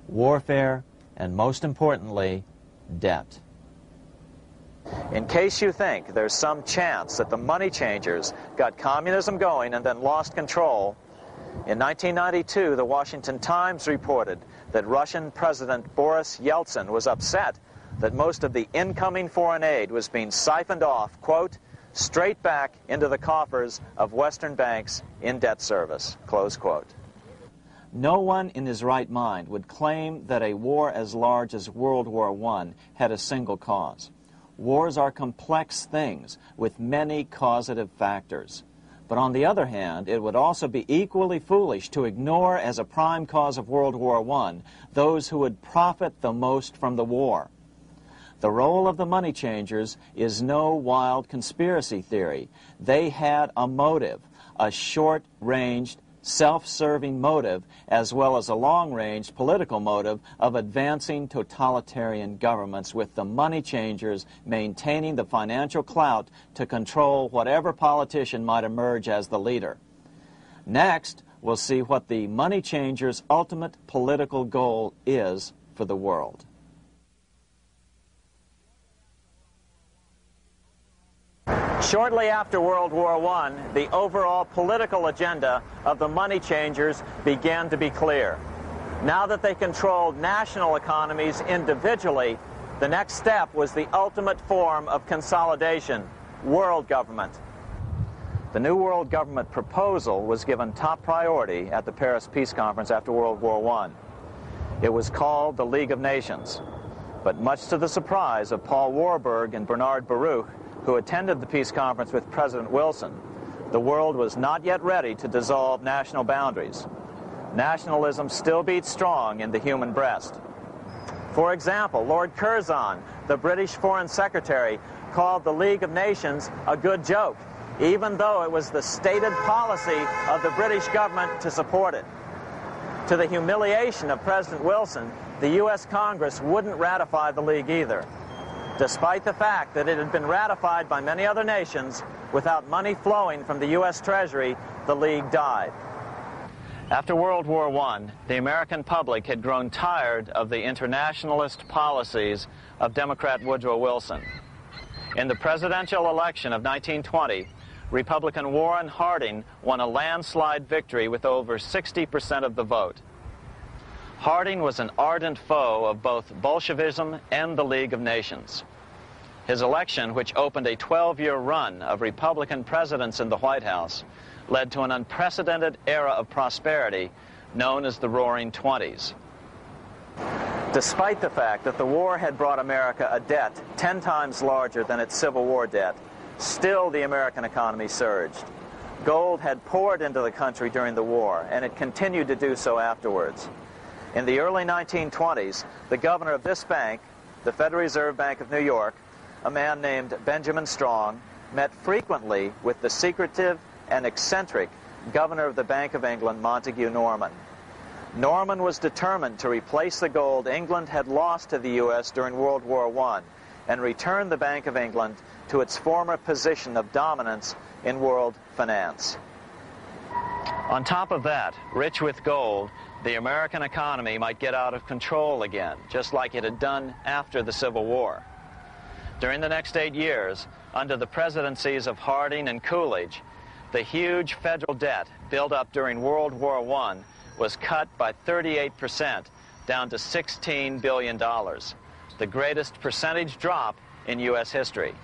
warfare, and most importantly, debt. In case you think there's some chance that the money changers got communism going and then lost control, in 1992, the Washington Times reported that Russian President Boris Yeltsin was upset that most of the incoming foreign aid was being siphoned off, quote, straight back into the coffers of Western banks in debt service, close quote. No one in his right mind would claim that a war as large as World War I had a single cause. Wars are complex things with many causative factors. But on the other hand, it would also be equally foolish to ignore as a prime cause of World War I those who would profit the most from the war. The role of the money changers is no wild conspiracy theory. They had a motive, a short-ranged, self-serving motive, as well as a long-range political motive of advancing totalitarian governments, with the money changers maintaining the financial clout to control whatever politician might emerge as the leader. Next, we'll see what the money changers' ultimate political goal is for the world. Shortly after World War I, the overall political agenda of the money changers began to be clear. Now that they controlled national economies individually, the next step was the ultimate form of consolidation, world government. The new world government proposal was given top priority at the Paris Peace Conference after World War I. It was called the League of Nations, but much to the surprise of Paul Warburg and Bernard Baruch, who attended the peace conference with President Wilson, the world was not yet ready to dissolve national boundaries. Nationalism still beats strong in the human breast. For example, Lord Curzon, the British Foreign Secretary, called the League of Nations a good joke, even though it was the stated policy of the British government to support it. To the humiliation of President Wilson, the U.S. Congress wouldn't ratify the League either. Despite the fact that it had been ratified by many other nations, without money flowing from the U.S. Treasury, the League died. After World War I, the American public had grown tired of the internationalist policies of Democrat Woodrow Wilson. In the presidential election of 1920, Republican Warren Harding won a landslide victory with over 60% of the vote. Harding was an ardent foe of both Bolshevism and the League of Nations. His election, which opened a 12-year run of Republican presidents in the White House, led to an unprecedented era of prosperity known as the Roaring Twenties. Despite the fact that the war had brought America a debt 10 times larger than its Civil War debt, still the American economy surged. Gold had poured into the country during the war, and it continued to do so afterwards. In the early 1920s, the governor of this bank, the Federal Reserve Bank of New York, a man named Benjamin Strong, met frequently with the secretive and eccentric governor of the Bank of England, Montague Norman. Norman was determined to replace the gold England had lost to the U.S. during World War I and return the Bank of England to its former position of dominance in world finance. On top of that, rich with gold, the American economy might get out of control again, just like it had done after the Civil War. During the next 8 years, under the presidencies of Harding and Coolidge, the huge federal debt built up during World War I was cut by 38%, down to $16 billion, the greatest percentage drop in U.S. history.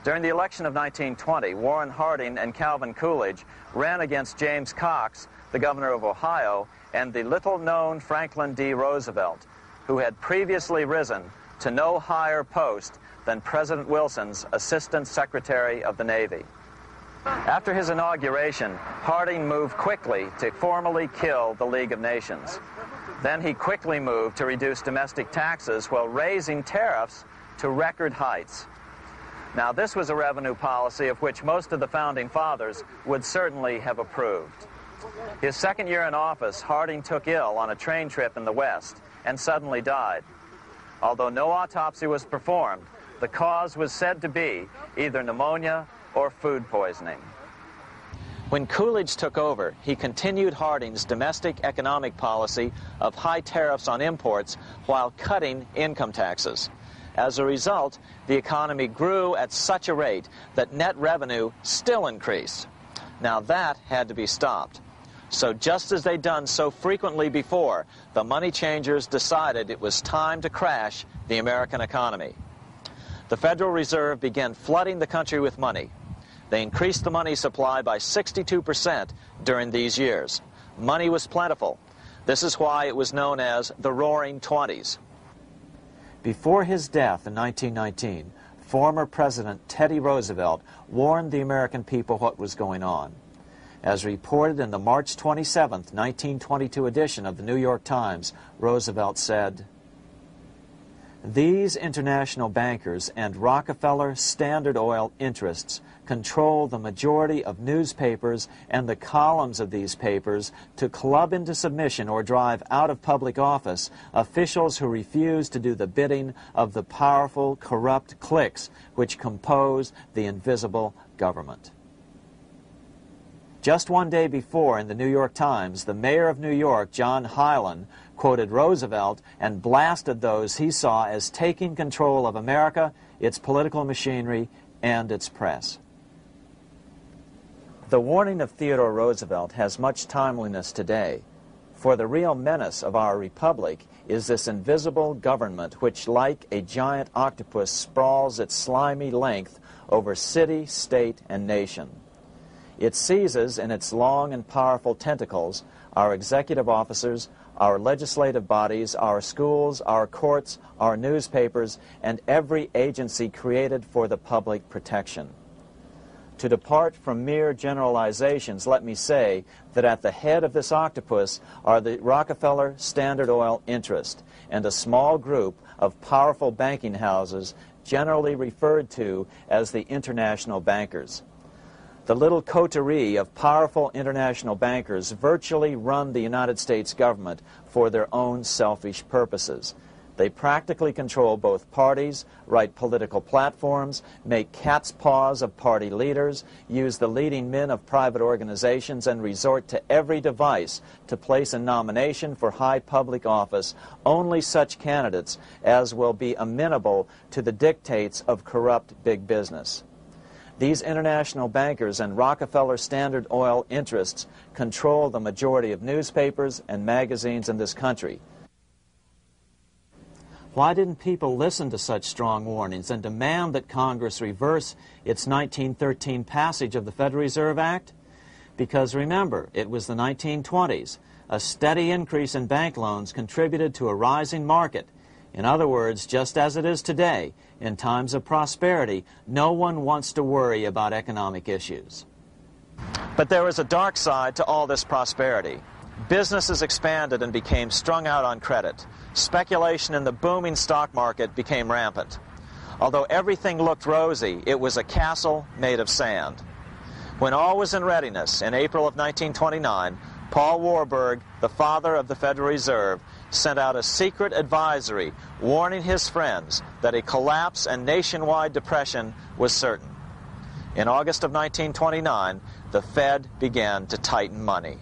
During the election of 1920, Warren Harding and Calvin Coolidge ran against James Cox, the governor of Ohio, and the little-known Franklin D. Roosevelt, who had previously risen to no higher post than President Wilson's Assistant Secretary of the Navy. After his inauguration, Harding moved quickly to formally kill the League of Nations. Then he quickly moved to reduce domestic taxes while raising tariffs to record heights. Now, this was a revenue policy of which most of the Founding Fathers would certainly have approved. His second year in office, Harding took ill on a train trip in the West and suddenly died. Although no autopsy was performed, the cause was said to be either pneumonia or food poisoning. When Coolidge took over, he continued Harding's domestic economic policy of high tariffs on imports while cutting income taxes. As a result, the economy grew at such a rate that net revenue still increased. Now that had to be stopped. So just as they'd done so frequently before, the money changers decided it was time to crash the American economy. The Federal Reserve began flooding the country with money. They increased the money supply by 62% during these years. Money was plentiful. This is why it was known as the Roaring Twenties. Before his death in 1919, former President Teddy Roosevelt warned the American people what was going on. As reported in the March 27, 1922 edition of the New York Times, Roosevelt said, "These international bankers and Rockefeller Standard Oil interests control the majority of newspapers and the columns of these papers to club into submission or drive out of public office officials who refuse to do the bidding of the powerful, corrupt cliques which compose the invisible government." Just one day before, in the New York Times, the mayor of New York, John Hylan, quoted Roosevelt and blasted those he saw as taking control of America, its political machinery, and its press. The warning of Theodore Roosevelt has much timeliness today, for the real menace of our republic is this invisible government which, like a giant octopus, sprawls its slimy length over city, state, and nation. It seizes in its long and powerful tentacles our executive officers, our legislative bodies, our schools, our courts, our newspapers, and every agency created for the public protection. To depart from mere generalizations, let me say that at the head of this octopus are the Rockefeller Standard Oil interest and a small group of powerful banking houses generally referred to as the international bankers. The little coterie of powerful international bankers virtually run the United States government for their own selfish purposes. They practically control both parties, write political platforms, make cat's paws of party leaders, use the leading men of private organizations, and resort to every device to place in nomination for high public office only such candidates as will be amenable to the dictates of corrupt big business. These international bankers and Rockefeller Standard Oil interests control the majority of newspapers and magazines in this country. Why didn't people listen to such strong warnings and demand that Congress reverse its 1913 passage of the Federal Reserve Act? Because remember, it was the 1920s. A steady increase in bank loans contributed to a rising market. In other words, just as it is today, in times of prosperity, no one wants to worry about economic issues. But there was a dark side to all this prosperity. Businesses expanded and became strung out on credit. Speculation in the booming stock market became rampant. Although everything looked rosy, it was a castle made of sand. When all was in readiness, in April of 1929, Paul Warburg, the father of the Federal Reserve, sent out a secret advisory warning his friends that a collapse and nationwide depression was certain. In August of 1929, the Fed began to tighten money.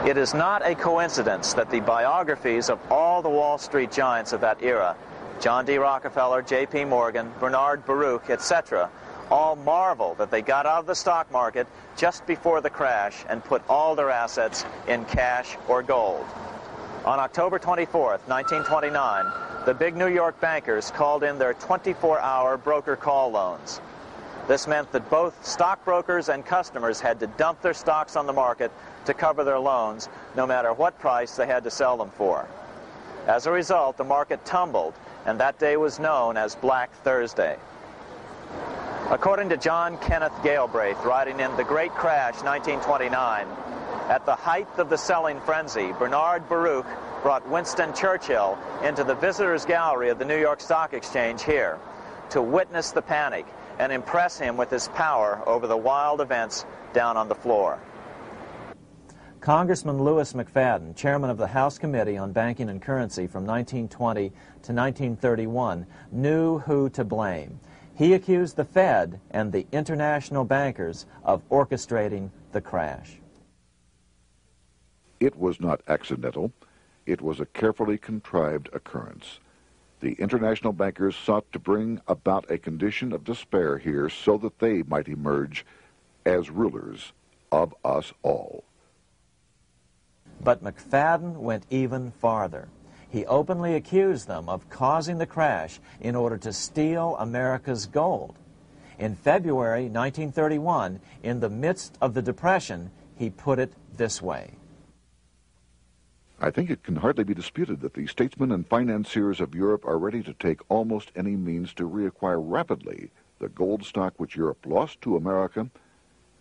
It is not a coincidence that the biographies of all the Wall Street giants of that era, John D. Rockefeller, J.P. Morgan, Bernard Baruch, etc., all marvel that they got out of the stock market just before the crash and put all their assets in cash or gold. On October 24th, 1929, the big New York bankers called in their 24-hour broker call loans. This meant that both stockbrokers and customers had to dump their stocks on the market to cover their loans, no matter what price they had to sell them for. As a result, the market tumbled, and that day was known as Black Thursday. According to John Kenneth Galbraith, writing in The Great Crash, 1929, at the height of the selling frenzy, Bernard Baruch brought Winston Churchill into the visitors' gallery of the New York Stock Exchange here to witness the panic and impress him with his power over the wild events down on the floor. Congressman Louis McFadden, chairman of the House Committee on Banking and Currency from 1920 to 1931, knew who to blame. He accused the Fed and the international bankers of orchestrating the crash. It was not accidental. It was a carefully contrived occurrence. The international bankers sought to bring about a condition of despair here so that they might emerge as rulers of us all. But McFadden went even farther. He openly accused them of causing the crash in order to steal America's gold. In February 1931, in the midst of the Depression, he put it this way. I think it can hardly be disputed that the statesmen and financiers of Europe are ready to take almost any means to reacquire rapidly the gold stock which Europe lost to America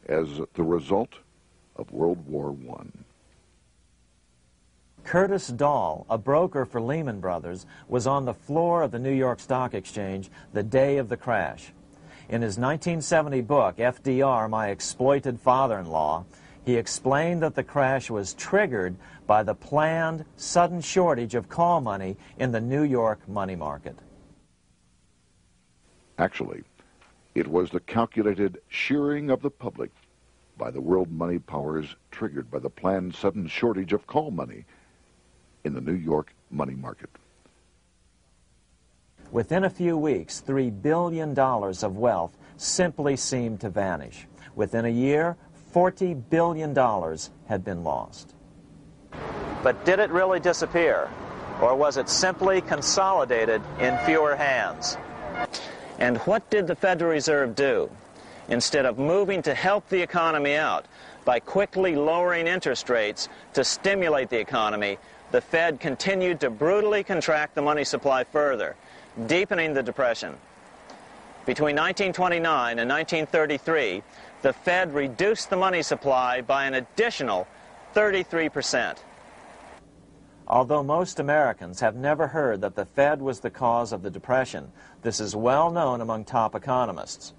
as the result of World War I. Curtis Dahl, a broker for Lehman Brothers, was on the floor of the New York Stock Exchange the day of the crash. In his 1970 book, FDR, My Exploited Father-in-Law, he explained that the crash was triggered by the planned sudden shortage of call money in the New York money market. Actually, it was the calculated shearing of the public by the world money powers triggered by the planned sudden shortage of call money in the New York money market. Within a few weeks, $3 billion of wealth simply seemed to vanish. Within a year, $40 billion had been lost. But did it really disappear? Or was it simply consolidated in fewer hands? And what did the Federal Reserve do? Instead of moving to help the economy out by quickly lowering interest rates to stimulate the economy, the Fed continued to brutally contract the money supply further, deepening the Depression. Between 1929 and 1933, the Fed reduced the money supply by an additional 33%. Although most Americans have never heard that the Fed was the cause of the Depression, this is well known among top economists.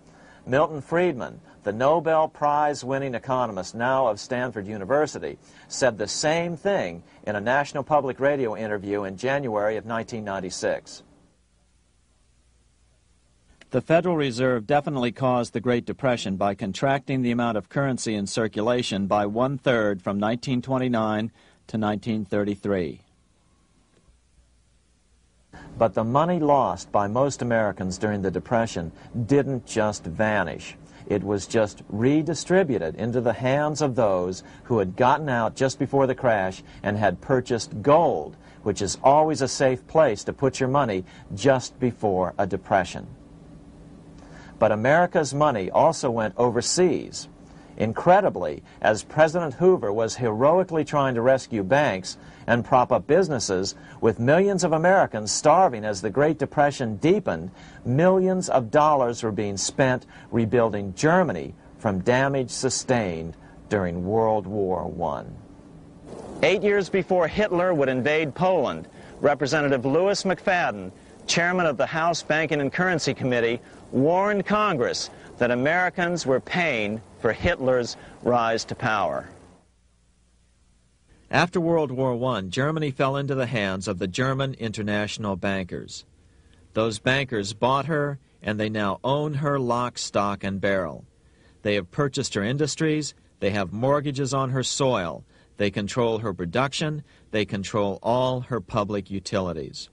Milton Friedman, the Nobel Prize-winning economist now of Stanford University, said the same thing in a National Public Radio interview in January of 1996. The Federal Reserve definitely caused the Great Depression by contracting the amount of currency in circulation by 1/3 from 1929 to 1933. But the money lost by most Americans during the Depression didn't just vanish. It was just redistributed into the hands of those who had gotten out just before the crash and had purchased gold, which is always a safe place to put your money just before a depression. But America's money also went overseas. Incredibly, as President Hoover was heroically trying to rescue banks and prop up businesses, with millions of Americans starving as the Great Depression deepened, millions of dollars were being spent rebuilding Germany from damage sustained during World War I. 8 years before Hitler would invade Poland, Representative Louis McFadden, chairman of the House Banking and Currency Committee, warned Congress that Americans were paying for Hitler's rise to power. After World War I, Germany fell into the hands of the German international bankers. Those bankers bought her, and they now own her lock, stock, and barrel. They have purchased her industries, they have mortgages on her soil, they control her production, they control all her public utilities.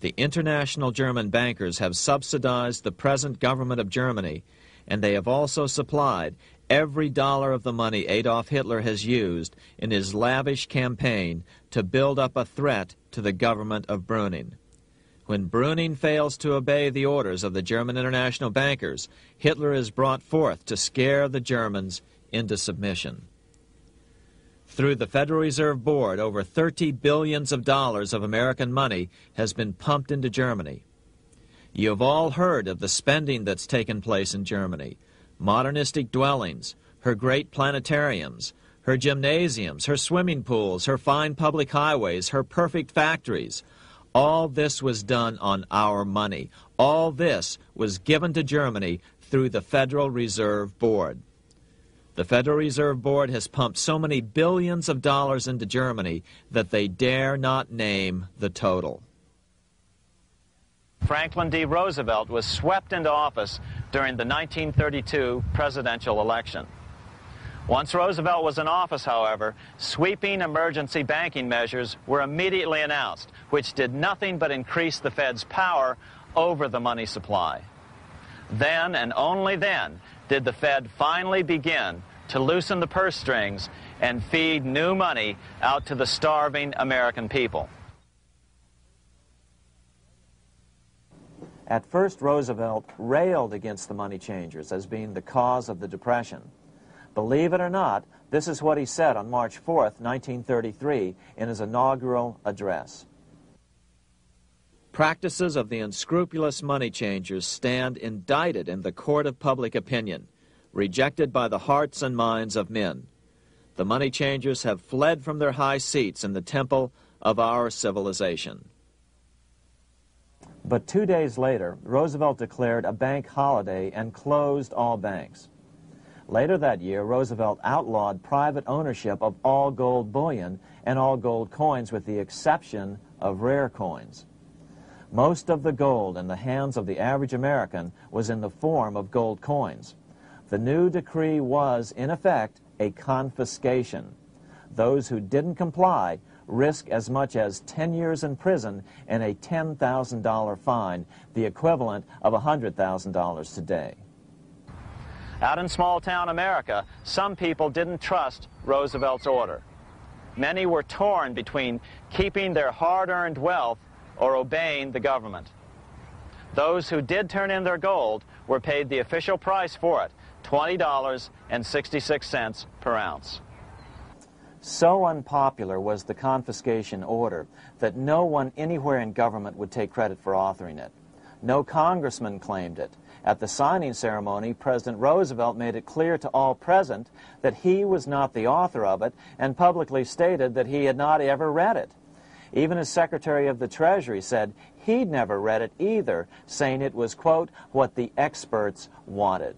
The international German bankers have subsidized the present government of Germany, and they have also supplied every dollar of the money Adolf Hitler has used in his lavish campaign to build up a threat to the government of Brüning. When Brüning fails to obey the orders of the German international bankers, Hitler is brought forth to scare the Germans into submission. Through the Federal Reserve Board, over $30 billion of American money has been pumped into Germany. You have all heard of the spending that's taken place in Germany. Modernistic dwellings, her great planetariums, her gymnasiums, her swimming pools, her fine public highways, her perfect factories. All this was done on our money. All this was given to Germany through the Federal Reserve Board. The Federal Reserve Board has pumped so many billions of dollars into Germany that they dare not name the total. Franklin D. Roosevelt was swept into office during the 1932 presidential election. Once Roosevelt was in office, however, sweeping emergency banking measures were immediately announced, which did nothing but increase the Fed's power over the money supply. Then, and only then, did the Fed finally begin to loosen the purse strings and feed new money out to the starving American people. At first, Roosevelt railed against the money changers as being the cause of the Depression. Believe it or not, this is what he said on March 4th, 1933, in his inaugural address. Practices of the unscrupulous money changers stand indicted in the court of public opinion, rejected by the hearts and minds of men. The money changers have fled from their high seats in the temple of our civilization. But 2 days later, Roosevelt declared a bank holiday and closed all banks. Later that year, Roosevelt outlawed private ownership of all gold bullion and all gold coins with the exception of rare coins. Most of the gold in the hands of the average American was in the form of gold coins. The new decree was, in effect, a confiscation. Those who didn't comply risk as much as 10 years in prison and a $10,000 fine, the equivalent of $100,000 today. Out in small-town America, some people didn't trust Roosevelt's order. Many were torn between keeping their hard-earned wealth or obeying the government. Those who did turn in their gold were paid the official price for it, $20.66 per ounce. So unpopular was the confiscation order that no one anywhere in government would take credit for authoring it. No congressman claimed it. At the signing ceremony, President Roosevelt made it clear to all present that he was not the author of it and publicly stated that he had not ever read it. Even his Secretary of the Treasury said he'd never read it either, saying it was, quote, what the experts wanted.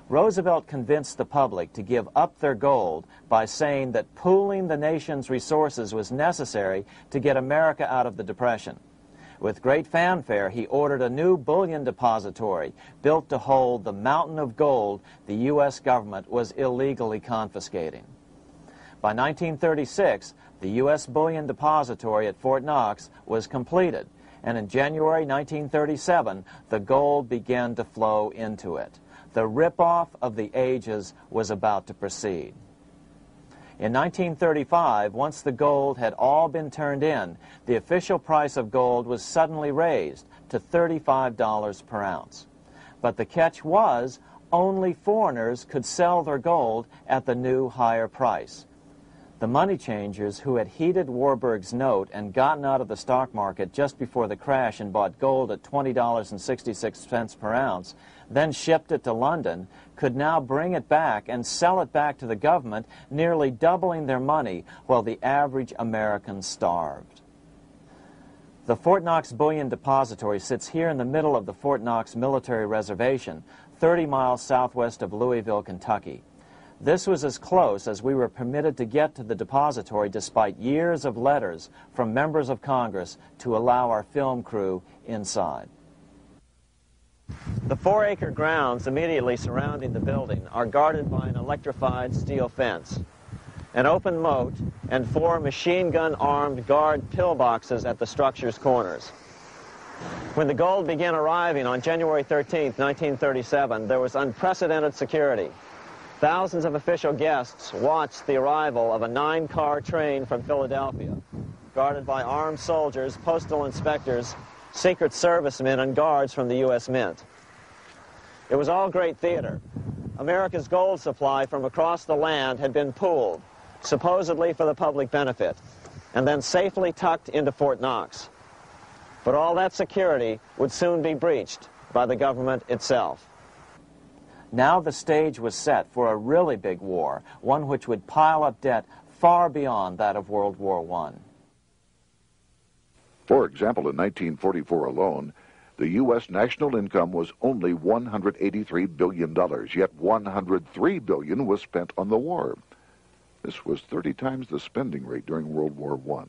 Roosevelt convinced the public to give up their gold by saying that pooling the nation's resources was necessary to get America out of the Depression. With great fanfare, he ordered a new bullion depository built to hold the mountain of gold the U.S. government was illegally confiscating. By 1936, the U.S. bullion depository at Fort Knox was completed, and in January 1937, the gold began to flow into it. The rip-off of the ages was about to proceed. In 1935, once the gold had all been turned in, the official price of gold was suddenly raised to $35 per ounce. But the catch was, only foreigners could sell their gold at the new higher price. The money changers who had heeded Warburg's note and gotten out of the stock market just before the crash and bought gold at $20.66 per ounce, then shipped it to London, could now bring it back and sell it back to the government, nearly doubling their money while the average American starved. The Fort Knox Bullion Depository sits here in the middle of the Fort Knox Military Reservation, 30 miles southwest of Louisville, Kentucky. This was as close as we were permitted to get to the depository despite years of letters from members of Congress to allow our film crew inside. The 4-acre grounds immediately surrounding the building are guarded by an electrified steel fence, an open moat, and 4 machine-gun-armed guard pillboxes at the structure's corners. When the gold began arriving on January 13, 1937, there was unprecedented security. Thousands of official guests watched the arrival of a 9-car train from Philadelphia, guarded by armed soldiers, postal inspectors, Secret Servicemen, and guards from the U.S. Mint. It was all great theater. America's gold supply from across the land had been pooled, supposedly for the public benefit, and then safely tucked into Fort Knox. But all that security would soon be breached by the government itself. Now the stage was set for a really big war, one which would pile up debt far beyond that of World War I. For example, in 1944 alone, the U.S. national income was only $183 billion, yet $103 billion was spent on the war. This was 30 times the spending rate during World War I.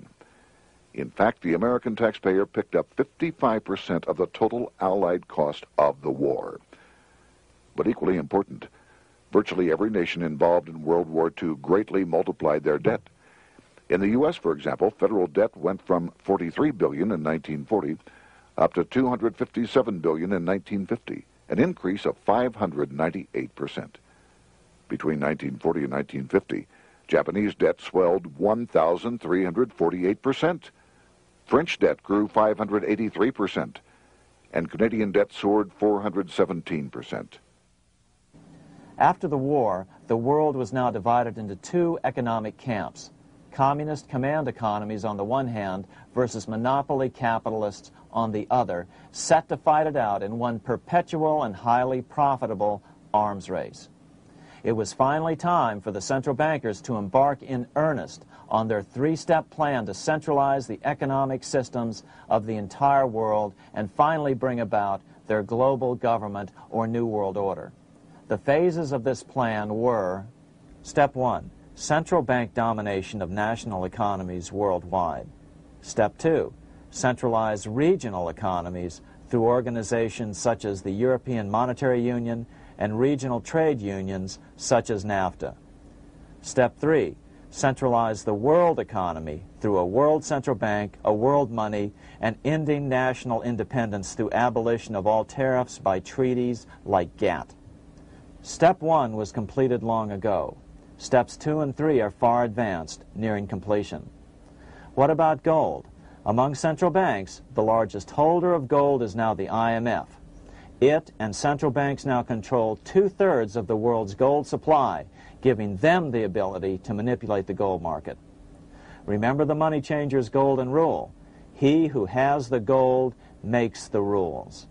In fact, the American taxpayer picked up 55% of the total Allied cost of the war. But equally important, virtually every nation involved in World War II greatly multiplied their debt. In the U.S., for example, federal debt went from $43 billion in 1940 up to $257 billion in 1950, an increase of 598%. Between 1940 and 1950, Japanese debt swelled 1,348%. French debt grew 583%, and Canadian debt soared 417%. After the war, the world was now divided into 2 economic camps: communist command economies on the one hand versus monopoly capitalists on the other, set to fight it out in one perpetual and highly profitable arms race. It was finally time for the central bankers to embark in earnest on their 3-step plan to centralize the economic systems of the entire world and finally bring about their global government or New World Order. The phases of this plan were: Step 1, central bank domination of national economies worldwide. Step 2, centralize regional economies through organizations such as the European Monetary Union and regional trade unions such as NAFTA. Step 3, centralize the world economy through a world central bank, a world money, and ending national independence through abolition of all tariffs by treaties like GATT. Step 1 was completed long ago. Steps 2 and 3 are far advanced, nearing completion. What about gold? Among central banks, the largest holder of gold is now the IMF. It and central banks now control 2/3 of the world's gold supply, giving them the ability to manipulate the gold market. Remember the money changer's golden rule: he who has the gold makes the rules.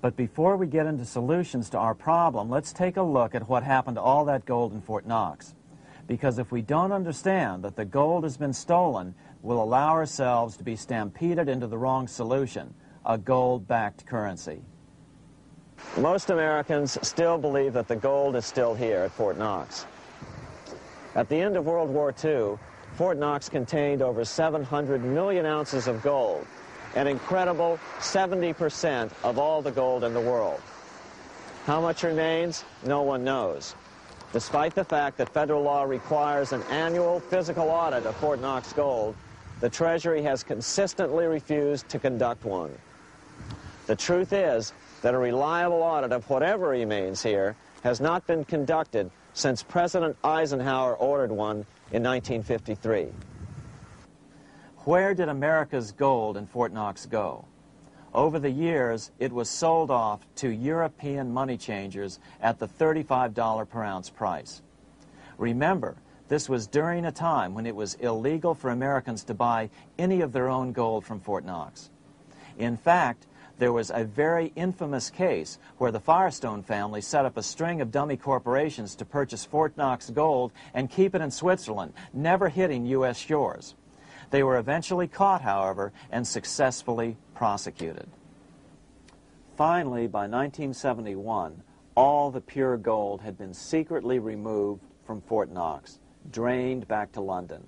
But before we get into solutions to our problem, let's take a look at what happened to all that gold in Fort Knox. Because if we don't understand that the gold has been stolen, we'll allow ourselves to be stampeded into the wrong solution, a gold-backed currency. Most Americans still believe that the gold is still here at Fort Knox. At the end of World War II, Fort Knox contained over 700 million ounces of gold, an incredible 70% of all the gold in the world. How much remains? No one knows. Despite the fact that federal law requires an annual physical audit of Fort Knox gold, the Treasury has consistently refused to conduct one. The truth is that a reliable audit of whatever remains here has not been conducted since President Eisenhower ordered one in 1953. Where did America's gold in Fort Knox go? Over the years, it was sold off to European money changers at the $35 per ounce price. Remember, this was during a time when it was illegal for Americans to buy any of their own gold from Fort Knox. In fact, there was a very infamous case where the Firestone family set up a string of dummy corporations to purchase Fort Knox gold and keep it in Switzerland, never hitting U.S. shores. They were eventually caught, however, and successfully prosecuted. Finally, by 1971, all the pure gold had been secretly removed from Fort Knox, drained back to London.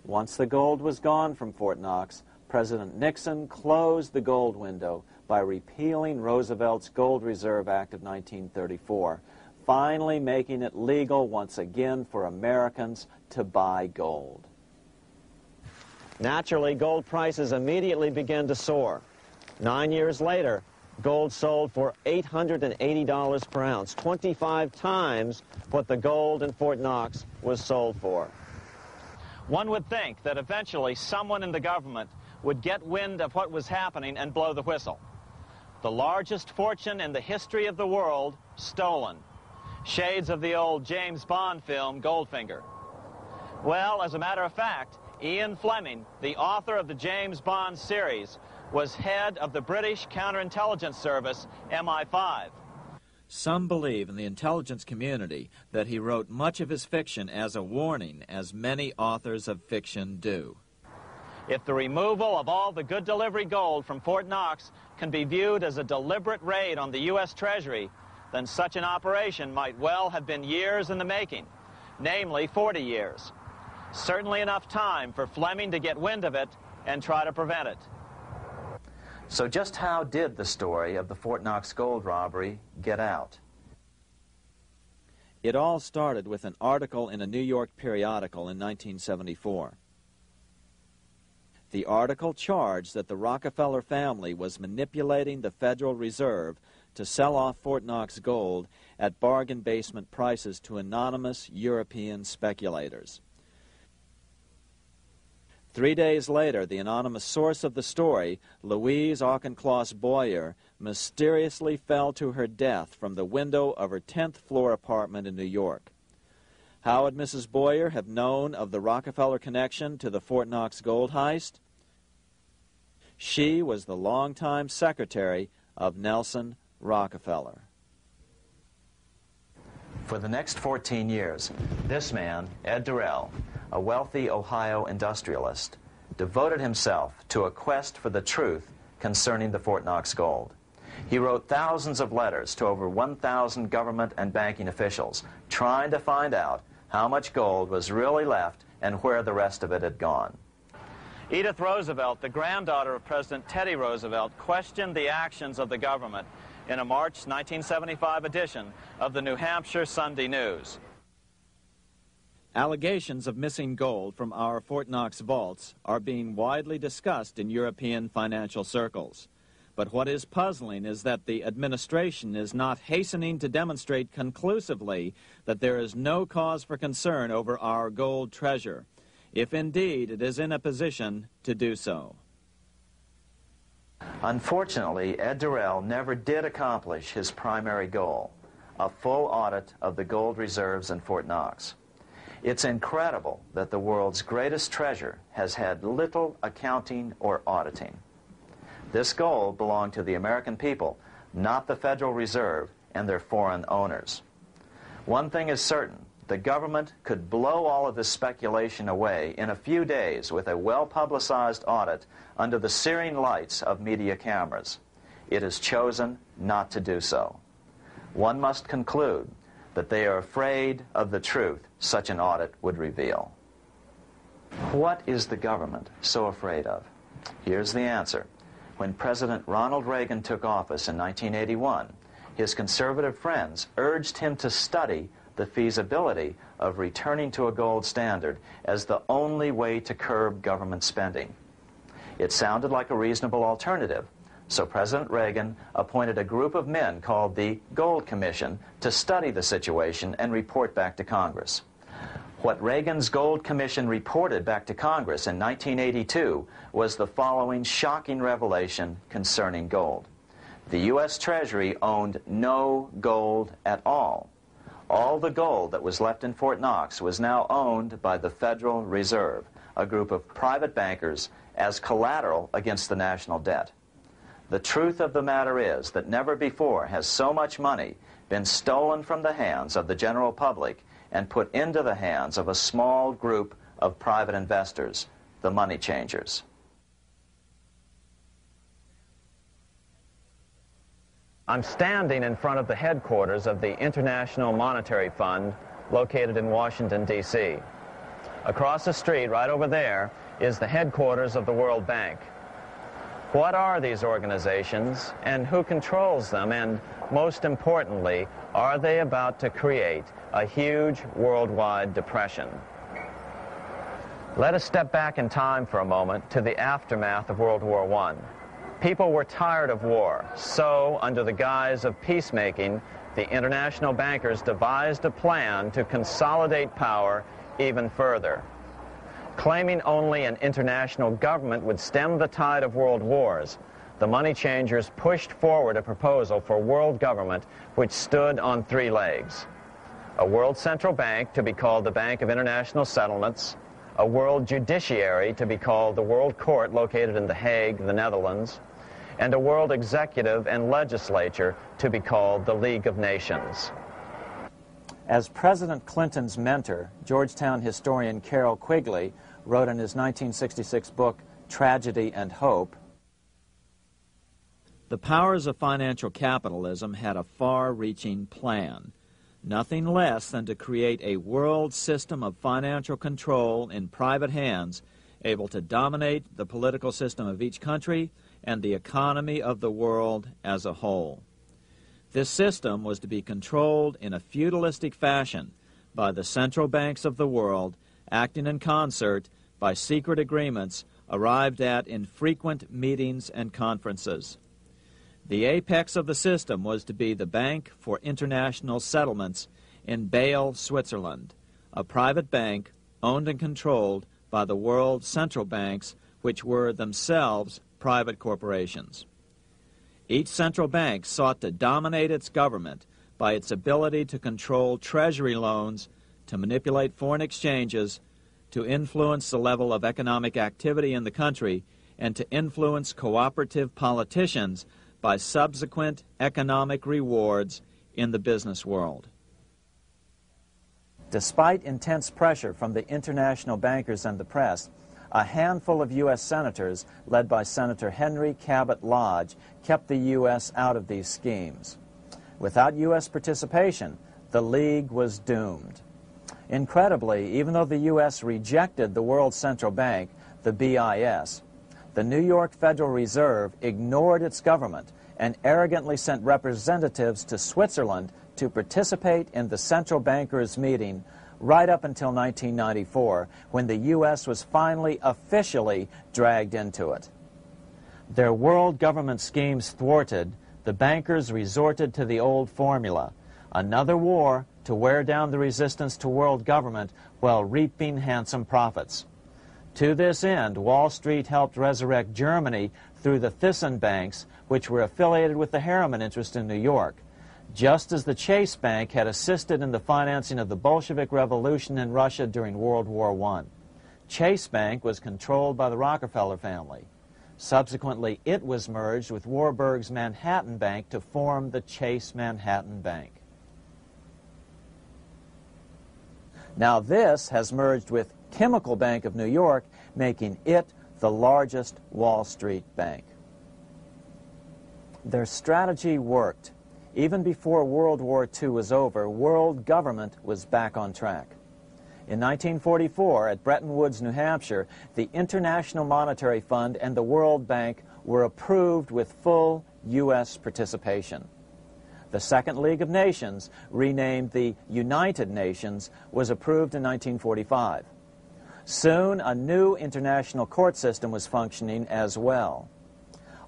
Once the gold was gone from Fort Knox, President Nixon closed the gold window by repealing Roosevelt's Gold Reserve Act of 1934, finally making it legal once again for Americans to buy gold. Naturally, gold prices immediately began to soar. 9 years later, gold sold for $880 per ounce, 25 times what the gold in Fort Knox was sold for. One would think that eventually someone in the government would get wind of what was happening and blow the whistle. The largest fortune in the history of the world stolen. Shades of the old James Bond film, Goldfinger. Well, as a matter of fact, Ian Fleming, the author of the James Bond series, was head of the British counterintelligence service, MI5. Some believe in the intelligence community that he wrote much of his fiction as a warning, as many authors of fiction do. If the removal of all the good delivery gold from Fort Knox can be viewed as a deliberate raid on the U.S. Treasury, then such an operation might well have been years in the making, namely 40 years. Certainly enough time for Fleming to get wind of it and try to prevent it. So just how did the story of the Fort Knox gold robbery get out? It all started with an article in a New York periodical in 1974. The article charged that the Rockefeller family was manipulating the Federal Reserve to sell off Fort Knox gold at bargain basement prices to anonymous European speculators. 3 days later, the anonymous source of the story, Louise Auchincloss Boyer, mysteriously fell to her death from the window of her 10th floor apartment in New York. How would Mrs. Boyer have known of the Rockefeller connection to the Fort Knox gold heist? She was the longtime secretary of Nelson Rockefeller. For the next 14 years, this man, Ed Durrell, a wealthy Ohio industrialist, devoted himself to a quest for the truth concerning the Fort Knox gold. He wrote thousands of letters to over 1,000 government and banking officials, trying to find out how much gold was really left and where the rest of it had gone. Edith Roosevelt, the granddaughter of President Teddy Roosevelt, questioned the actions of the government in a March 1975 edition of the New Hampshire Sunday News. Allegations of missing gold from our Fort Knox vaults are being widely discussed in European financial circles. But what is puzzling is that the administration is not hastening to demonstrate conclusively that there is no cause for concern over our gold treasure, if indeed it is in a position to do so. Unfortunately, Ed Durrell never did accomplish his primary goal, a full audit of the gold reserves in Fort Knox. It's incredible that the world's greatest treasure has had little accounting or auditing. This gold belonged to the American people, not the Federal Reserve and their foreign owners. One thing is certain, the government could blow all of this speculation away in a few days with a well-publicized audit under the searing lights of media cameras. It has chosen not to do so. One must conclude that they are afraid of the truth such an audit would reveal. What is the government so afraid of? Here's the answer. When President Ronald Reagan took office in 1981, his conservative friends urged him to study the feasibility of returning to a gold standard as the only way to curb government spending. It sounded like a reasonable alternative, so President Reagan appointed a group of men called the Gold Commission to study the situation and report back to Congress. What Reagan's Gold Commission reported back to Congress in 1982 was the following shocking revelation concerning gold. The U.S. Treasury owned no gold at all. All the gold that was left in Fort Knox was now owned by the Federal Reserve, a group of private bankers, as collateral against the national debt. The truth of the matter is that never before has so much money been stolen from the hands of the general public and put into the hands of a small group of private investors, the money changers. I'm standing in front of the headquarters of the International Monetary Fund located in Washington, D.C. Across the street, right over there, is the headquarters of the World Bank. What are these organizations, and who controls them, and most importantly, are they about to create a huge worldwide depression? Let us step back in time for a moment to the aftermath of World War I. People were tired of war, so under the guise of peacemaking, the international bankers devised a plan to consolidate power even further. Claiming only an international government would stem the tide of world wars, the money changers pushed forward a proposal for world government which stood on three legs. A world central bank to be called the Bank of International Settlements, a world judiciary to be called the World Court located in The Hague, the Netherlands, and a world executive and legislature to be called the League of Nations. As President Clinton's mentor, Georgetown historian Carroll Quigley wrote in his 1966 book, Tragedy and Hope, the powers of financial capitalism had a far-reaching plan, nothing less than to create a world system of financial control in private hands, able to dominate the political system of each country and the economy of the world as a whole. This system was to be controlled in a feudalistic fashion by the central banks of the world, acting in concert by secret agreements arrived at in frequent meetings and conferences. The apex of the system was to be the Bank for International Settlements in Bâle, Switzerland, a private bank owned and controlled by the world central banks, which were themselves private corporations. Each central bank sought to dominate its government by its ability to control treasury loans, to manipulate foreign exchanges, to influence the level of economic activity in the country, and to influence cooperative politicians by subsequent economic rewards in the business world. Despite intense pressure from the international bankers and the press, a handful of U.S. senators, led by Senator Henry Cabot Lodge, kept the U.S. out of these schemes. Without U.S. participation, the League was doomed. Incredibly, even though the U.S. rejected the World Central Bank, the BIS, the New York Federal Reserve ignored its government and arrogantly sent representatives to Switzerland to participate in the central bankers' meeting right up until 1994, when the U.S. was finally officially dragged into it. Their world government schemes thwarted, the bankers resorted to the old formula, another war to wear down the resistance to world government while reaping handsome profits. To this end, Wall Street helped resurrect Germany through the Thyssen banks, which were affiliated with the Harriman interest in New York, just as the Chase Bank had assisted in the financing of the Bolshevik Revolution in Russia during World War I. Chase Bank was controlled by the Rockefeller family. Subsequently, it was merged with Warburg's Manhattan Bank to form the Chase Manhattan Bank. Now this has merged with Chemical Bank of New York, making it the largest Wall Street bank. Their strategy worked. Even before World War II was over, world government was back on track. In 1944, at Bretton Woods, New Hampshire, the International Monetary Fund and the World Bank were approved with full U.S. participation. The Second League of Nations, renamed the United Nations, was approved in 1945. Soon, a new international court system was functioning as well.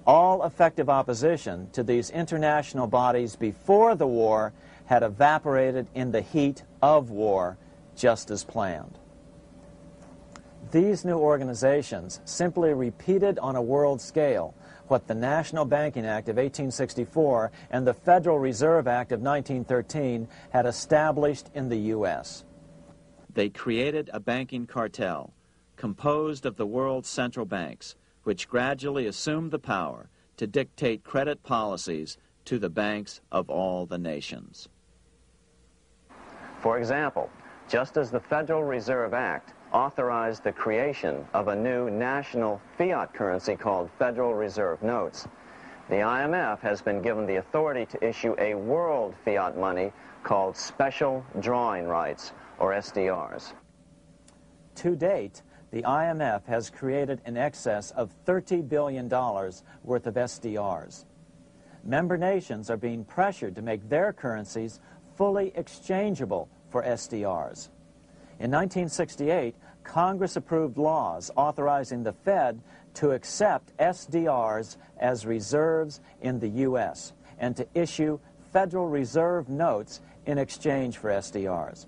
All effective opposition to these international bodies before the war had evaporated in the heat of war, just as planned. These new organizations simply repeated on a world scale what the National Banking Act of 1864 and the Federal Reserve Act of 1913 had established in the U.S. They created a banking cartel composed of the world's central banks, which gradually assumed the power to dictate credit policies to the banks of all the nations. For example, just as the Federal Reserve Act authorized the creation of a new national fiat currency called Federal Reserve Notes, the IMF has been given the authority to issue a world fiat money called Special Drawing Rights, or SDRs. To date, the IMF has created in excess of $30 billion worth of SDRs. Member nations are being pressured to make their currencies fully exchangeable for SDRs. In 1968, Congress approved laws authorizing the Fed to accept SDRs as reserves in the U.S. and to issue Federal Reserve notes in exchange for SDRs.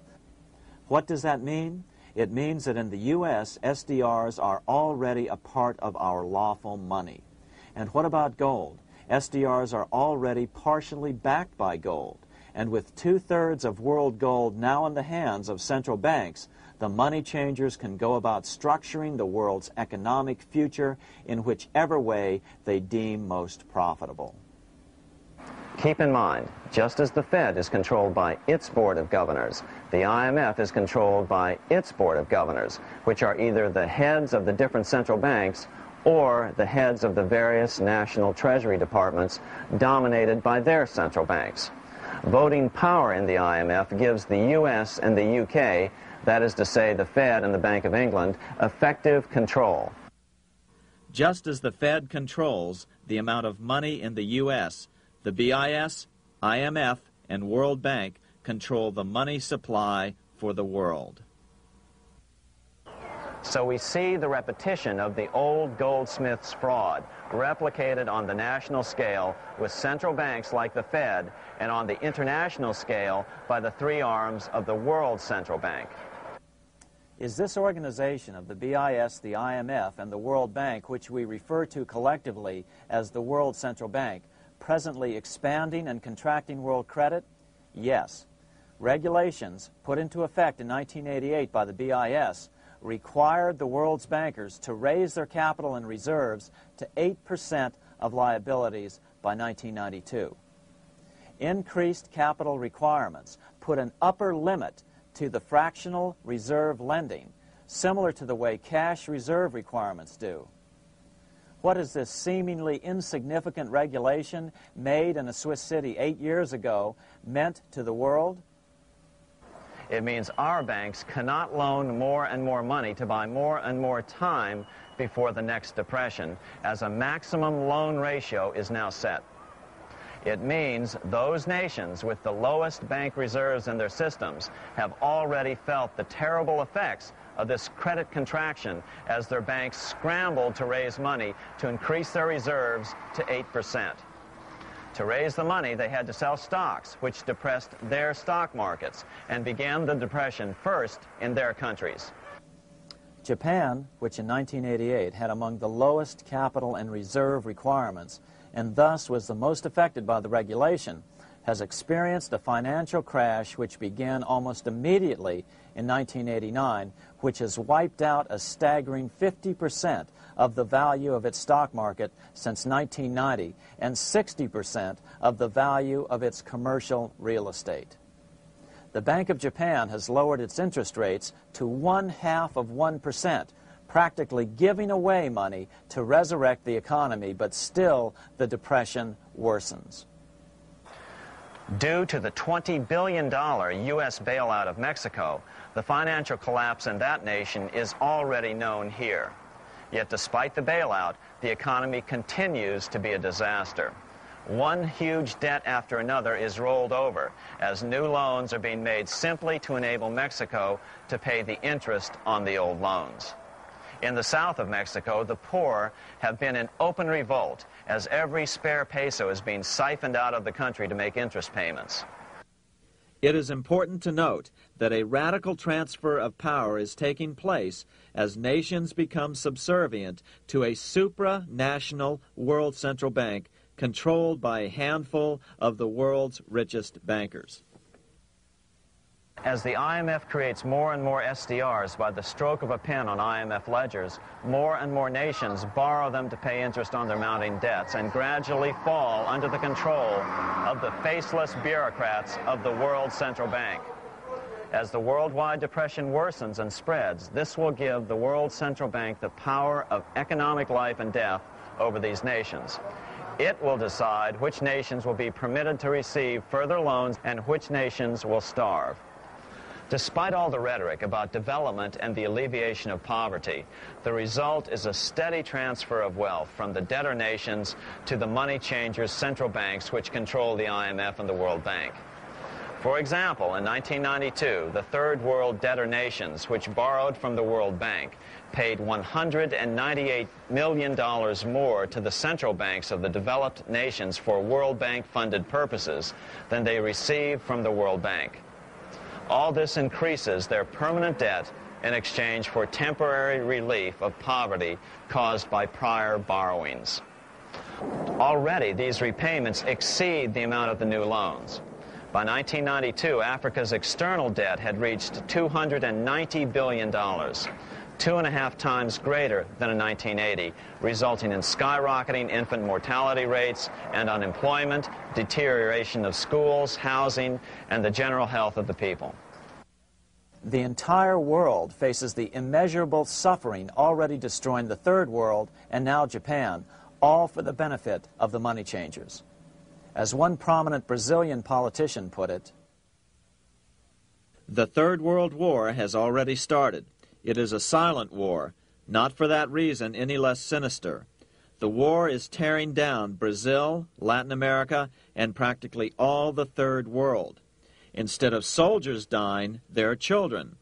What does that mean? It means that in the U.S., SDRs are already a part of our lawful money. And what about gold? SDRs are already partially backed by gold. And with 2/3 of world gold now in the hands of central banks, the money changers can go about structuring the world's economic future in whichever way they deem most profitable. Keep in mind, just as the Fed is controlled by its Board of Governors, the IMF is controlled by its Board of Governors, which are either the heads of the different central banks or the heads of the various national treasury departments dominated by their central banks. Voting power in the IMF gives the U.S. and the UK, that is to say the Fed and the Bank of England, effective control. Just as the Fed controls the amount of money in the U.S., the BIS, IMF, and World Bank control the money supply for the world. So we see the repetition of the old goldsmith's fraud replicated on the national scale with central banks like the Fed and on the international scale by the three arms of the world central bank. Is this organization of the BIS, the IMF, and the World Bank, which we refer to collectively as the World Central Bank, presently expanding and contracting world credit? Yes. Regulations put into effect in 1988 by the BIS required the world's bankers to raise their capital and reserves to 8% of liabilities by 1992. Increased capital requirements put an upper limit to the fractional reserve lending, similar to the way cash reserve requirements do. What has this seemingly insignificant regulation made in a Swiss city 8 years ago meant to the world? It means our banks cannot loan more and more money to buy more and more time before the next depression, as a maximum loan ratio is now set. It means those nations with the lowest bank reserves in their systems have already felt the terrible effects of this credit contraction as their banks scrambled to raise money to increase their reserves to 8%. To raise the money, they had to sell stocks, which depressed their stock markets and began the depression first in their countries. Japan, which in 1988 had among the lowest capital and reserve requirements and thus was the most affected by the regulation, has experienced a financial crash which began almost immediately in 1989, which has wiped out a staggering 50% of the value of its stock market since 1990 and 60% of the value of its commercial real estate. The Bank of Japan has lowered its interest rates to 0.5%, practically giving away money to resurrect the economy, but still the depression worsens. Due to the $20 billion U.S. bailout of Mexico, the financial collapse in that nation is already known here. Yet despite the bailout, the economy continues to be a disaster. One huge debt after another is rolled over as new loans are being made simply to enable Mexico to pay the interest on the old loans. In the south of Mexico, the poor have been in open revolt as every spare peso is being siphoned out of the country to make interest payments. It is important to note that a radical transfer of power is taking place as nations become subservient to a supranational world central bank controlled by a handful of the world's richest bankers. As the IMF creates more and more SDRs by the stroke of a pen on IMF ledgers, more and more nations borrow them to pay interest on their mounting debts and gradually fall under the control of the faceless bureaucrats of the World Central Bank. As the worldwide depression worsens and spreads, this will give the World Central Bank the power of economic life and death over these nations. It will decide which nations will be permitted to receive further loans and which nations will starve. Despite all the rhetoric about development and the alleviation of poverty, the result is a steady transfer of wealth from the debtor nations to the money changers' central banks which control the IMF and the World Bank. For example, in 1992, the Third World debtor nations, which borrowed from the World Bank, paid $198 million more to the central banks of the developed nations for World Bank-funded purposes than they received from the World Bank. All this increases their permanent debt in exchange for temporary relief of poverty caused by prior borrowings. Already, these repayments exceed the amount of the new loans. By 1992, Africa's external debt had reached $290 billion, 2.5 times greater than in 1980, resulting in skyrocketing infant mortality rates and unemployment, deterioration of schools, housing, and the general health of the people. The entire world faces the immeasurable suffering already destroying the Third World and now Japan, all for the benefit of the money changers. As one prominent Brazilian politician put it, "The Third World War has already started. It is a silent war, not for that reason any less sinister. The war is tearing down Brazil, Latin America, and practically all the Third World. Instead of soldiers dying, there are children.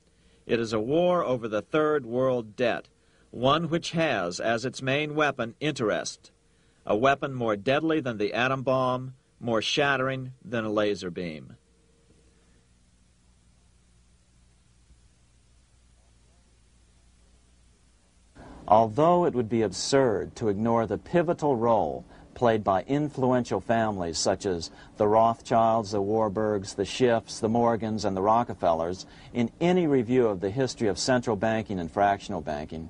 It is a war over the Third World debt, one which has as its main weapon interest, a weapon more deadly than the atom bomb, more shattering than a laser beam." Although it would be absurd to ignore the pivotal role played by influential families such as the Rothschilds, the Warburgs, the Schiffs, the Morgans, and the Rockefellers in any review of the history of central banking and fractional banking,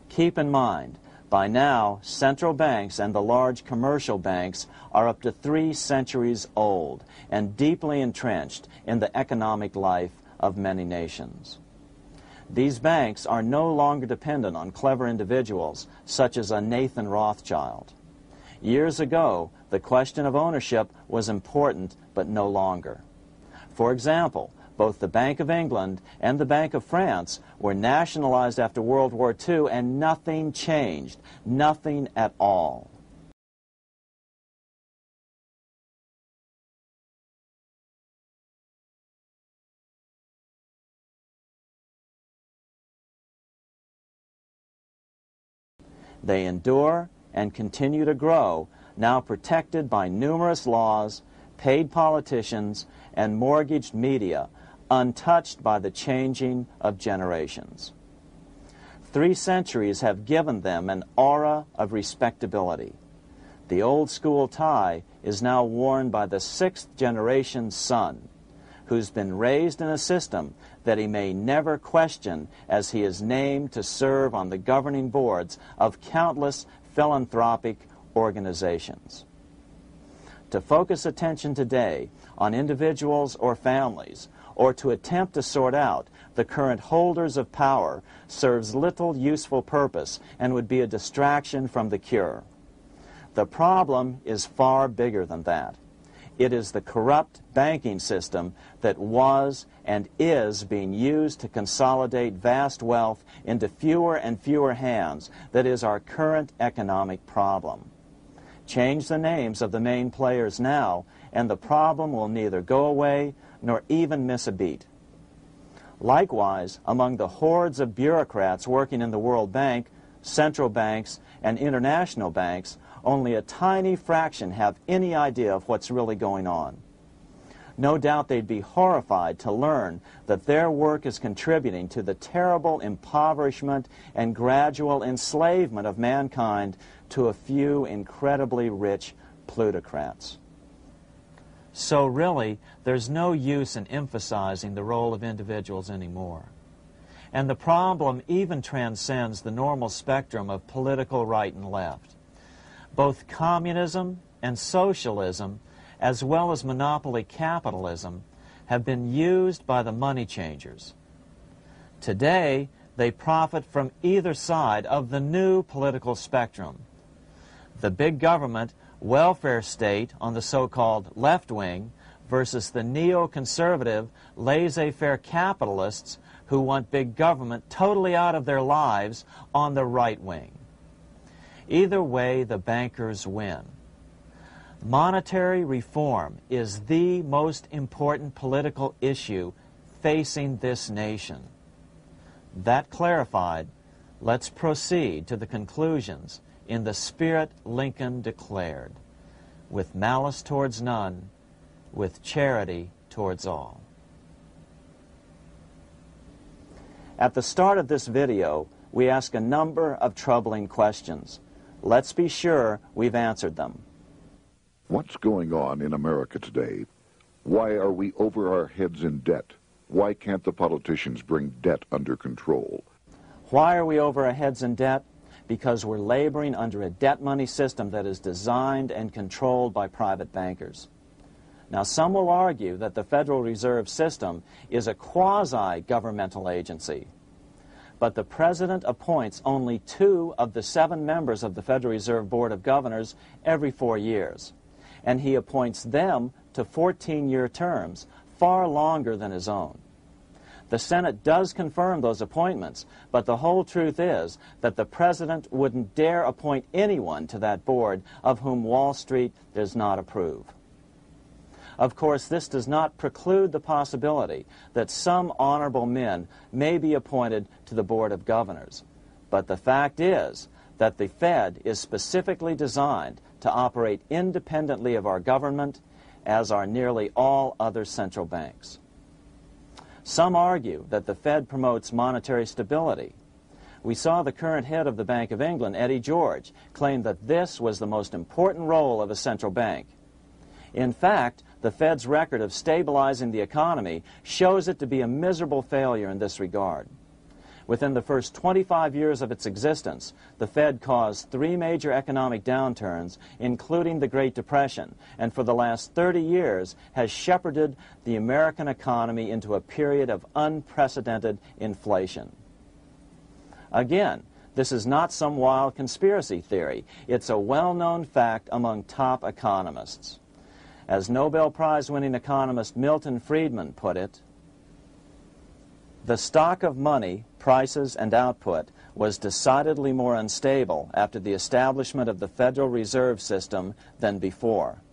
keep in mind, by now, central banks and the large commercial banks are up to 3 centuries old and deeply entrenched in the economic life of many nations. These banks are no longer dependent on clever individuals such as a Nathan Rothschild. Years ago, the question of ownership was important, but no longer. For example, both the Bank of England and the Bank of France were nationalized after World War II, and nothing changed, nothing at all. They endure and continue to grow, now protected by numerous laws, paid politicians, and mortgaged media, untouched by the changing of generations. 3 centuries have given them an aura of respectability. The old school tie is now worn by the 6th generation son, who's been raised in a system that he may never question as he is named to serve on the governing boards of countless philanthropic organizations. To focus attention today on individuals or families, or to attempt to sort out the current holders of power serves little useful purpose and would be a distraction from the cure. The problem is far bigger than that. It is the corrupt banking system that was and is being used to consolidate vast wealth into fewer and fewer hands that is our current economic problem. Change the names of the main players now, and the problem will neither go away nor even miss a beat. Likewise, among the hordes of bureaucrats working in the World Bank, central banks, and international banks, only a tiny fraction have any idea of what's really going on. No doubt they'd be horrified to learn that their work is contributing to the terrible impoverishment and gradual enslavement of mankind to a few incredibly rich plutocrats. So really, there's no use in emphasizing the role of individuals anymore. And the problem even transcends the normal spectrum of political right and left. Both communism and socialism, as well as monopoly capitalism, have been used by the money changers. Today, they profit from either side of the new political spectrum. The big government, welfare state on the so-called left wing versus the neoconservative, laissez-faire capitalists who want big government totally out of their lives on the right wing. Either way, the bankers win. Monetary reform is the most important political issue facing this nation. That clarified, let's proceed to the conclusions in the spirit Lincoln declared, with malice towards none, with charity towards all. At the start of this video, we ask a number of troubling questions. Let's be sure we've answered them. What's going on in America today? Why are we over our heads in debt? Why can't the politicians bring debt under control? Why are we over our heads in debt? Because we're laboring under a debt money system that is designed and controlled by private bankers. Now, some will argue that the Federal Reserve System is a quasi-governmental agency. But the President appoints only 2 of the 7 members of the Federal Reserve Board of Governors every 4 years. And he appoints them to 14-year terms, far longer than his own. The Senate does confirm those appointments, but the whole truth is that the President wouldn't dare appoint anyone to that board of whom Wall Street does not approve. Of course, this does not preclude the possibility that some honorable men may be appointed to the Board of Governors. But the fact is that the Fed is specifically designed to operate independently of our government, as are nearly all other central banks. Some argue that the Fed promotes monetary stability. We saw the current head of the Bank of England, Eddie George, claim that this was the most important role of a central bank. In fact, the Fed's record of stabilizing the economy shows it to be a miserable failure in this regard. Within the first 25 years of its existence, the Fed caused 3 major economic downturns, including the Great Depression, and for the last 30 years has shepherded the American economy into a period of unprecedented inflation. Again, this is not some wild conspiracy theory. It's a well-known fact among top economists. As Nobel Prize-winning economist Milton Friedman put it, the stock of money, prices, and output was decidedly more unstable after the establishment of the Federal Reserve System than before.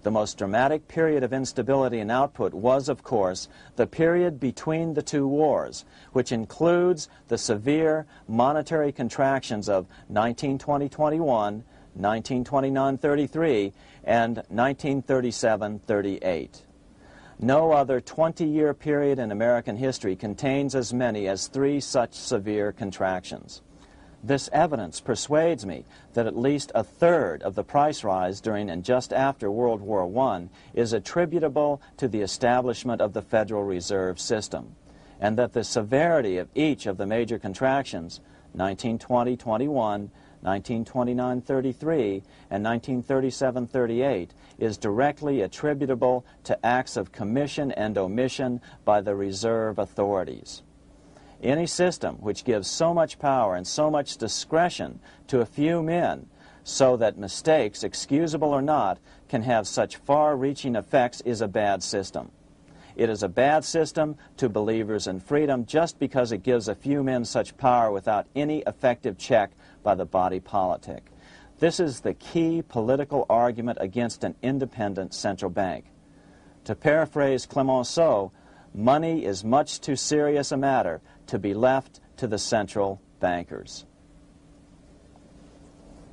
The most dramatic period of instability in output was, of course, the period between the 2 wars, which includes the severe monetary contractions of 1920-21, 1929-33, and 1937-38. No other 20-year period in American history contains as many as 3 such severe contractions. This evidence persuades me that at least a third of the price rise during and just after World War I is attributable to the establishment of the Federal Reserve System, and that the severity of each of the major contractions, 1920-21, 1929-33, and 1937-38, is directly attributable to acts of commission and omission by the reserve authorities. Any system which gives so much power and so much discretion to a few men so that mistakes, excusable or not, can have such far-reaching effects is a bad system. It is a bad system to believers in freedom just because it gives a few men such power without any effective check by the body politic. This is the key political argument against an independent central bank. To paraphrase Clemenceau, money is much too serious a matter to be left to the central bankers.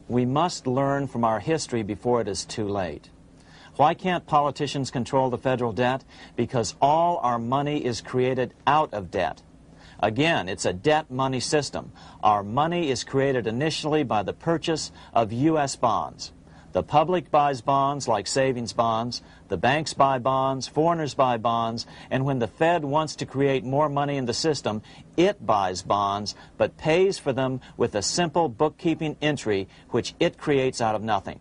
We must learn from our history before it is too late. Why can't politicians control the federal debt? Because all our money is created out of debt. Again, it's a debt money system. Our money is created initially by the purchase of U.S. bonds. The public buys bonds like savings bonds, the banks buy bonds, foreigners buy bonds, and when the Fed wants to create more money in the system, it buys bonds, but pays for them with a simple bookkeeping entry which it creates out of nothing.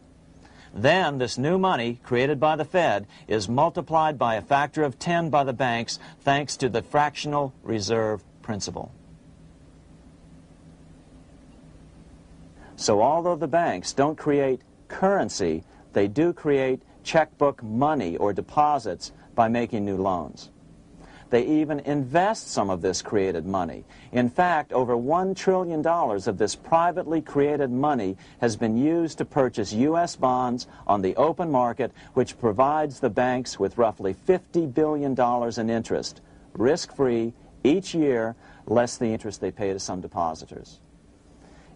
Then this new money created by the Fed is multiplied by a factor of 10 by the banks thanks to the fractional reserve principle. So although the banks don't create currency, they do create checkbook money or deposits by making new loans. They even invest some of this created money. In fact, over $1 trillion of this privately created money has been used to purchase U.S. bonds on the open market, which provides the banks with roughly $50 billion in interest, risk-free, each year, less the interest they pay to some depositors.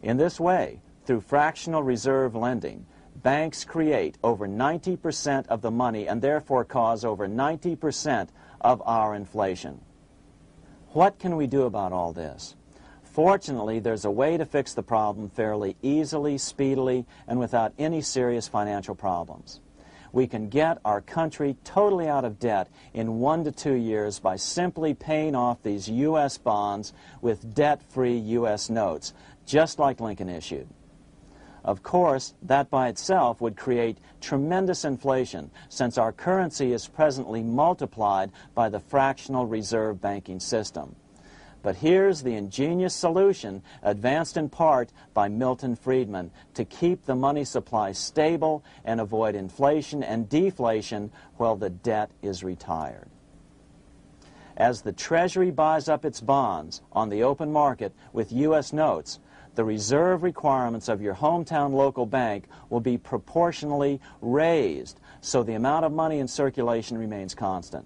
In this way, through fractional reserve lending, banks create over 90% of the money and therefore cause over 90% of our inflation. What can we do about all this? Fortunately, there's a way to fix the problem fairly easily, speedily, and without any serious financial problems. We can get our country totally out of debt in 1 to 2 years by simply paying off these U.S. bonds with debt-free U.S. notes, just like Lincoln issued. Of course, that by itself would create tremendous inflation, since our currency is presently multiplied by the fractional reserve banking system. But here's the ingenious solution, advanced in part by Milton Friedman, to keep the money supply stable and avoid inflation and deflation while the debt is retired. As the Treasury buys up its bonds on the open market with U.S. notes, the reserve requirements of your hometown local bank will be proportionally raised, so the amount of money in circulation remains constant.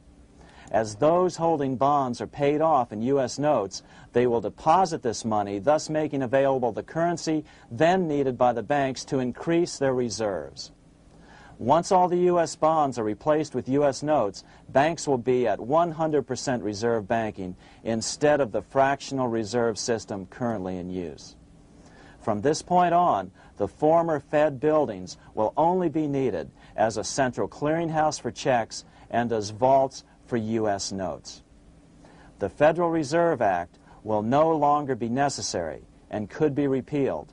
As those holding bonds are paid off in U.S. notes, they will deposit this money, thus making available the currency then needed by the banks to increase their reserves. Once all the U.S. bonds are replaced with U.S. notes, banks will be at 100% reserve banking instead of the fractional reserve system currently in use. From this point on, the former Fed buildings will only be needed as a central clearinghouse for checks and as vaults for U.S. notes. The Federal Reserve Act will no longer be necessary and could be repealed.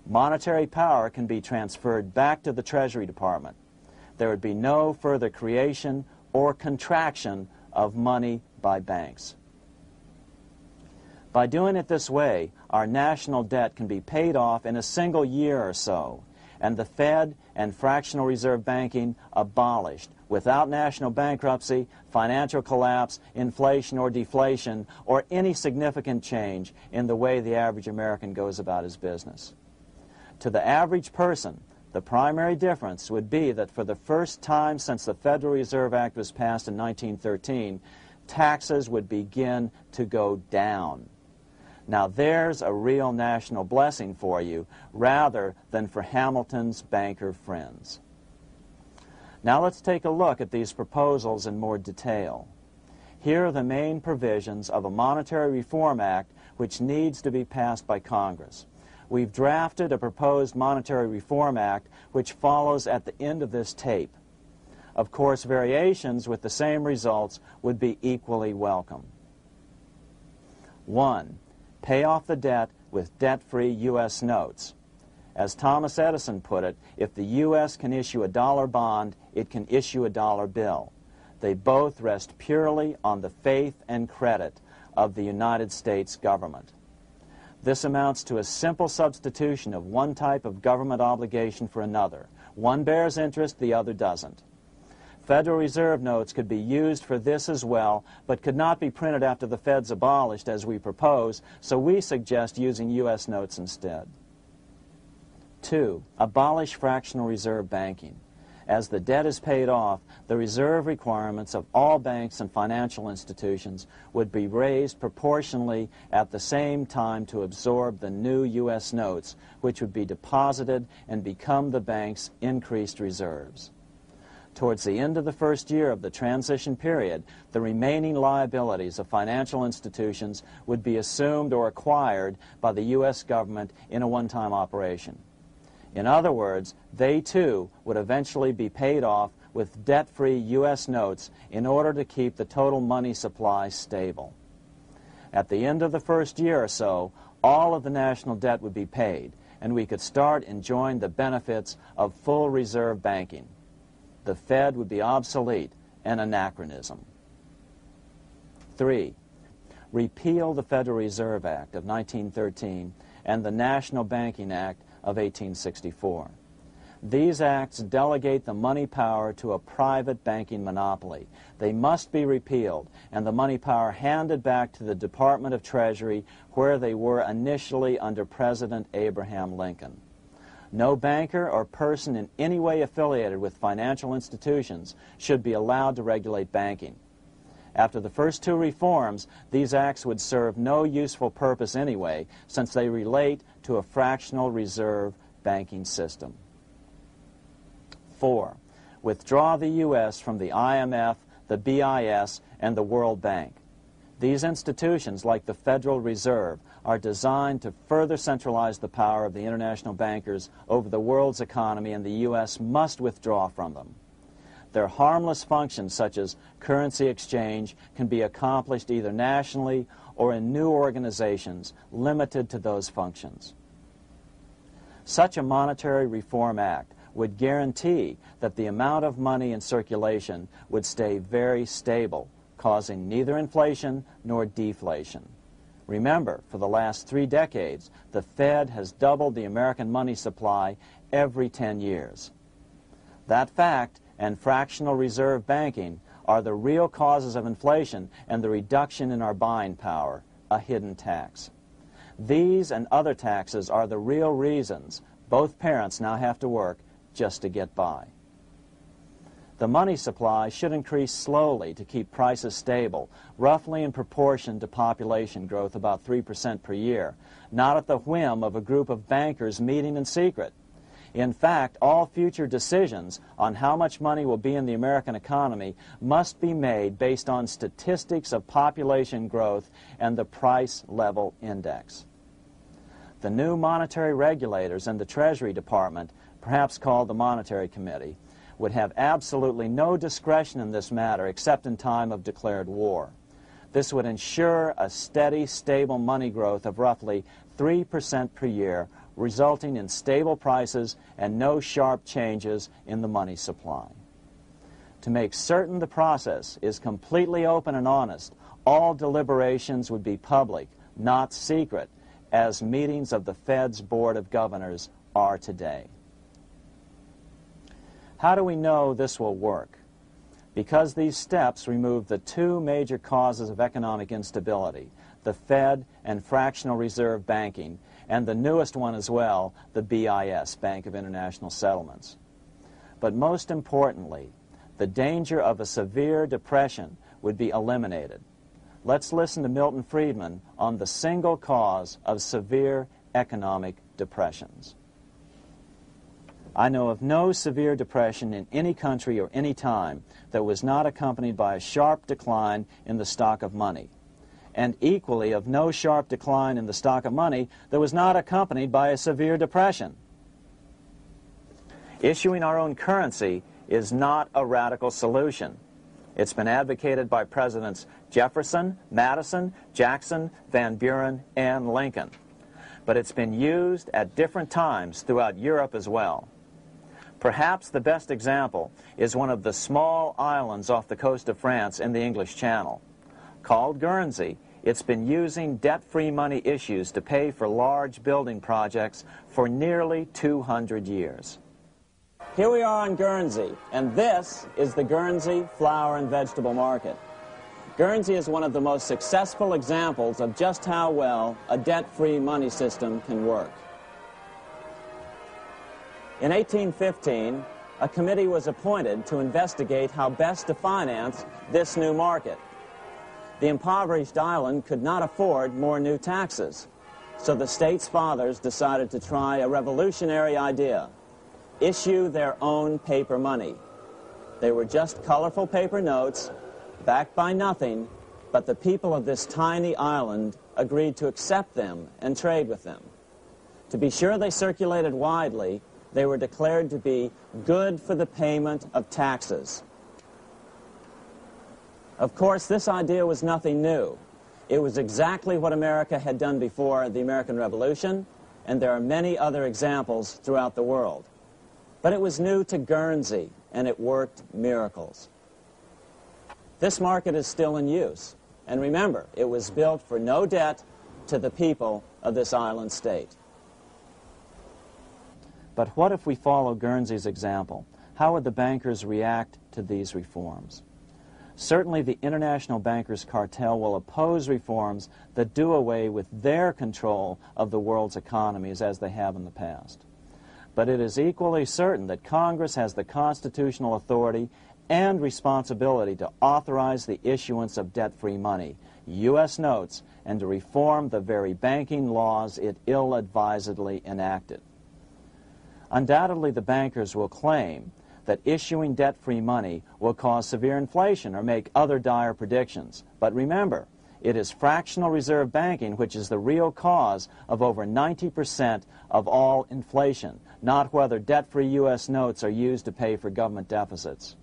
Monetary power can be transferred back to the Treasury Department. There would be no further creation or contraction of money by banks. By doing it this way, our national debt can be paid off in a single year or so, and the Fed and fractional reserve banking abolished without national bankruptcy, financial collapse, inflation or deflation, or any significant change in the way the average American goes about his business. To the average person, the primary difference would be that for the first time since the Federal Reserve Act was passed in 1913, taxes would begin to go down. Now there's a real national blessing for you, rather than for Hamilton's banker friends. Now let's take a look at these proposals in more detail. Here are the main provisions of a Monetary Reform Act which needs to be passed by Congress. We've drafted a proposed Monetary Reform Act which follows at the end of this tape. Of course, variations with the same results would be equally welcome. 1. Pay off the debt with debt-free U.S. notes. As Thomas Edison put it, if the U.S. can issue a dollar bond, it can issue a dollar bill. They both rest purely on the faith and credit of the United States government. This amounts to a simple substitution of one type of government obligation for another. One bears interest, the other doesn't. Federal Reserve notes could be used for this as well, but could not be printed after the Fed's abolished as we propose, so we suggest using U.S. notes instead. 2. Abolish fractional reserve banking. As the debt is paid off, the reserve requirements of all banks and financial institutions would be raised proportionally at the same time to absorb the new U.S. notes, which would be deposited and become the bank's increased reserves. Towards the end of the first year of the transition period, the remaining liabilities of financial institutions would be assumed or acquired by the U.S. government in a one-time operation. In other words, they too would eventually be paid off with debt-free U.S. notes in order to keep the total money supply stable. At the end of the first year or so, all of the national debt would be paid, and we could start enjoying the benefits of full reserve banking. The Fed would be obsolete, an anachronism. 3. Repeal the Federal Reserve Act of 1913 and the National Banking Act of 1864. These acts delegate the money power to a private banking monopoly. They must be repealed, and the money power handed back to the Department of Treasury, where they were initially under President Abraham Lincoln. No banker or person in any way affiliated with financial institutions should be allowed to regulate banking. After the first two reforms, these acts would serve no useful purpose anyway, since they relate to a fractional reserve banking system. 4. Withdraw the U.S. from the IMF, the BIS, and the World Bank. These institutions, like the Federal Reserve, are designed to further centralize the power of the international bankers over the world's economy, and the U.S. must withdraw from them. Their harmless functions, such as currency exchange, can be accomplished either nationally or in new organizations limited to those functions. Such a monetary reform act would guarantee that the amount of money in circulation would stay very stable, causing neither inflation nor deflation. Remember, for the last 3 decades, the Fed has doubled the American money supply every 10 years. That fact and fractional reserve banking are the real causes of inflation and the reduction in our buying power, a hidden tax. These and other taxes are the real reasons both parents now have to work just to get by. The money supply should increase slowly to keep prices stable, roughly in proportion to population growth, about 3% per year, not at the whim of a group of bankers meeting in secret. In fact, all future decisions on how much money will be in the American economy must be made based on statistics of population growth and the price level index. The new monetary regulators and the Treasury Department, perhaps called the Monetary Committee, would have absolutely no discretion in this matter except in time of declared war. This would ensure a steady, stable money growth of roughly 3% per year, resulting in stable prices and no sharp changes in the money supply. To make certain the process is completely open and honest, all deliberations would be public, not secret, as meetings of the Fed's Board of Governors are today. How do we know this will work? Because these steps remove the 2 major causes of economic instability, the Fed and fractional reserve banking, and the newest one as well, the BIS, Bank of International Settlements. But most importantly, the danger of a severe depression would be eliminated. Let's listen to Milton Friedman on the single cause of severe economic depressions. I know of no severe depression in any country or any time that was not accompanied by a sharp decline in the stock of money, and equally of no sharp decline in the stock of money that was not accompanied by a severe depression. Issuing our own currency is not a radical solution. It's been advocated by Presidents Jefferson, Madison, Jackson, Van Buren, and Lincoln. but it's been used at different times throughout Europe as well. Perhaps the best example is one of the small islands off the coast of France in the English Channel. Called Guernsey, it's been using debt-free money issues to pay for large building projects for nearly 200 years. Here we are on Guernsey, and this is the Guernsey Flower and Vegetable Market. Guernsey is one of the most successful examples of just how well a debt-free money system can work. In 1815, a committee was appointed to investigate how best to finance this new market. The impoverished island could not afford more new taxes, so the state's fathers decided to try a revolutionary idea: issue their own paper money. They were just colorful paper notes, backed by nothing, but the people of this tiny island agreed to accept them and trade with them. To be sure they circulated widely, they were declared to be good for the payment of taxes. Of course, this idea was nothing new. It was exactly what America had done before the American Revolution, and there are many other examples throughout the world. But it was new to Guernsey, and it worked miracles. This market is still in use, and remember, it was built for no debt to the people of this island state. But what if we follow Guernsey's example? How would the bankers react to these reforms? Certainly the international bankers' cartel will oppose reforms that do away with their control of the world's economies as they have in the past. But it is equally certain that Congress has the constitutional authority and responsibility to authorize the issuance of debt-free money, U.S. notes, and to reform the very banking laws it ill-advisedly enacted. Undoubtedly, the bankers will claim that issuing debt-free money will cause severe inflation or make other dire predictions. But remember, it is fractional reserve banking which is the real cause of over 90% of all inflation, not whether debt-free U.S. notes are used to pay for government deficits.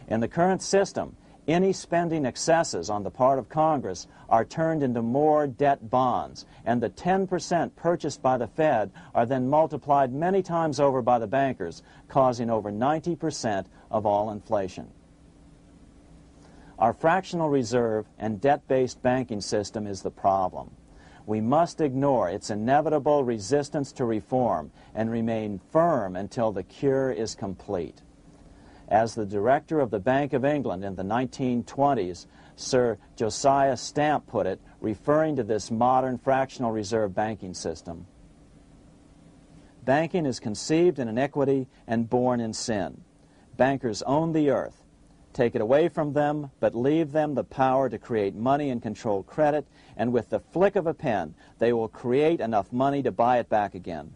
In the current system, any spending excesses on the part of Congress are turned into more debt bonds, and the 10% purchased by the Fed are then multiplied many times over by the bankers, causing over 90% of all inflation. Our fractional reserve and debt-based banking system is the problem. We must ignore its inevitable resistance to reform and remain firm until the cure is complete. As the director of the Bank of England in the 1920s, Sir Josiah Stamp put it, referring to this modern fractional reserve banking system, banking is conceived in iniquity and born in sin. Bankers own the earth. Take it away from them, but leave them the power to create money and control credit, and with the flick of a pen, they will create enough money to buy it back again.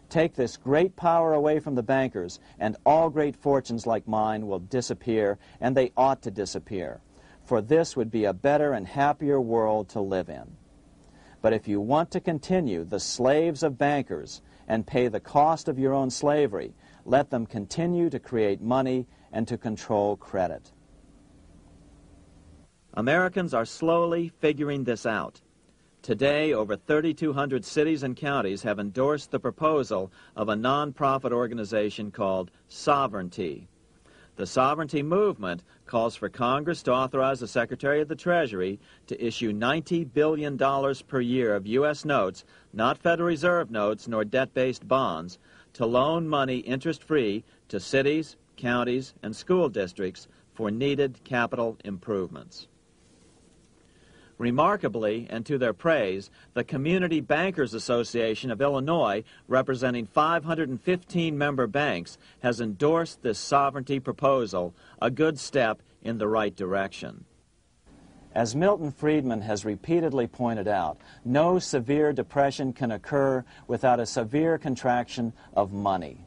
Take this great power away from the bankers, and all great fortunes like mine will disappear, and they ought to disappear, for this would be a better and happier world to live in. But if you want to continue the slaves of bankers and pay the cost of your own slavery, let them continue to create money and to control credit. Americans are slowly figuring this out. Today, over 3,200 cities and counties have endorsed the proposal of a nonprofit organization called Sovereignty. The Sovereignty movement calls for Congress to authorize the Secretary of the Treasury to issue $90 billion per year of U.S. notes, not Federal Reserve notes nor debt-based bonds, to loan money interest-free to cities, counties, and school districts for needed capital improvements. Remarkably, and to their praise, the Community Bankers Association of Illinois, representing 515 member banks, has endorsed this sovereignty proposal, a good step in the right direction. As Milton Friedman has repeatedly pointed out, no severe depression can occur without a severe contraction of money.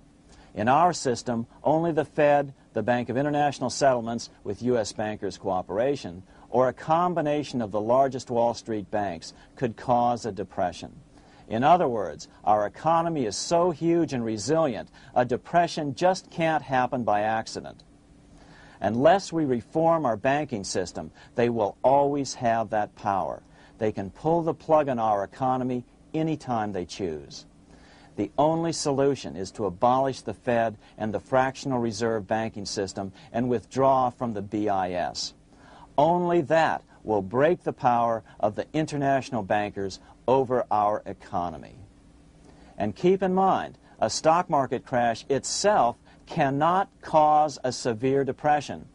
In our system, only the Fed, the Bank of International Settlements, with U.S. bankers' cooperation, or a combination of the largest Wall Street banks could cause a depression. In other words, our economy is so huge and resilient, a depression just can't happen by accident. Unless we reform our banking system, they will always have that power. They can pull the plug on our economy any time they choose. The only solution is to abolish the Fed and the fractional reserve banking system and withdraw from the BIS. Only that will break the power of the international bankers over our economy. And keep in mind, a stock market crash itself cannot cause a severe depression.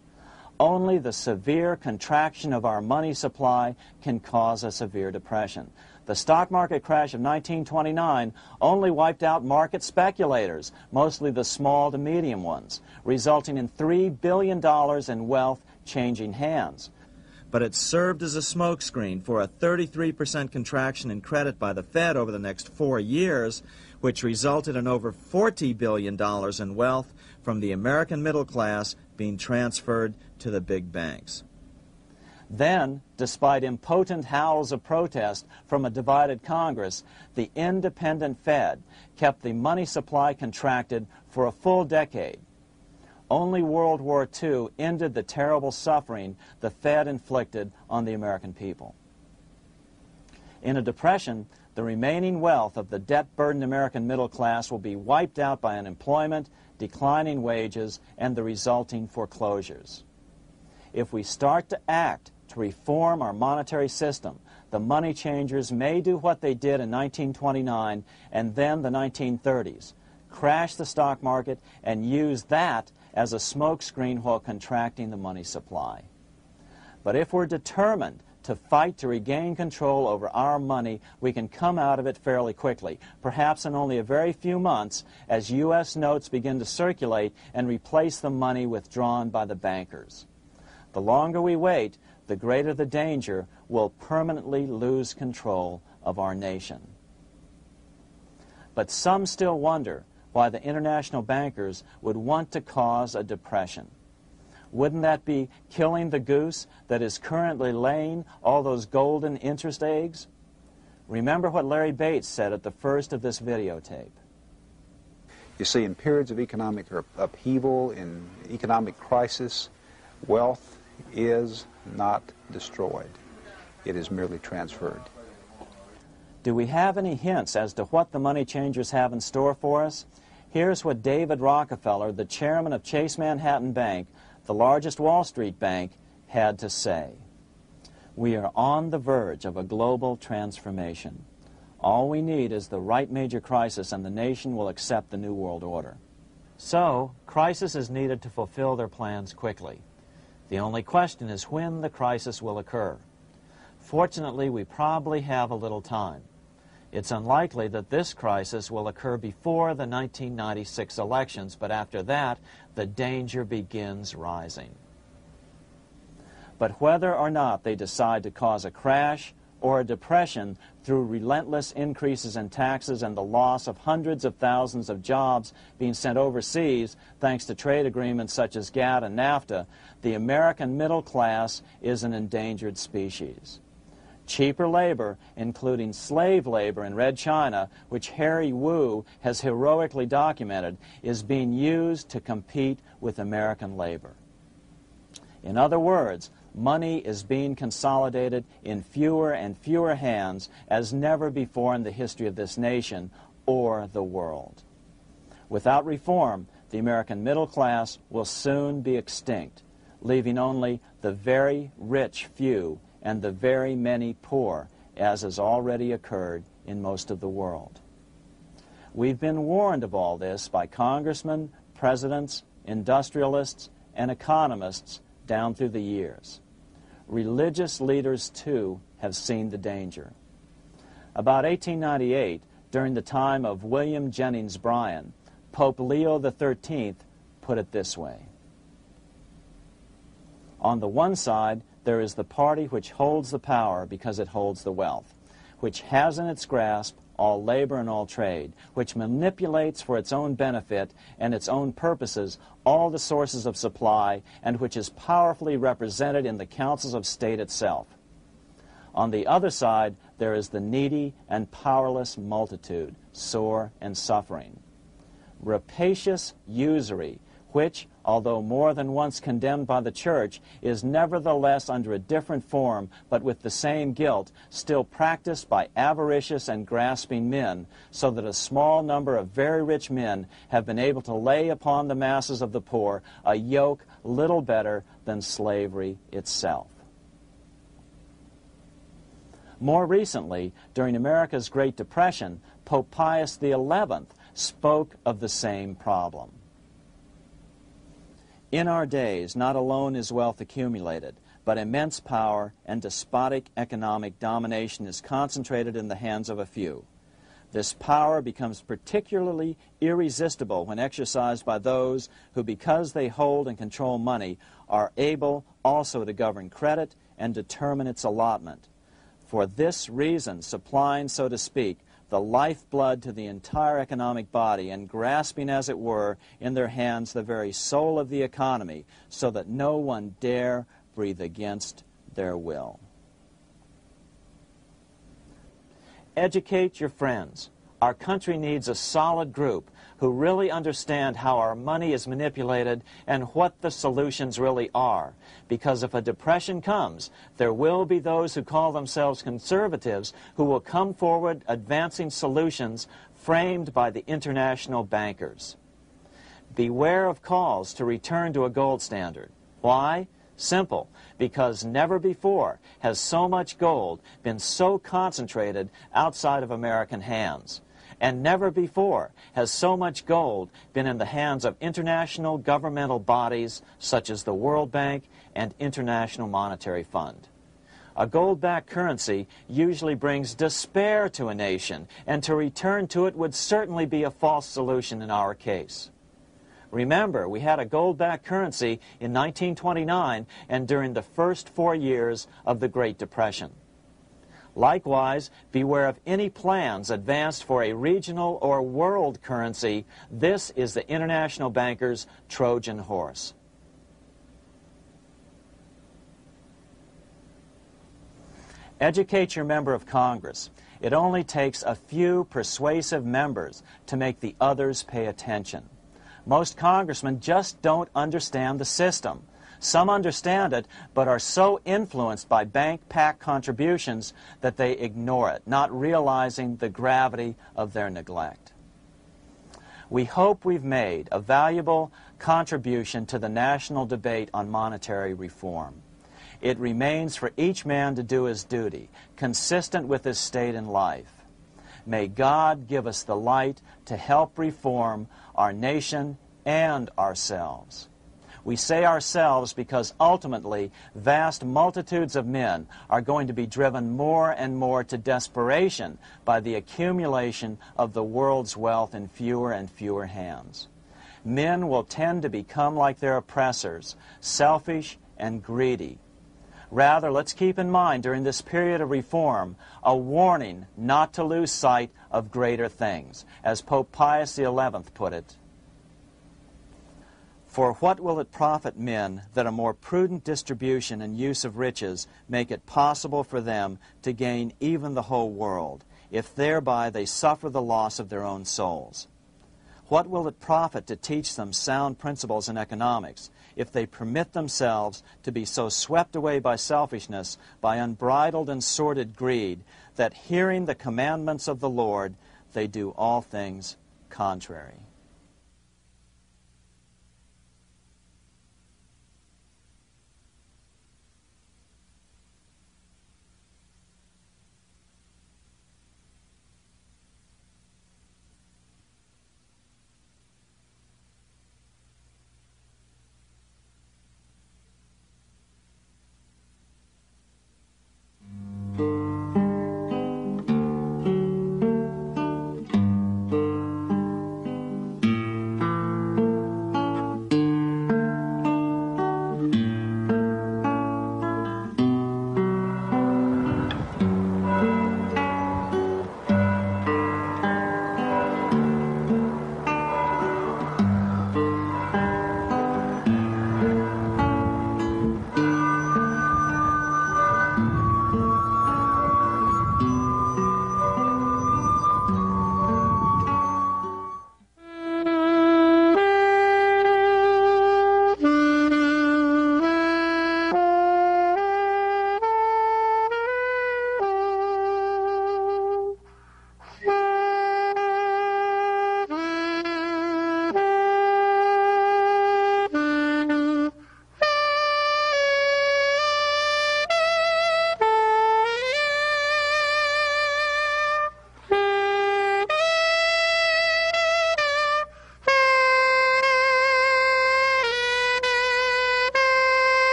Only the severe contraction of our money supply can cause a severe depression. The stock market crash of 1929 only wiped out market speculators, mostly the small to medium ones, resulting in $3 billion in wealth changing hands. But it served as a smokescreen for a 33% contraction in credit by the Fed over the next 4 years, which resulted in over $40 billion in wealth from the American middle class being transferred to the big banks. Then, despite impotent howls of protest from a divided Congress, the independent Fed kept the money supply contracted for a full decade. Only World War II ended the terrible suffering the Fed inflicted on the American people. In a depression, the remaining wealth of the debt-burdened American middle class will be wiped out by unemployment, declining wages, and the resulting foreclosures. If we start to act to reform our monetary system, the money changers may do what they did in 1929 and then the 1930s, crash the stock market and use that as a smokescreen while contracting the money supply. But if we're determined to fight to regain control over our money, we can come out of it fairly quickly, perhaps in only a very few months, as U.S. notes begin to circulate and replace the money withdrawn by the bankers. The longer we wait, the greater the danger we'll permanently lose control of our nation. But some still wonder why the international bankers would want to cause a depression. Wouldn't that be killing the goose that is currently laying all those golden interest eggs? Remember what Larry Bates said at the first of this videotape. You see, in periods of economic upheaval, in economic crisis, wealth is not destroyed. It is merely transferred. Do we have any hints as to what the money changers have in store for us? Here's what David Rockefeller, the chairman of Chase Manhattan Bank, the largest Wall Street bank, had to say. We are on the verge of a global transformation. All we need is the right major crisis and the nation will accept the New World Order. So, crisis is needed to fulfill their plans quickly. The only question is when the crisis will occur. Fortunately, we probably have a little time. It's unlikely that this crisis will occur before the 1996 elections, but after that, the danger begins rising. But whether or not they decide to cause a crash or a depression through relentless increases in taxes and the loss of hundreds of thousands of jobs being sent overseas thanks to trade agreements such as GATT and NAFTA, the American middle class is an endangered species. Cheaper labor, including slave labor in Red China, which Harry Wu has heroically documented, is being used to compete with American labor. In other words, money is being consolidated in fewer and fewer hands as never before in the history of this nation or the world. Without reform, the American middle class will soon be extinct, leaving only the very rich few and the very many poor, as has already occurred in most of the world. We've been warned of all this by congressmen, presidents, industrialists, and economists down through the years. Religious leaders, too, have seen the danger. About 1898, during the time of William Jennings Bryan, Pope Leo XIII put it this way. On the one side, there is the party which holds the power because it holds the wealth, which has in its grasp all labor and all trade, which manipulates for its own benefit and its own purposes all the sources of supply, and which is powerfully represented in the councils of state itself. On the other side, there is the needy and powerless multitude, sore and suffering. Rapacious usury, which, although more than once condemned by the Church, is nevertheless under a different form, but with the same guilt, still practiced by avaricious and grasping men, so that a small number of very rich men have been able to lay upon the masses of the poor a yoke little better than slavery itself. More recently, during America's Great Depression, Pope Pius XI spoke of the same problem. In our days, not alone is wealth accumulated, but immense power and despotic economic domination is concentrated in the hands of a few. This power becomes particularly irresistible when exercised by those who, because they hold and control money, are able also to govern credit and determine its allotment. For this reason, supplying, so to speak, the lifeblood to the entire economic body and grasping, as it were, in their hands the very soul of the economy, so that no one dare breathe against their will. Educate your friends. Our country needs a solid group who really understand how our money is manipulated and what the solutions really are. Because if a depression comes, there will be those who call themselves conservatives who will come forward advancing solutions framed by the international bankers. Beware of calls to return to a gold standard. Why? Simple, because never before has so much gold been so concentrated outside of American hands. And never before has so much gold been in the hands of international governmental bodies such as the World Bank and International Monetary Fund. A gold-backed currency usually brings despair to a nation, and to return to it would certainly be a false solution in our case. Remember, we had a gold-backed currency in 1929 and during the first 4 years of the Great Depression. Likewise, beware of any plans advanced for a regional or world currency. This is the international bankers' Trojan horse. Educate your member of Congress. It only takes a few persuasive members to make the others pay attention. Most congressmen just don't understand the system. Some understand it, but are so influenced by bank-packed contributions that they ignore it, not realizing the gravity of their neglect. We hope we've made a valuable contribution to the national debate on monetary reform. It remains for each man to do his duty, consistent with his state in life. May God give us the light to help reform our nation and ourselves. We say ourselves because ultimately vast multitudes of men are going to be driven more and more to desperation by the accumulation of the world's wealth in fewer and fewer hands. Men will tend to become like their oppressors, selfish and greedy. Rather, let's keep in mind during this period of reform a warning not to lose sight of greater things. As Pope Pius XI put it, "For what will it profit men that a more prudent distribution and use of riches make it possible for them to gain even the whole world, if thereby they suffer the loss of their own souls? What will it profit to teach them sound principles in economics, if they permit themselves to be so swept away by selfishness, by unbridled and sordid greed, that hearing the commandments of the Lord, they do all things contrary?"